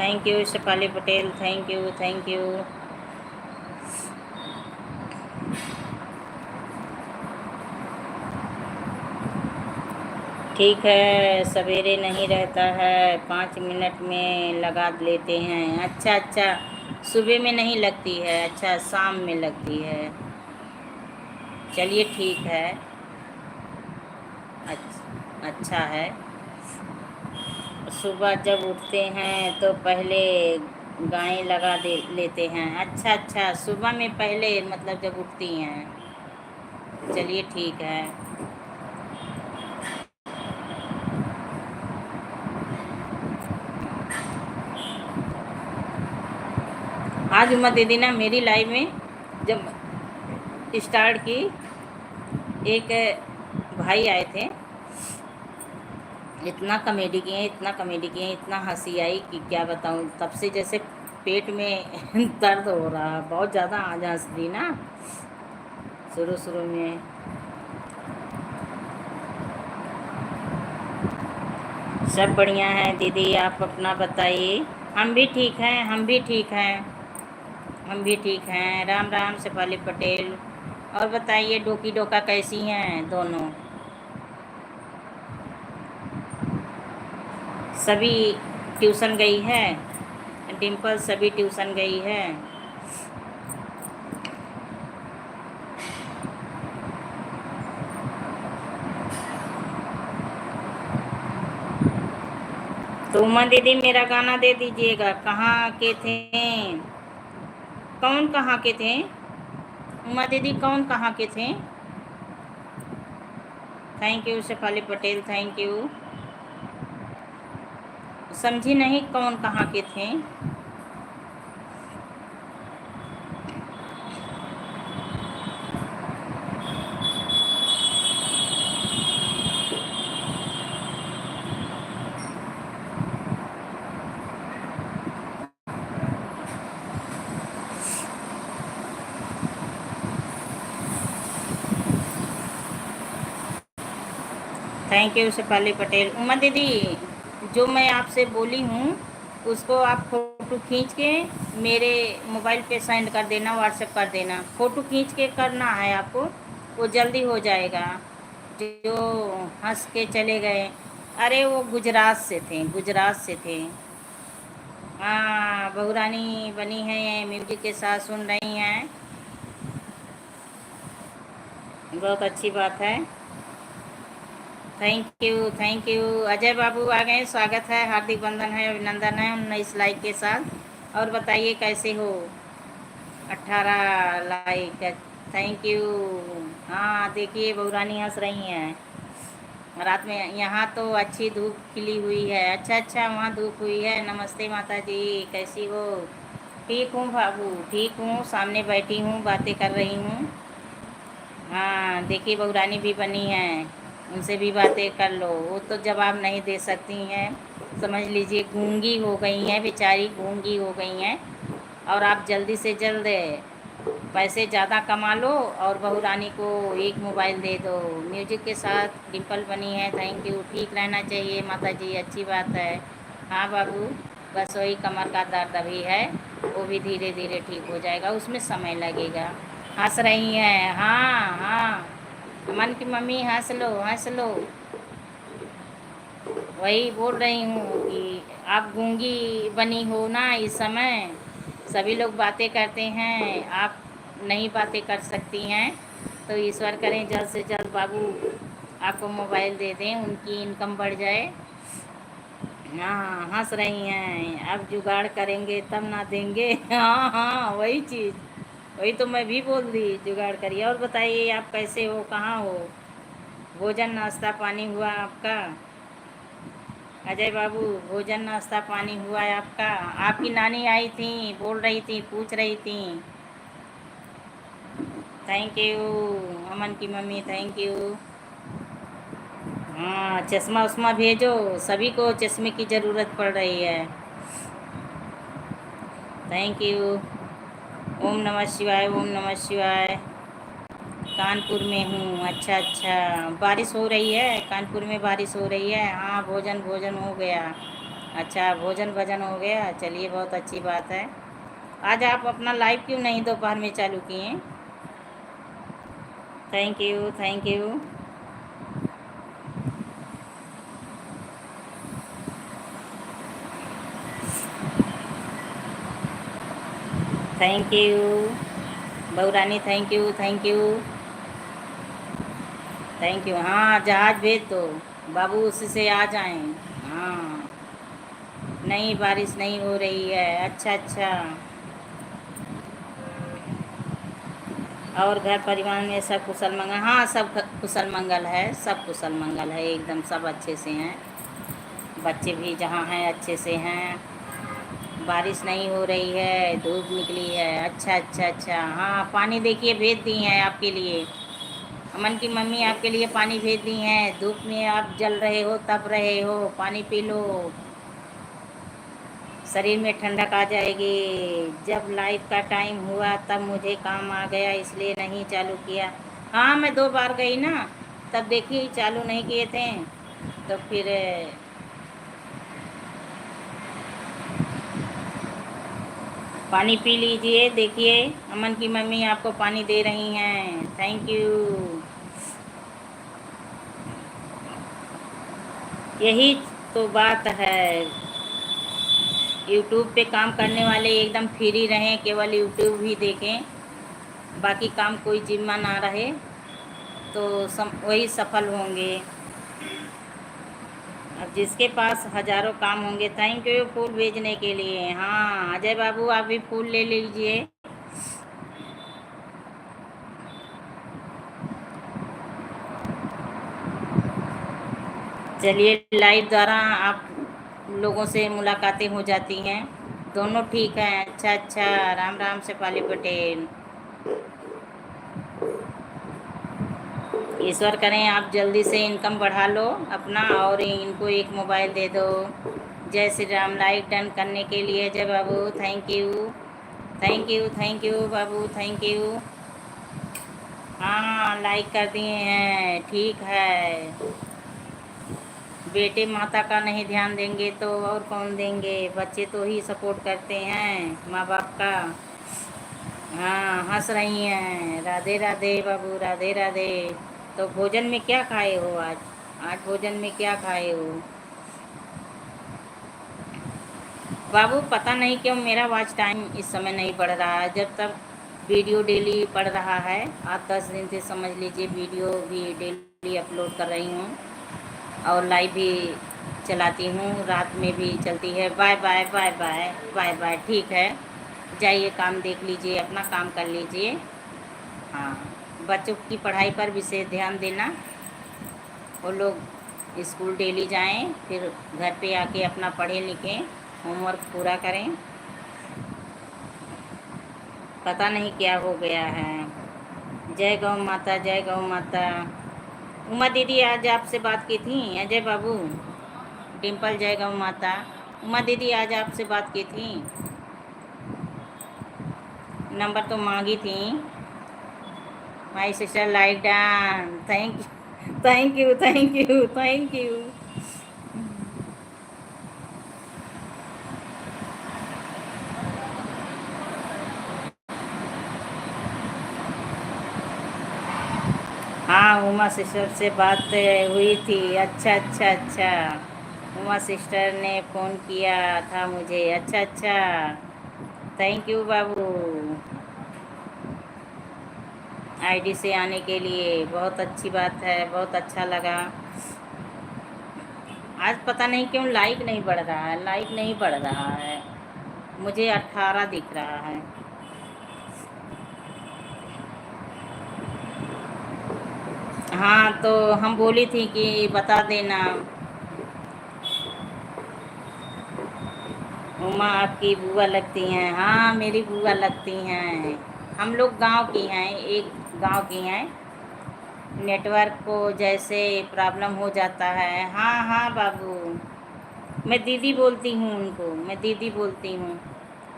Thank you Shefali Patel, thank you thank you. ठीक है, सवेरे नहीं रहता है, 5 मिनट में लगा लेते हैं। अच्छा अच्छा, सुबह में नहीं लगती है, अच्छा शाम में लगती है। चलिए ठीक है। अच्छा है। सुबह जब उठते हैं तो पहले गाय लगा दे लेते हैं। अच्छा अच्छा, सुबह में पहले मतलब जब उठती हैं। चलिए ठीक है। आज उमा दीदी ना मेरी लाइफ में जब स्टार्ट की, एक भाई आए थे, इतना कॉमेडी किए, इतना कॉमेडी किए, इतना हंसी आई कि क्या बताऊं। तब से जैसे पेट में दर्द हो रहा, बहुत ज़्यादा आज हंस दी ना शुरू शुरू में। सब बढ़िया है दीदी, आप अपना बताइए। हम भी ठीक हैं, हम भी ठीक हैं, हम भी ठीक हैं। राम राम शेफाली पटेल। और बताइए डोकी डोका कैसी हैं दोनों? सभी ट्यूशन गई है? डिम्पल सभी ट्यूशन गई है? तो उमा दीदी मेरा गाना दे दीजिएगा। कहाँ के थे? कौन कहाँ के थे? उमा दीदी कौन कहाँ के थे? Thank you Shefali Patel, thank you. समझी नहीं, कौन कहाँ के थे? Thank you Shefali Patel. उमा दीदी, जो मैं आपसे बोली हूँ उसको आप फ़ोटो खींच के मेरे मोबाइल पे सेंड कर देना, व्हाट्सएप कर देना। फ़ोटो खींच के करना है आपको, वो जल्दी हो जाएगा। जो हंस के चले गए, अरे वो गुजरात से थे, गुजरात से थे। हाँ, बहू रानी बनी हैं, म्यूजिक के साथ सुन रही हैं। बहुत अच्छी बात है। Thank you thank you. Ajay बाबू आ गए, स्वागत है, हार्दिक बंधन है, अभिनंदन है उन इस लाइक के साथ। और बताइए कैसे हो? 18 लाइक, थैंक यू। हाँ देखिए बहू रानी हंस रही हैं। रात में यहाँ तो अच्छी धूप खिली हुई है। अच्छा अच्छा, वहाँ धूप हुई है। नमस्ते माता जी, कैसी हो? ठीक हूँ बाबू, ठीक हूँ, सामने बैठी हूँ, बातें कर रही हूँ। हाँ देखिए बहू रानी भी बनी हैं, उनसे भी बातें कर लो। वो तो जवाब नहीं दे सकती हैं, समझ लीजिए गूंगी हो गई हैं, बेचारी गूंगी हो गई हैं। और आप जल्दी से जल्द पैसे ज़्यादा कमा लो और बहू रानी को एक मोबाइल दे दो। म्यूजिक के साथ डिम्पल बनी है, थैंक यू। ठीक रहना चाहिए माता जी, अच्छी बात है। हाँ बाबू, बस वही कमर का दर्द अभी है, वो भी धीरे धीरे ठीक हो जाएगा, उसमें समय लगेगा। हंस रही हैं, हाँ हाँ, मन की मम्मी हंस लो हंस लो। वही बोल रही हूँ कि आप गूंगी बनी हो ना इस समय, सभी लोग बातें करते हैं, आप नहीं बातें कर सकती हैं, तो ईश्वर करें जल्द से जल्द बाबू आपको मोबाइल दे दें, उनकी इनकम बढ़ जाए। हाँ, हंस रही हैं, अब जुगाड़ करेंगे तब ना देंगे। हाँ हाँ, वही चीज़, वही तो मैं भी बोल रही, जुगाड़ करिए। और बताइए आप कैसे हो, कहाँ हो? भोजन नाश्ता पानी हुआ आपका? अजय बाबू, भोजन नाश्ता पानी हुआ है आपका? आपकी नानी आई थी, बोल रही थी, पूछ रही थी। थैंक यू अमन की मम्मी, थैंक यू। हाँ, चश्मा उश्मा भेजो, सभी को चश्मे की ज़रूरत पड़ रही है। Thank you. ओम नमः शिवाय, ओम नमः शिवाय। कानपुर में हूँ, अच्छा अच्छा। बारिश हो रही है कानपुर में? बारिश हो रही है? हाँ, भोजन भोजन हो गया। अच्छा, भोजन भजन हो गया, चलिए बहुत अच्छी बात है। आज आप अपना लाइव क्यों नहीं दोपहर में चालू किए? Thank you, thank you. Thank you बहुरानी, thank you, thank you, thank you. हाँ, जहाज भेज दो बाबू, उसी से आ जाएं। हाँ, नहीं बारिश नहीं हो रही है, अच्छा अच्छा। और घर परिवार में सब कुशल मंगल? हाँ, सब कुशल मंगल है, सब कुशल मंगल है, एकदम सब अच्छे से हैं। बच्चे भी जहाँ हैं अच्छे से हैं। बारिश नहीं हो रही है, धूप निकली है, अच्छा अच्छा अच्छा। हाँ, पानी देखिए भेज दी हैं आपके लिए। अमन की मम्मी आपके लिए पानी भेज दी हैं। धूप में आप जल रहे हो, तप रहे हो, पानी पी लो, शरीर में ठंडक आ जाएगी। जब लाइव का टाइम हुआ तब मुझे काम आ गया, इसलिए नहीं चालू किया। हाँ, मैं 2 बार गई ना, तब देखी चालू नहीं किए थे, तो फिर पानी पी लीजिए। देखिए, अमन की मम्मी आपको पानी दे रही हैं, थैंक यू। यही तो बात है, यूट्यूब पे काम करने वाले एकदम फ्री रहें, केवल यूट्यूब ही देखें, बाकी काम कोई जिम्मा ना रहे, तो वही सफल होंगे। अब जिसके पास हज़ारों काम होंगे। थैंक यू फूल भेजने के लिए। हाँ, अजय बाबू आप भी फूल ले लीजिए। चलिए, लाइव द्वारा आप लोगों से मुलाकातें हो जाती हैं, दोनों ठीक हैं। अच्छा अच्छा, राम राम शेफाली पटेल। ईश्वर करें आप जल्दी से इनकम बढ़ा लो अपना, और इनको एक मोबाइल दे दो। जय श्री राम। लाइक डन करने के लिए जय बाबू, thank you, thank you, thank you बाबू, थैंक यू। हाँ, लाइक कर दिए हैं, ठीक है। बेटे माता का नहीं ध्यान देंगे तो और कौन देंगे? बच्चे तो ही सपोर्ट करते हैं माँ बाप का। हाँ, हंस रही हैं, राधे राधे बाबू, राधे राधे। तो भोजन में क्या खाए हो आज? आज भोजन में क्या खाए हो बाबू? पता नहीं क्यों मेरा वॉच टाइम इस समय नहीं बढ़ रहा है, जब तक वीडियो डेली पड़ रहा है। 8-10 दिन से समझ लीजिए वीडियो भी डेली अपलोड कर रही हूँ, और लाइव भी चलाती हूँ, रात में भी चलती है। Bye bye, bye bye, bye bye, ठीक है, जाइए काम देख लीजिए, अपना काम कर लीजिए। हाँ, बच्चों की पढ़ाई पर विशेष ध्यान देना, वो लोग स्कूल डेली जाएं, फिर घर पे आके अपना पढ़ें लिखें, होमवर्क पूरा करें। पता नहीं क्या हो गया है। जय गौ माता, जय गौ माता। उमा दीदी आज आपसे बात की थी अजय बाबू? डिम्पल, जय गौ माता। उमा दीदी आज आपसे बात की थी, नंबर तो मांगी थी। My sister like done, thank you, thank you, thank you, thank you. हाँ, उमा सिस्टर से बात हुई थी, अच्छा अच्छा अच्छा। उमा सिस्टर ने फ़ोन किया था मुझे, अच्छा अच्छा। थैंक यू बाबू, आईडी से आने के लिए। बहुत अच्छी बात है, बहुत अच्छा लगा। आज पता नहीं क्यों लाइक नहीं बढ़ रहा है, लाइक नहीं बढ़ रहा है। मुझे 18 दिख रहा है। हाँ तो हम बोली थी कि बता देना। उमा आपकी बुआ लगती हैं? हाँ मेरी बुआ लगती हैं। हम लोग गांव की हैं, एक गांव की हैं। नेटवर्क को जैसे प्रॉब्लम हो जाता है। हाँ हाँ बाबू, मैं दीदी बोलती हूँ उनको, मैं दीदी बोलती हूँ।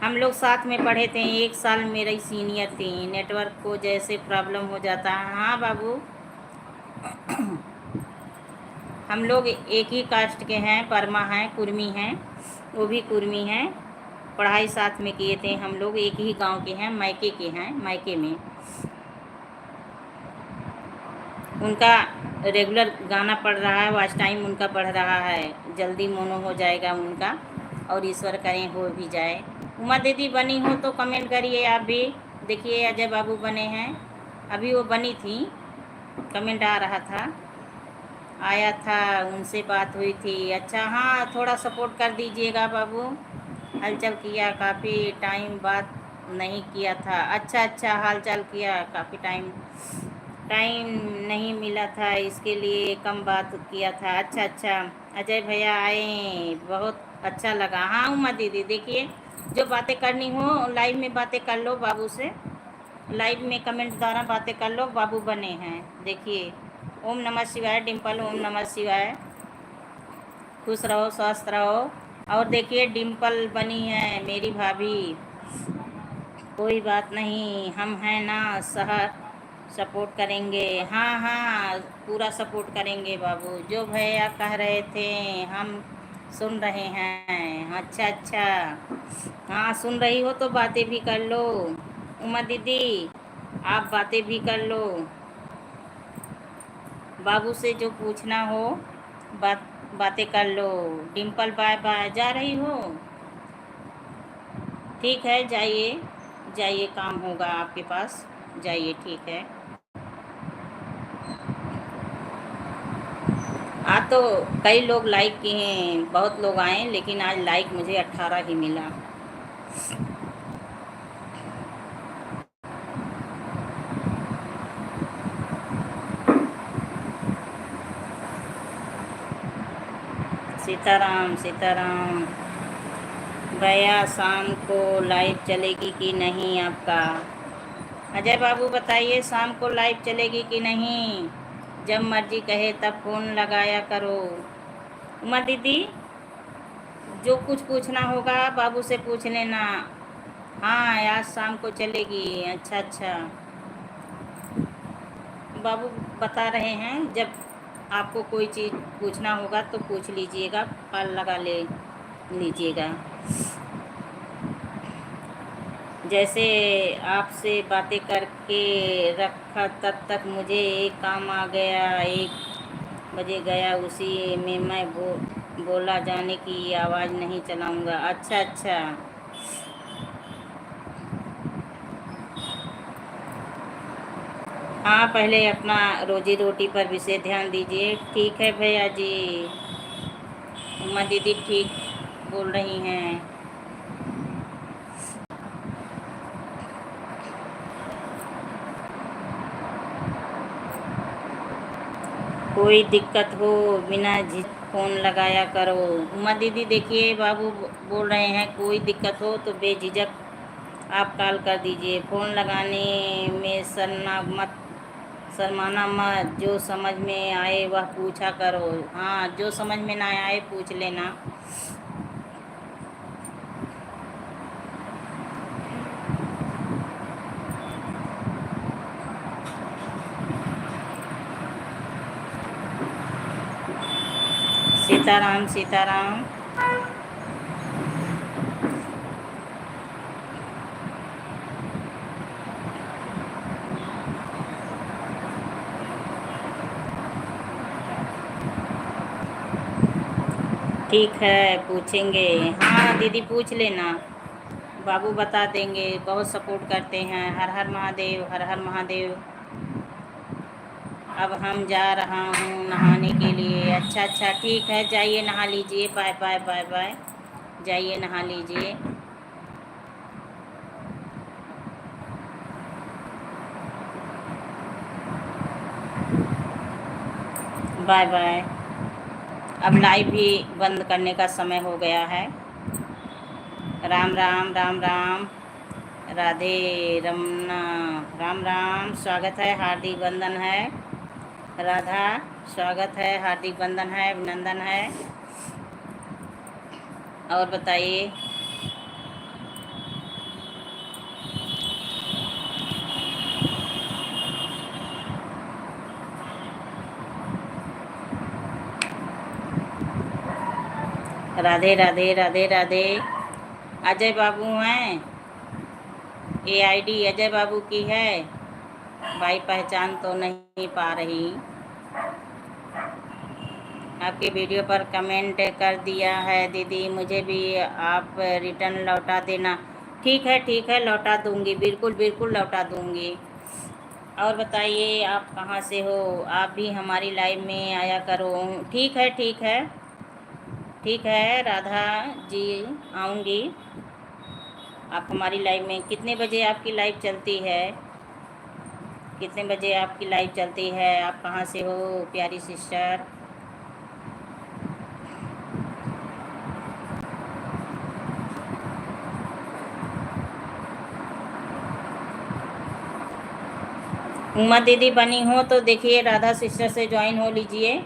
हम लोग साथ में पढ़े थे, एक साल मेरी सीनियर थी। नेटवर्क को जैसे प्रॉब्लम हो जाता है। हाँ बाबू, हम लोग एक ही कास्ट के हैं, परमा हैं, कुर्मी हैं। वो भी कुर्मी हैं। पढ़ाई साथ में किए थे हम लोग, एक ही गांव के हैं, मायके के हैं, मायके में। उनका रेगुलर गाना पढ़ रहा है, वॉच टाइम उनका बढ़ रहा है। जल्दी मोनो हो जाएगा उनका, और ईश्वर करें हो भी जाए। उमा दीदी बनी हो तो कमेंट करिए आप भी। देखिए अजय बाबू बने हैं, अभी वो बनी थी, कमेंट आ रहा था, आया था, उनसे बात हुई थी। अच्छा हाँ, थोड़ा सपोर्ट कर दीजिएगा बाबू। हलचल किया, काफ़ी टाइम बात नहीं किया था। अच्छा अच्छा, हाल चाल किया, काफ़ी टाइम टाइम नहीं मिला था, इसके लिए कम बात किया था। अच्छा अच्छा, अजय भैया आए, बहुत अच्छा लगा। हाँ उमा दीदी, देखिए जो बातें करनी हो लाइव में बातें कर लो बाबू से, लाइव में कमेंट द्वारा बातें कर लो। बाबू बने हैं, देखिए। ओम नमः शिवाय डिम्पल, ओम नमः शिवाय। खुश रहो, स्वस्थ रहो। और देखिए डिम्पल बनी है मेरी भाभी। कोई बात नहीं, हम हैं ना, शहर सपोर्ट करेंगे। हाँ हाँ, पूरा सपोर्ट करेंगे बाबू। जो भैया कह रहे थे हम सुन रहे हैं। अच्छा अच्छा, हाँ सुन रही हो तो बातें भी कर लो। उमा दीदी आप बातें भी कर लो, बाबू से जो पूछना हो बातें कर लो। डिम्पल बाय बाय, जा रही हो? ठीक है, जाइए जाइए, काम होगा आपके पास, जाइए, ठीक है। आज तो कई लोग लाइक किए हैं, बहुत लोग आए, लेकिन आज लाइक मुझे 18 ही मिला। सीताराम सीताराम। भैया शाम को लाइव चलेगी कि नहीं आपका? अजय बाबू बताइए, शाम को लाइव चलेगी कि नहीं? जब मर्जी कहे तब फ़ोन लगाया करो। उमा दीदी जो कुछ पूछना होगा बाबू से पूछ लेना। हाँ आज शाम को चलेगी। अच्छा अच्छा, बाबू बता रहे हैं, जब आपको कोई चीज़ पूछना होगा तो पूछ लीजिएगा, कॉल लगा ले लीजिएगा। जैसे आपसे बातें करके रखा, तब तक मुझे एक काम आ गया, 1 बजे गया, उसी में मैं बोला जाने की आवाज़ नहीं चलाऊँगा। अच्छा अच्छा, हाँ पहले अपना रोजी रोटी पर विशेष ध्यान दीजिए। ठीक है भैया जी। उमा दीदी ठीक बोल रही हैं। कोई दिक्कत हो बिना झिझक फ़ोन लगाया करो। उमा दीदी देखिए बाबू बोल रहे हैं, कोई दिक्कत हो तो बेझिझक आप कॉल कर दीजिए। फ़ोन लगाने में शर्माना मत, जो समझ में आए वह पूछा करो। हाँ जो समझ में ना आए पूछ लेना। सीताराम सीताराम। ठीक है पूछेंगे। हाँ दीदी पूछ लेना, बाबू बता देंगे, बहुत सपोर्ट करते हैं। हर हर महादेव, हर हर महादेव। अब हम जा रहा हूँ नहाने के लिए। अच्छा अच्छा, ठीक है, जाइए नहा लीजिए। Bye bye bye bye. जाइए नहा लीजिए। Bye bye. अब लाइव भी बंद करने का समय हो गया है। राम राम राम राम। राधे रमना। राम राम, स्वागत है, हार्दिक वंदन है। राधा, स्वागत है, हार्दिक वंदन है, अभिनंदन है। और बताइए। राधे राधे राधे राधे। अजय बाबू हैं, ये आईडी अजय बाबू की है। भाई पहचान तो नहीं पा रही। आपके वीडियो पर कमेंट कर दिया है दीदी, मुझे भी आप रिटर्न लौटा देना। ठीक है, लौटा दूंगी, बिल्कुल बिल्कुल लौटा दूंगी। और बताइए, आप कहाँ से हो? आप भी हमारी लाइव में आया करो। ठीक है ठीक है। ठीक है राधा जी, आऊँगी। आप हमारी लाइव में कितने बजे आपकी लाइव चलती है? कितने बजे आपकी लाइव चलती है? आप कहाँ से हो प्यारी सिस्टर? उमा दीदी बनी हो तो देखिए, राधा सिस्टर से ज्वाइन हो लीजिए।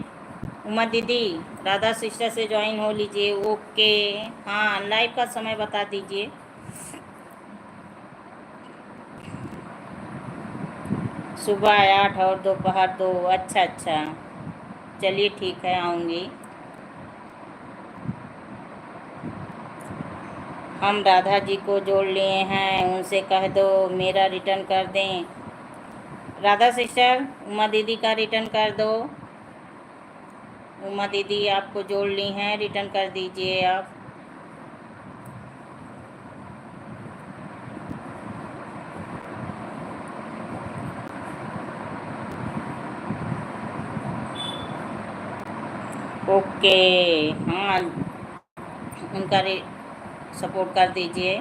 उमा दीदी, राधा सिस्टर से ज्वाइन हो लीजिए। ओके। हाँ, लाइव का समय बता दीजिए। सुबह 8 और दोपहर 2। अच्छा अच्छा, चलिए ठीक है, आऊँगी। हम राधा जी को जोड़ लिए हैं, उनसे कह दो मेरा रिटर्न कर दें। राधा सिस्टर, उमा दीदी का रिटर्न कर दो। उमा दीदी आपको जोड़ ली हैं, रिटर्न कर दीजिए आप। ओके। हाँ, उनका सपोर्ट कर दीजिए।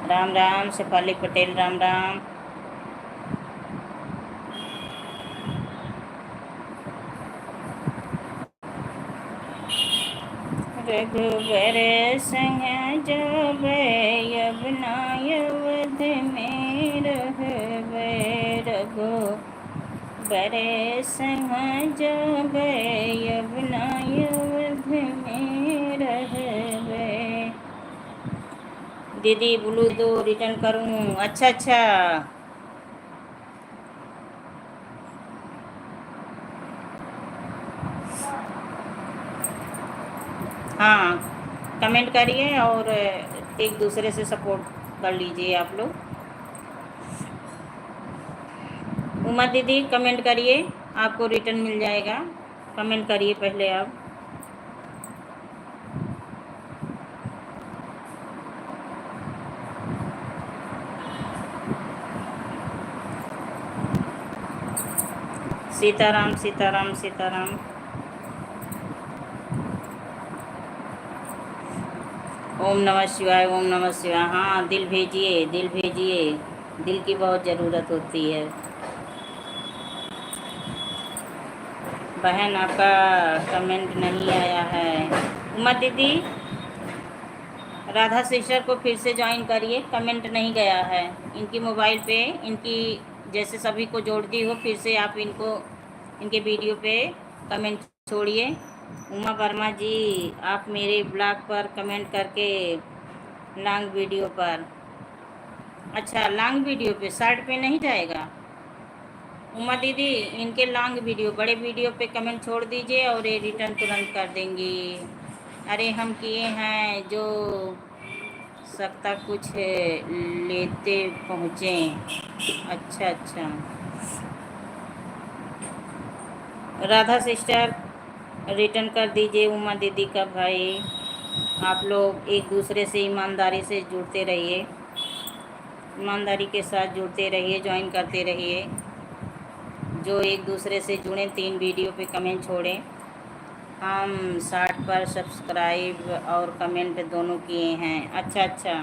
राम राम शेफाली पटेल, राम राम। रघुबर संग जब अवध में रहबे। रघुबर संग जब अवध में रहबे। दीदी ब्लू दो रिटर्न करूँ? अच्छा अच्छा। हाँ, कमेंट करिए और एक दूसरे से सपोर्ट कर लीजिए आप लोग। उमा दीदी कमेंट करिए, आपको रिटर्न मिल जाएगा। कमेंट करिए पहले आप। सीताराम सीताराम सीताराम। ओम नमः शिवाय, ओम नमः शिवाय। हाँ, दिल भेजिए, दिल भेजिए। दिल की बहुत ज़रूरत होती है। बहन, आपका कमेंट नहीं आया है। उमा दीदी, राधा सिस्टर को फिर से ज्वाइन करिए, कमेंट नहीं गया है इनकी मोबाइल पे। इनकी जैसे सभी को जोड़ती हो, फिर से आप इनको इनके वीडियो पे कमेंट छोड़िए। उमा वर्मा जी, आप मेरे ब्लॉग पर कमेंट करके लॉन्ग वीडियो पर। अच्छा, लॉन्ग वीडियो पे, शॉर्ट पे नहीं जाएगा? उमा दीदी, इनके लॉन्ग वीडियो, बड़े वीडियो पे कमेंट छोड़ दीजिए और ये रिटर्न तुरंत कर देंगी। अरे हम किए हैं जो सकता कुछ लेते पहुँचे। अच्छा अच्छा। राधा सिस्टर रिटर्न कर दीजिए उमा दीदी का भाई। आप लोग एक दूसरे से ईमानदारी से जुड़ते रहिए, ईमानदारी के साथ जुड़ते रहिए, ज्वाइन करते रहिए। जो एक दूसरे से जुड़े 3 वीडियो पे कमेंट छोड़ें। हम 60 पर सब्सक्राइब और कमेंट दोनों किए हैं। अच्छा अच्छा।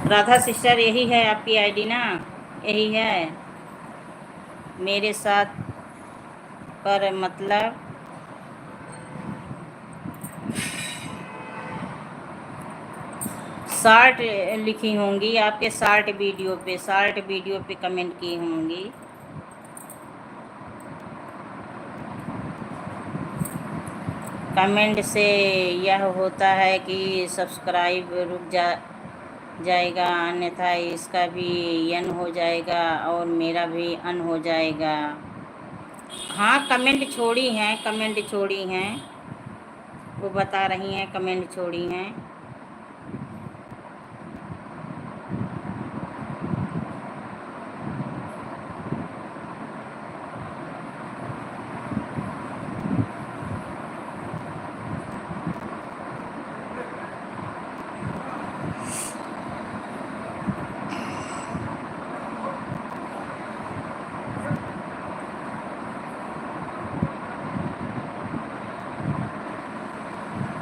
राधा सिस्टर यही है आपकी आईडी ना? यही है मेरे साथ पर मतलब 60 लिखी होंगी आपके, 60 वीडियो पे कमेंट की होंगी। कमेंट से यह होता है कि सब्सक्राइब रुक जाएगा, अन्यथा इसका भी अन हो जाएगा और मेरा भी अन हो जाएगा। हाँ कमेंट छोड़ी हैं, वो बता रही हैं कमेंट छोड़ी हैं।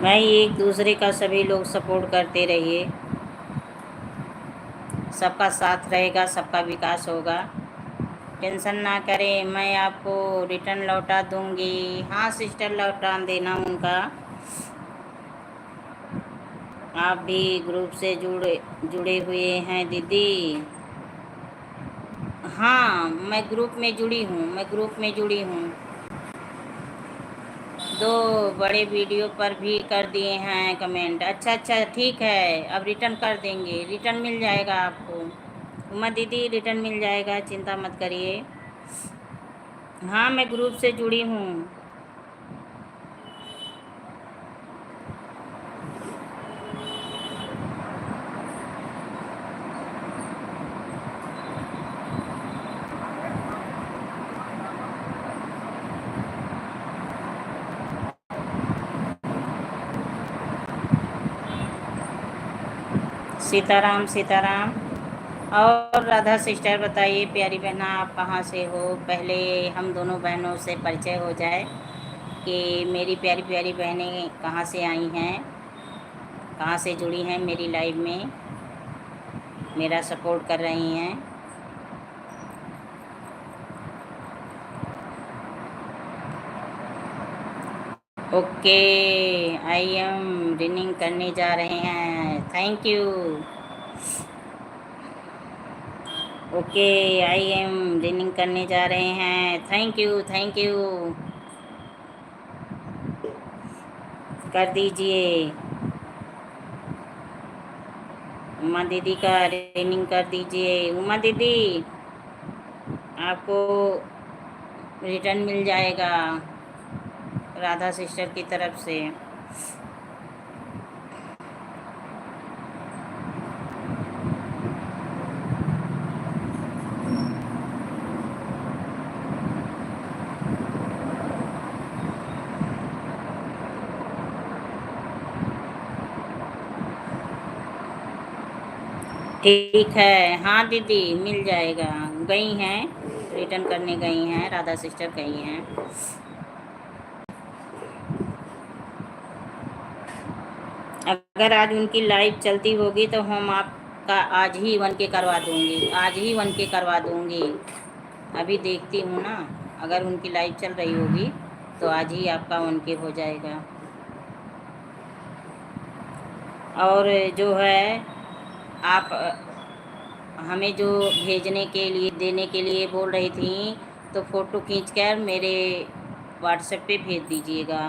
भाई एक दूसरे का सभी लोग सपोर्ट करते रहिए, सबका साथ रहेगा, सबका विकास होगा। टेंशन ना करें, मैं आपको रिटर्न लौटा दूंगी। हाँ सिस्टर लौटा देना उनका। आप भी ग्रुप से जुड़े हुए हैं दीदी? हाँ मैं ग्रुप में जुड़ी हूँ, दो बड़े वीडियो पर भी कर दिए हैं कमेंट। अच्छा अच्छा ठीक है, अब रिटर्न कर देंगे, रिटर्न मिल जाएगा आपको उमा दीदी, रिटर्न मिल जाएगा, चिंता मत करिए। हाँ मैं ग्रुप से जुड़ी हूँ। सीताराम सीताराम। और राधा सिस्टर बताइए प्यारी बहना, आप कहाँ से हो? पहले हम दोनों बहनों से परिचय हो जाए कि मेरी प्यारी प्यारी बहनें कहाँ से आई हैं, कहाँ से जुड़ी हैं मेरी लाइव में, मेरा सपोर्ट कर रही हैं। ओके आई एम रनिंग करने जा रहे हैं, thank you. Okay I am running करने जा रहे हैं, थैंक यू कर दीजिए। उमा दीदी का रनिंग कर दीजिए। उमा दीदी आपको रिटर्न मिल जाएगा राधा सिस्टर की तरफ से। ठीक है हाँ दीदी मिल जाएगा। गई हैं, रिटर्न करने गई हैं, राधा सिस्टर गई हैं। अगर आज उनकी लाइव चलती होगी तो हम आपका आज ही 1K करवा दूंगी, आज ही 1K करवा दूंगी। अभी देखती हूँ ना, अगर उनकी लाइव चल रही होगी तो आज ही आपका 1K हो जाएगा। और जो है आप हमें जो भेजने के लिए देने के लिए बोल रही थी, तो फ़ोटो खींचकर मेरे व्हाट्सएप पे भेज दीजिएगा।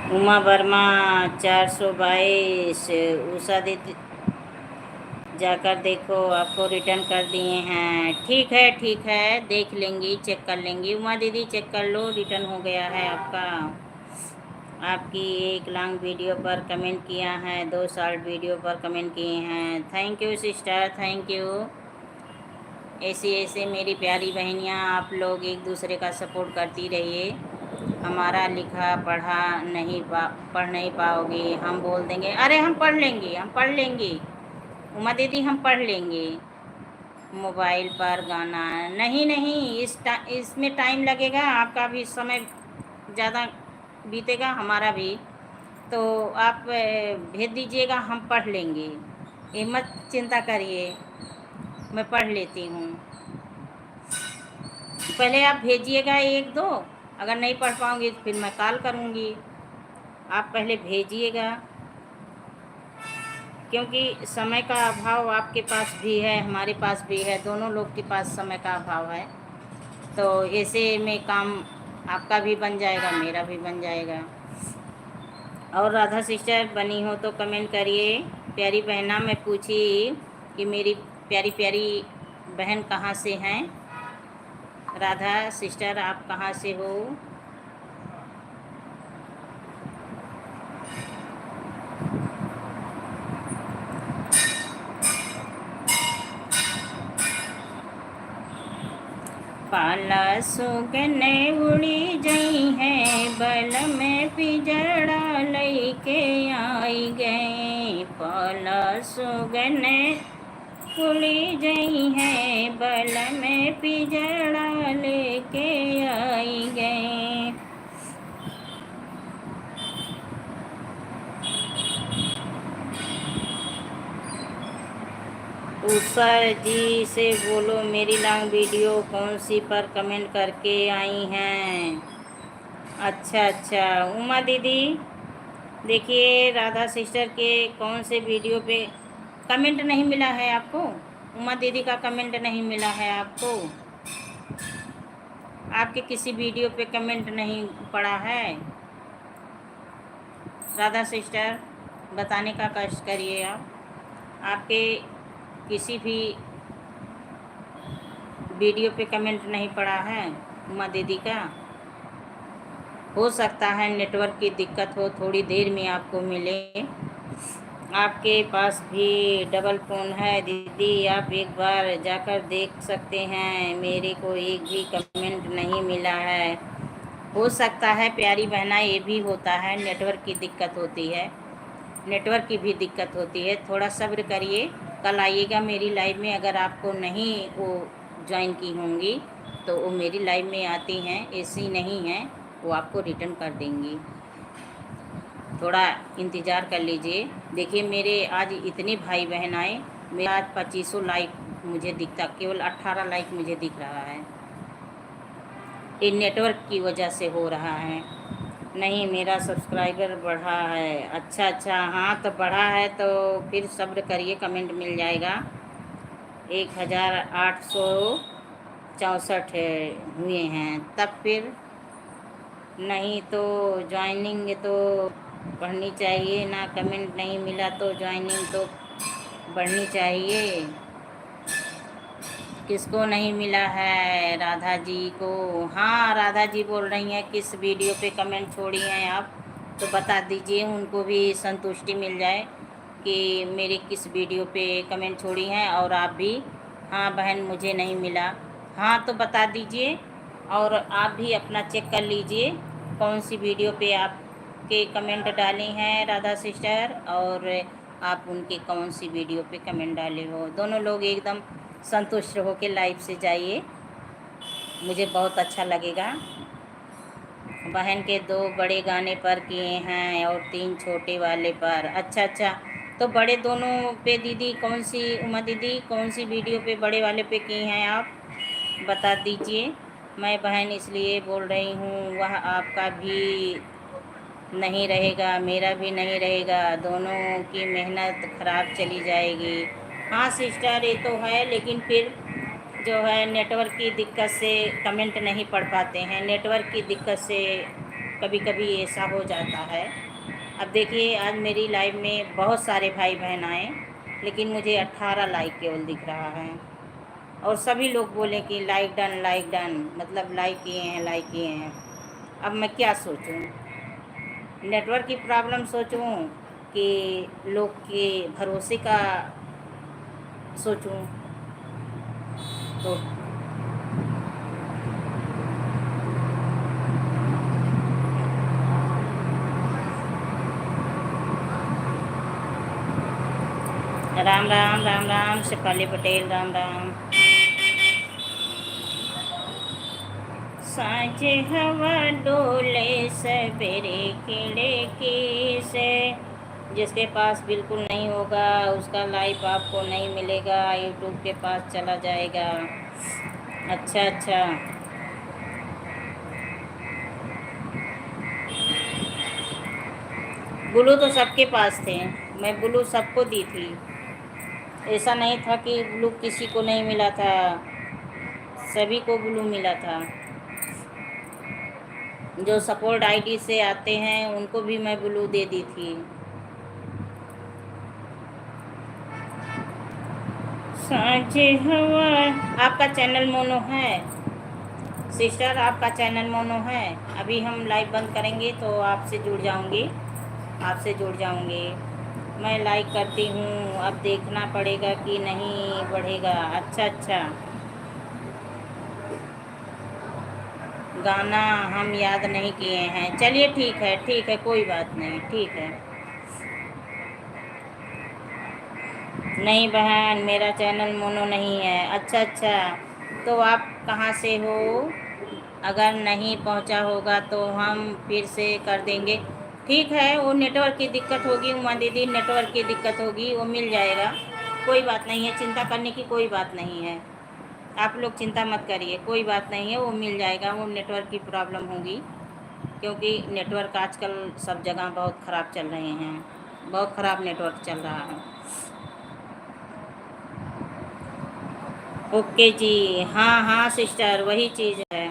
उमा वर्मा 422 उषा दीदी जाकर देखो, आपको रिटर्न कर दिए हैं। ठीक है, देख लेंगी, चेक कर लेंगी। उमा दीदी चेक कर लो, रिटर्न हो गया है आपका। आपकी एक लॉन्ग वीडियो पर कमेंट किया है, 2 शॉर्ट वीडियो पर कमेंट किए हैं। Thank you sister, thank you. ऐसे ऐसे मेरी प्यारी बहनियाँ आप लोग एक दूसरे का सपोर्ट करती रहिए। हमारा लिखा पढ़ा नहीं पढ़ नहीं पाओगे, हम बोल देंगे अरे हम पढ़ लेंगे, हम पढ़ लेंगे उमा दीदी, हम पढ़ लेंगे। मोबाइल पर गाना नहीं नहीं, इसमें टाइम लगेगा, आपका भी समय ज़्यादा बीतेगा, हमारा भी। तो आप भेज दीजिएगा, हम पढ़ लेंगे। ये मत चिंता करिए, मैं पढ़ लेती हूँ। पहले आप भेजिएगा 1-2, अगर नहीं पढ़ पाऊँगी तो फिर मैं कॉल करूँगी। आप पहले भेजिएगा, क्योंकि समय का अभाव आपके पास भी है, हमारे पास भी है, दोनों लोग के पास समय का अभाव है। तो ऐसे में काम आपका भी बन जाएगा, मेरा भी बन जाएगा। और राधा सिस्टर बनी हो तो कमेंट करिए। प्यारी बहना मैं पूछी कि मेरी प्यारी प्यारी बहन कहाँ से हैं। राधा सिस्टर आप कहाँ से हो? पाला सुगने उड़ी जई है, बल में पिजड़ा लैके आई गए। पाला सुगने उड़ी जई है, बल में पिजड़ा लेके आई गए। उषा जी से बोलो मेरी लॉन्ग वीडियो कौन सी पर कमेंट करके आई हैं। अच्छा, उमा दीदी देखिए, राधा सिस्टर के कौन से वीडियो पे कमेंट नहीं मिला है आपको? उमा दीदी का कमेंट नहीं मिला है आपको? आपके किसी वीडियो पे कमेंट नहीं पड़ा है? राधा सिस्टर बताने का कष्ट करिए आप। आपके किसी भी वीडियो पे कमेंट नहीं पड़ा है उमा दीदी का? हो सकता है नेटवर्क की दिक्कत हो, थोड़ी देर में आपको मिले। आपके पास भी डबल फ़ोन है दीदी, आप एक बार जाकर देख सकते हैं, मेरे को एक भी कमेंट नहीं मिला है। हो सकता है प्यारी बहना, ये भी होता है, नेटवर्क की दिक्कत होती है, नेटवर्क की भी दिक्कत होती है। थोड़ा सब्र करिए, कल आइएगा मेरी लाइव में। अगर आपको नहीं वो ज्वाइन की होंगी तो वो मेरी लाइव में आती हैं, ऐसी नहीं हैं, वो आपको रिटर्न कर देंगी। थोड़ा इंतज़ार कर लीजिए। देखिए मेरे आज इतने भाई बहन आए, मेरा आज 2500 लाइक मुझे दिखता, केवल 18 लाइक मुझे दिख रहा है। ये नेटवर्क की वजह से हो रहा है। नहीं, मेरा सब्सक्राइबर बढ़ा है। अच्छा, हाँ तो बढ़ा है तो फिर सब्र करिए, कमेंट मिल जाएगा। 1864 हुए हैं, तब फिर नहीं तो ज्वाइनिंग तो बढ़नी चाहिए ना। कमेंट नहीं मिला तो ज्वाइनिंग तो बढ़नी चाहिए। किसको नहीं मिला है? राधा जी को। हाँ, राधा जी बोल रही हैं किस वीडियो पे कमेंट छोड़ी हैं आप, तो बता दीजिए, उनको भी संतुष्टि मिल जाए कि मेरे किस वीडियो पे कमेंट छोड़ी हैं। और आप भी, हाँ बहन मुझे नहीं मिला, हाँ तो बता दीजिए। और आप भी अपना चेक कर लीजिए कौन सी वीडियो पे आप के कमेंट डाले हैं राधा सिस्टर, और आप उनके कौन सी वीडियो पे कमेंट डाले हो। दोनों लोग एकदम संतुष्ट हो के लाइव से जाइए, मुझे बहुत अच्छा लगेगा। बहन के 2 बड़े गाने पर किए हैं और 3 छोटे वाले पर। अच्छा, तो बड़े दोनों पे दीदी कौन सी, उमा दीदी कौन सी वीडियो पे बड़े वाले पे किए हैं आप बता दीजिए। मैं बहन इसलिए बोल रही हूँ, वह आपका भी नहीं रहेगा, मेरा भी नहीं रहेगा, दोनों की मेहनत ख़राब चली जाएगी। हाँ सिस्टर, ये तो है, लेकिन फिर जो है नेटवर्क की दिक्कत से कमेंट नहीं पढ़ पाते हैं, नेटवर्क की दिक्कत से कभी कभी ऐसा हो जाता है। अब देखिए, आज मेरी लाइव में बहुत सारे भाई बहन आए, लेकिन मुझे 18 लाइक केवल दिख रहा है। और सभी लोग बोले कि लाइक डन, मतलब लाइक किए हैं, लाइक किए हैं। अब मैं क्या सोचूं? नेटवर्क की प्रॉब्लम सोचूं कि लोग के भरोसे का सोचूं? तो राम राम राम राम, शेफाली पटेल, राम राम। सांझे हवा डोले सवेरे खिले की से। जिसके पास बिल्कुल नहीं होगा उसका लाइव आपको नहीं मिलेगा, यूट्यूब के पास चला जाएगा। अच्छा अच्छा, ब्लू तो सबके पास थे, मैं ब्लू सबको दी थी। ऐसा नहीं था कि ब्लू किसी को नहीं मिला था, सभी को ब्लू मिला था। जो सपोर्ट आईडी से आते हैं उनको भी मैं ब्लू दे दी थी। सांझे हवा, आपका चैनल मोनो है सिस्टर, आपका चैनल मोनो है। अभी हम लाइव बंद करेंगे तो आपसे जुड़ जाऊंगी, आपसे जुड़ जाऊंगी। मैं लाइक करती हूँ, अब देखना पड़ेगा कि नहीं बढ़ेगा। अच्छा अच्छा, गाना हम याद नहीं किए हैं। चलिए ठीक है, कोई बात नहीं, ठीक है। नहीं बहन, मेरा चैनल मोनो नहीं है। अच्छा अच्छा, तो आप कहाँ से हो? अगर नहीं पहुंचा होगा तो हम फिर से कर देंगे। ठीक है, वो नेटवर्क की दिक्कत होगी उमा दीदी, नेटवर्क की दिक्कत होगी, वो मिल जाएगा। कोई बात नहीं है, चिंता करने की कोई बात नहीं है। आप लोग चिंता मत करिए, कोई बात नहीं है, वो मिल जाएगा। वो नेटवर्क की प्रॉब्लम होगी, क्योंकि नेटवर्क आजकल सब जगह बहुत ख़राब चल रहे हैं, बहुत ख़राब नेटवर्क चल रहा है। ओके जी, हाँ हाँ सिस्टर, वही चीज़ है।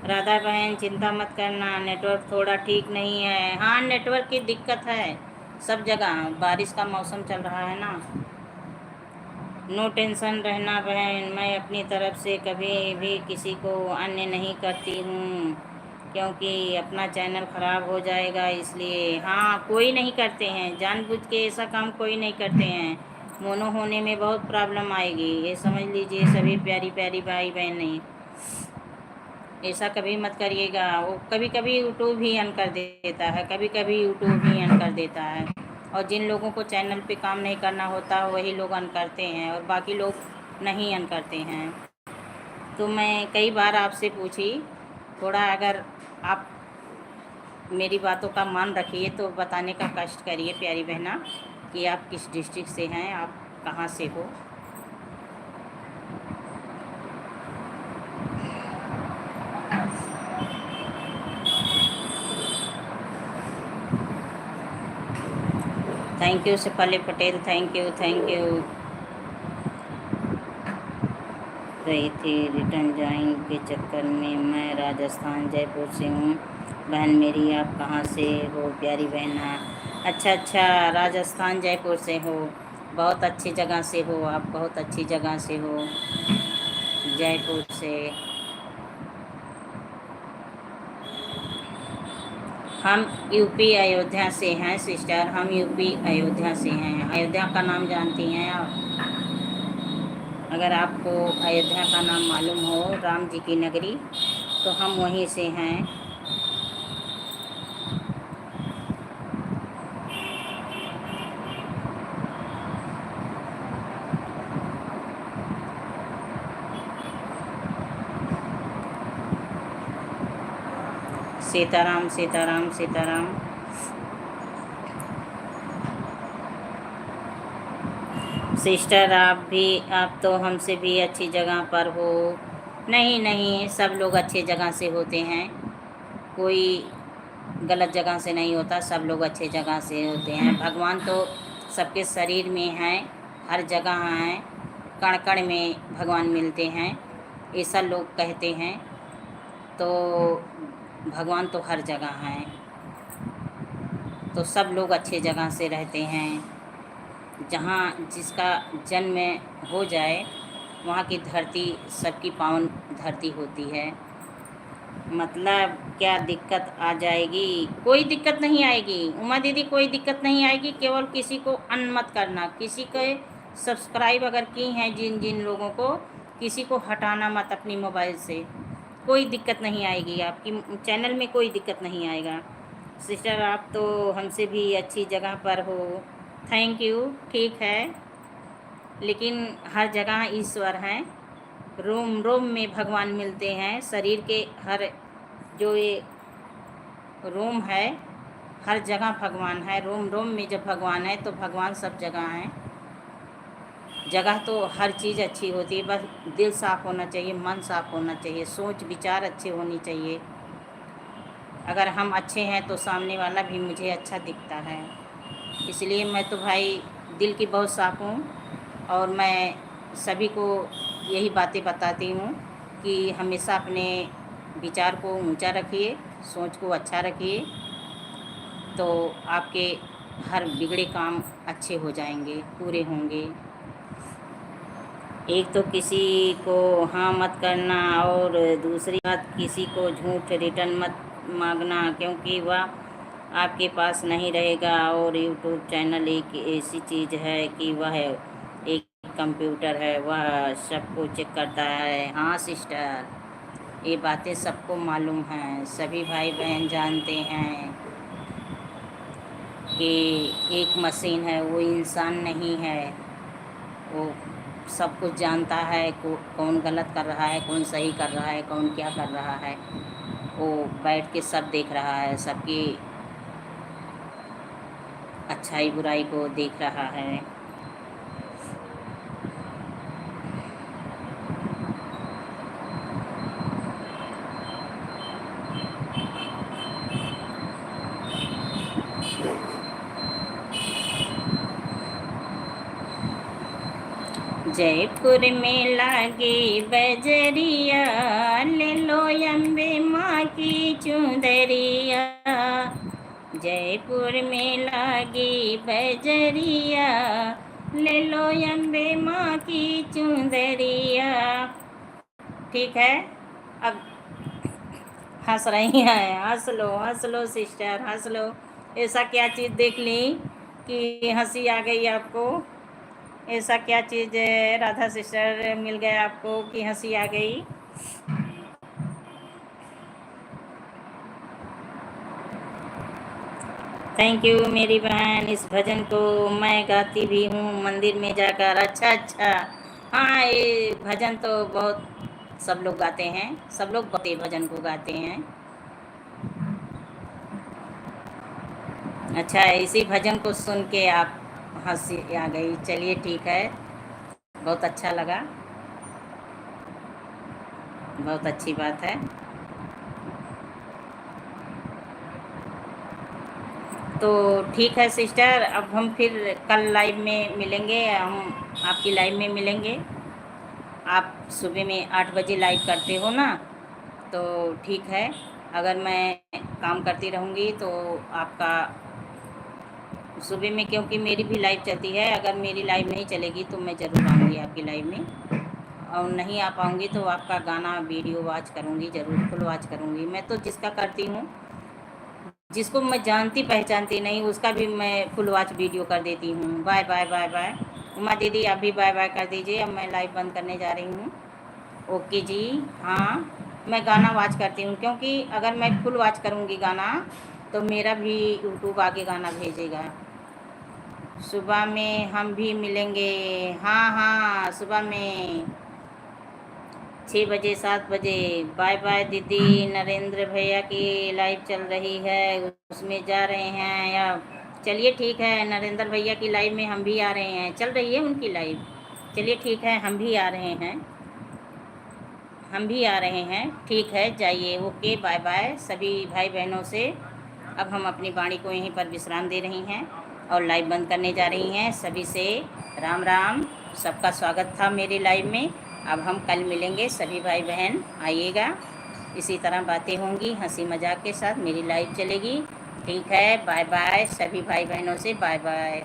राधा बहन चिंता मत करना, नेटवर्क थोड़ा ठीक नहीं है। हाँ, नेटवर्क की दिक्कत है सब जगह, बारिश का मौसम चल रहा है ना। नो टेंशन रहना बहन, मैं अपनी तरफ से कभी भी किसी को अन्य नहीं करती हूँ, क्योंकि अपना चैनल ख़राब हो जाएगा इसलिए। हाँ, कोई नहीं करते हैं, जानबूझ के ऐसा काम कोई नहीं करते हैं। मोनो होने में बहुत प्रॉब्लम आएगी, ये समझ लीजिए सभी प्यारी प्यारी भाई बहनें। ऐसा कभी मत करिएगा। वो कभी कभी यूट्यूब ही अन कर देता है, कभी कभी यूट्यूब ही अन कर देता है। और जिन लोगों को चैनल पे काम नहीं करना होता वही लोग अन करते हैं, और बाकी लोग नहीं अन करते हैं। तो मैं कई बार आपसे पूछी, थोड़ा अगर आप मेरी बातों का मान रखिए तो बताने का कष्ट करिए प्यारी बहना, कि आप किस डिस्ट्रिक्ट से हैं, आप कहाँ से हो। Thank you Shefali Patel, thank you thank you. रही थी रिटर्न ज्वाइन के चक्कर में। मैं राजस्थान जयपुर से हूँ बहन मेरी, आप कहाँ से हो प्यारी बहना? अच्छा अच्छा, राजस्थान जयपुर से हो, बहुत अच्छी जगह से हो आप, बहुत अच्छी जगह से हो, जयपुर से। हम यूपी अयोध्या से हैं सिस्टर, हम यूपी अयोध्या से हैं। अयोध्या का नाम जानती हैं आप? अगर आपको अयोध्या का नाम मालूम हो, राम जी की नगरी, तो हम वहीं से हैं। सीताराम सीताराम सीताराम। सिस्टर आप तो हमसे भी अच्छी जगह पर हो। नहीं नहीं, सब लोग अच्छे जगह से होते हैं, कोई गलत जगह से नहीं होता, सब लोग अच्छे जगह से होते हैं। भगवान तो सबके शरीर में हैं, हर जगह हैं, कण कण में भगवान मिलते हैं, ऐसा लोग कहते हैं। तो भगवान तो हर जगह हैं, तो सब लोग अच्छे जगह से रहते हैं। जहाँ जिसका जन्म हो जाए वहाँ की धरती सबकी पावन धरती होती है। मतलब क्या दिक्कत आ जाएगी? कोई दिक्कत नहीं आएगी उमा दीदी, कोई दिक्कत नहीं आएगी। केवल किसी को अन मत करना, किसी के सब्सक्राइब अगर की हैं जिन जिन लोगों को, किसी को हटाना मत अपनी मोबाइल से। कोई दिक्कत नहीं आएगी, आपकी चैनल में कोई दिक्कत नहीं आएगा। सिस्टर आप तो हमसे भी अच्छी जगह पर हो, थैंक यू। ठीक है, लेकिन हर जगह ईश्वर हैं, रोम रोम में भगवान मिलते हैं। शरीर के हर जो ये रोम है, हर जगह भगवान है। रोम रोम में जब भगवान है तो भगवान सब जगह हैं। जगह तो हर चीज़ अच्छी होती है, बस दिल साफ़ होना चाहिए, मन साफ़ होना चाहिए, सोच विचार अच्छे होनी चाहिए। अगर हम अच्छे हैं तो सामने वाला भी मुझे अच्छा दिखता है। इसलिए मैं तो भाई दिल की बहुत साफ़ हूँ, और मैं सभी को यही बातें बताती हूँ कि हमेशा अपने विचार को ऊंचा रखिए, सोच को अच्छा रखिए, तो आपके हर बिगड़े काम अच्छे हो जाएंगे, पूरे होंगे। एक तो किसी को हाँ मत करना, और दूसरी बात किसी को झूठ रिटर्न मत मांगना, क्योंकि वह आपके पास नहीं रहेगा। और यूट्यूब चैनल एक ऐसी चीज़ है कि वह एक कंप्यूटर है, वह सबको चेक करता है। हाँ सिस्टर, ये बातें सबको मालूम हैं, सभी भाई बहन जानते हैं कि एक मशीन है, वो इंसान नहीं है। वो सब कुछ जानता है, कौन गलत कर रहा है, कौन सही कर रहा है, कौन क्या कर रहा है। वो बैठ के सब देख रहा है, सबकी अच्छाई बुराई को देख रहा है। जयपुर में लागे बजरिया, ले लो अम्बे माँ की चुंदरिया। जयपुर में लागी बजरिया, ले लो अम्बे माँ की चुंदरिया। ठीक है, अब हंस रही हैं, हंस लो सिस्टर, हंस लो। ऐसा क्या चीज़ देख ली कि हंसी आ गई आपको? ऐसा क्या चीज़ राधा सिस्टर मिल गया आपको कि हंसी आ गई? थैंक यू मेरी बहन। इस भजन को मैं गाती भी हूँ मंदिर में जाकर। अच्छा अच्छा, हाँ ये भजन तो बहुत सब लोग गाते हैं, सब लोग भक्ति भजन को गाते हैं। अच्छा, इसी भजन को सुन के आप हंसी आ गई, चलिए ठीक है, बहुत अच्छा लगा, बहुत अच्छी बात है। तो ठीक है सिस्टर, अब हम फिर कल लाइव में मिलेंगे, हम आपकी लाइव में मिलेंगे। आप सुबह में 8 बजे लाइव करते हो ना, तो ठीक है। अगर मैं काम करती रहूँगी तो आपका सुबह में, क्योंकि मेरी भी लाइव चलती है, अगर मेरी लाइव नहीं चलेगी तो मैं ज़रूर आऊँगी आपकी लाइव में, और नहीं आ पाऊँगी तो आपका गाना वीडियो वॉच करूँगी, ज़रूर फुल वॉच करूँगी। मैं तो जिसका करती हूँ, जिसको मैं जानती पहचानती नहीं, उसका भी मैं फुल वॉच वीडियो कर देती हूँ। Bye bye bye bye. Uma दीदी आप भी बाय बाय कर दीजिए, अब मैं लाइव बंद करने जा रही हूँ। ओके जी। हाँ, मैं गाना वॉच करती हूँ, क्योंकि अगर मैं फुल वॉच करूँगी गाना तो मेरा भी यूट्यूब आगे गाना भेजेगा। सुबह में हम भी मिलेंगे। हाँ हाँ, सुबह में 6 बजे 7 बजे। बाय बाय दीदी। नरेंद्र भैया की लाइव चल रही है, उसमें जा रहे हैं, या चलिए ठीक है, नरेंद्र भैया की लाइव में हम भी आ रहे हैं, चल रही है उनकी लाइव। चलिए ठीक है, हम भी आ रहे हैं, हम भी आ रहे हैं, ठीक है, जाइए। ओके बाय बाय सभी भाई बहनों से। अब हम अपनी वाणी को यहीं पर विश्राम दे रही हैं और लाइव बंद करने जा रही हैं। सभी से राम राम, सबका स्वागत था मेरे लाइव में। अब हम कल मिलेंगे, सभी भाई बहन आइएगा। इसी तरह बातें होंगी, हंसी मजाक के साथ मेरी लाइव चलेगी। ठीक है, बाय बाय सभी भाई बहनों से, बाय बाय।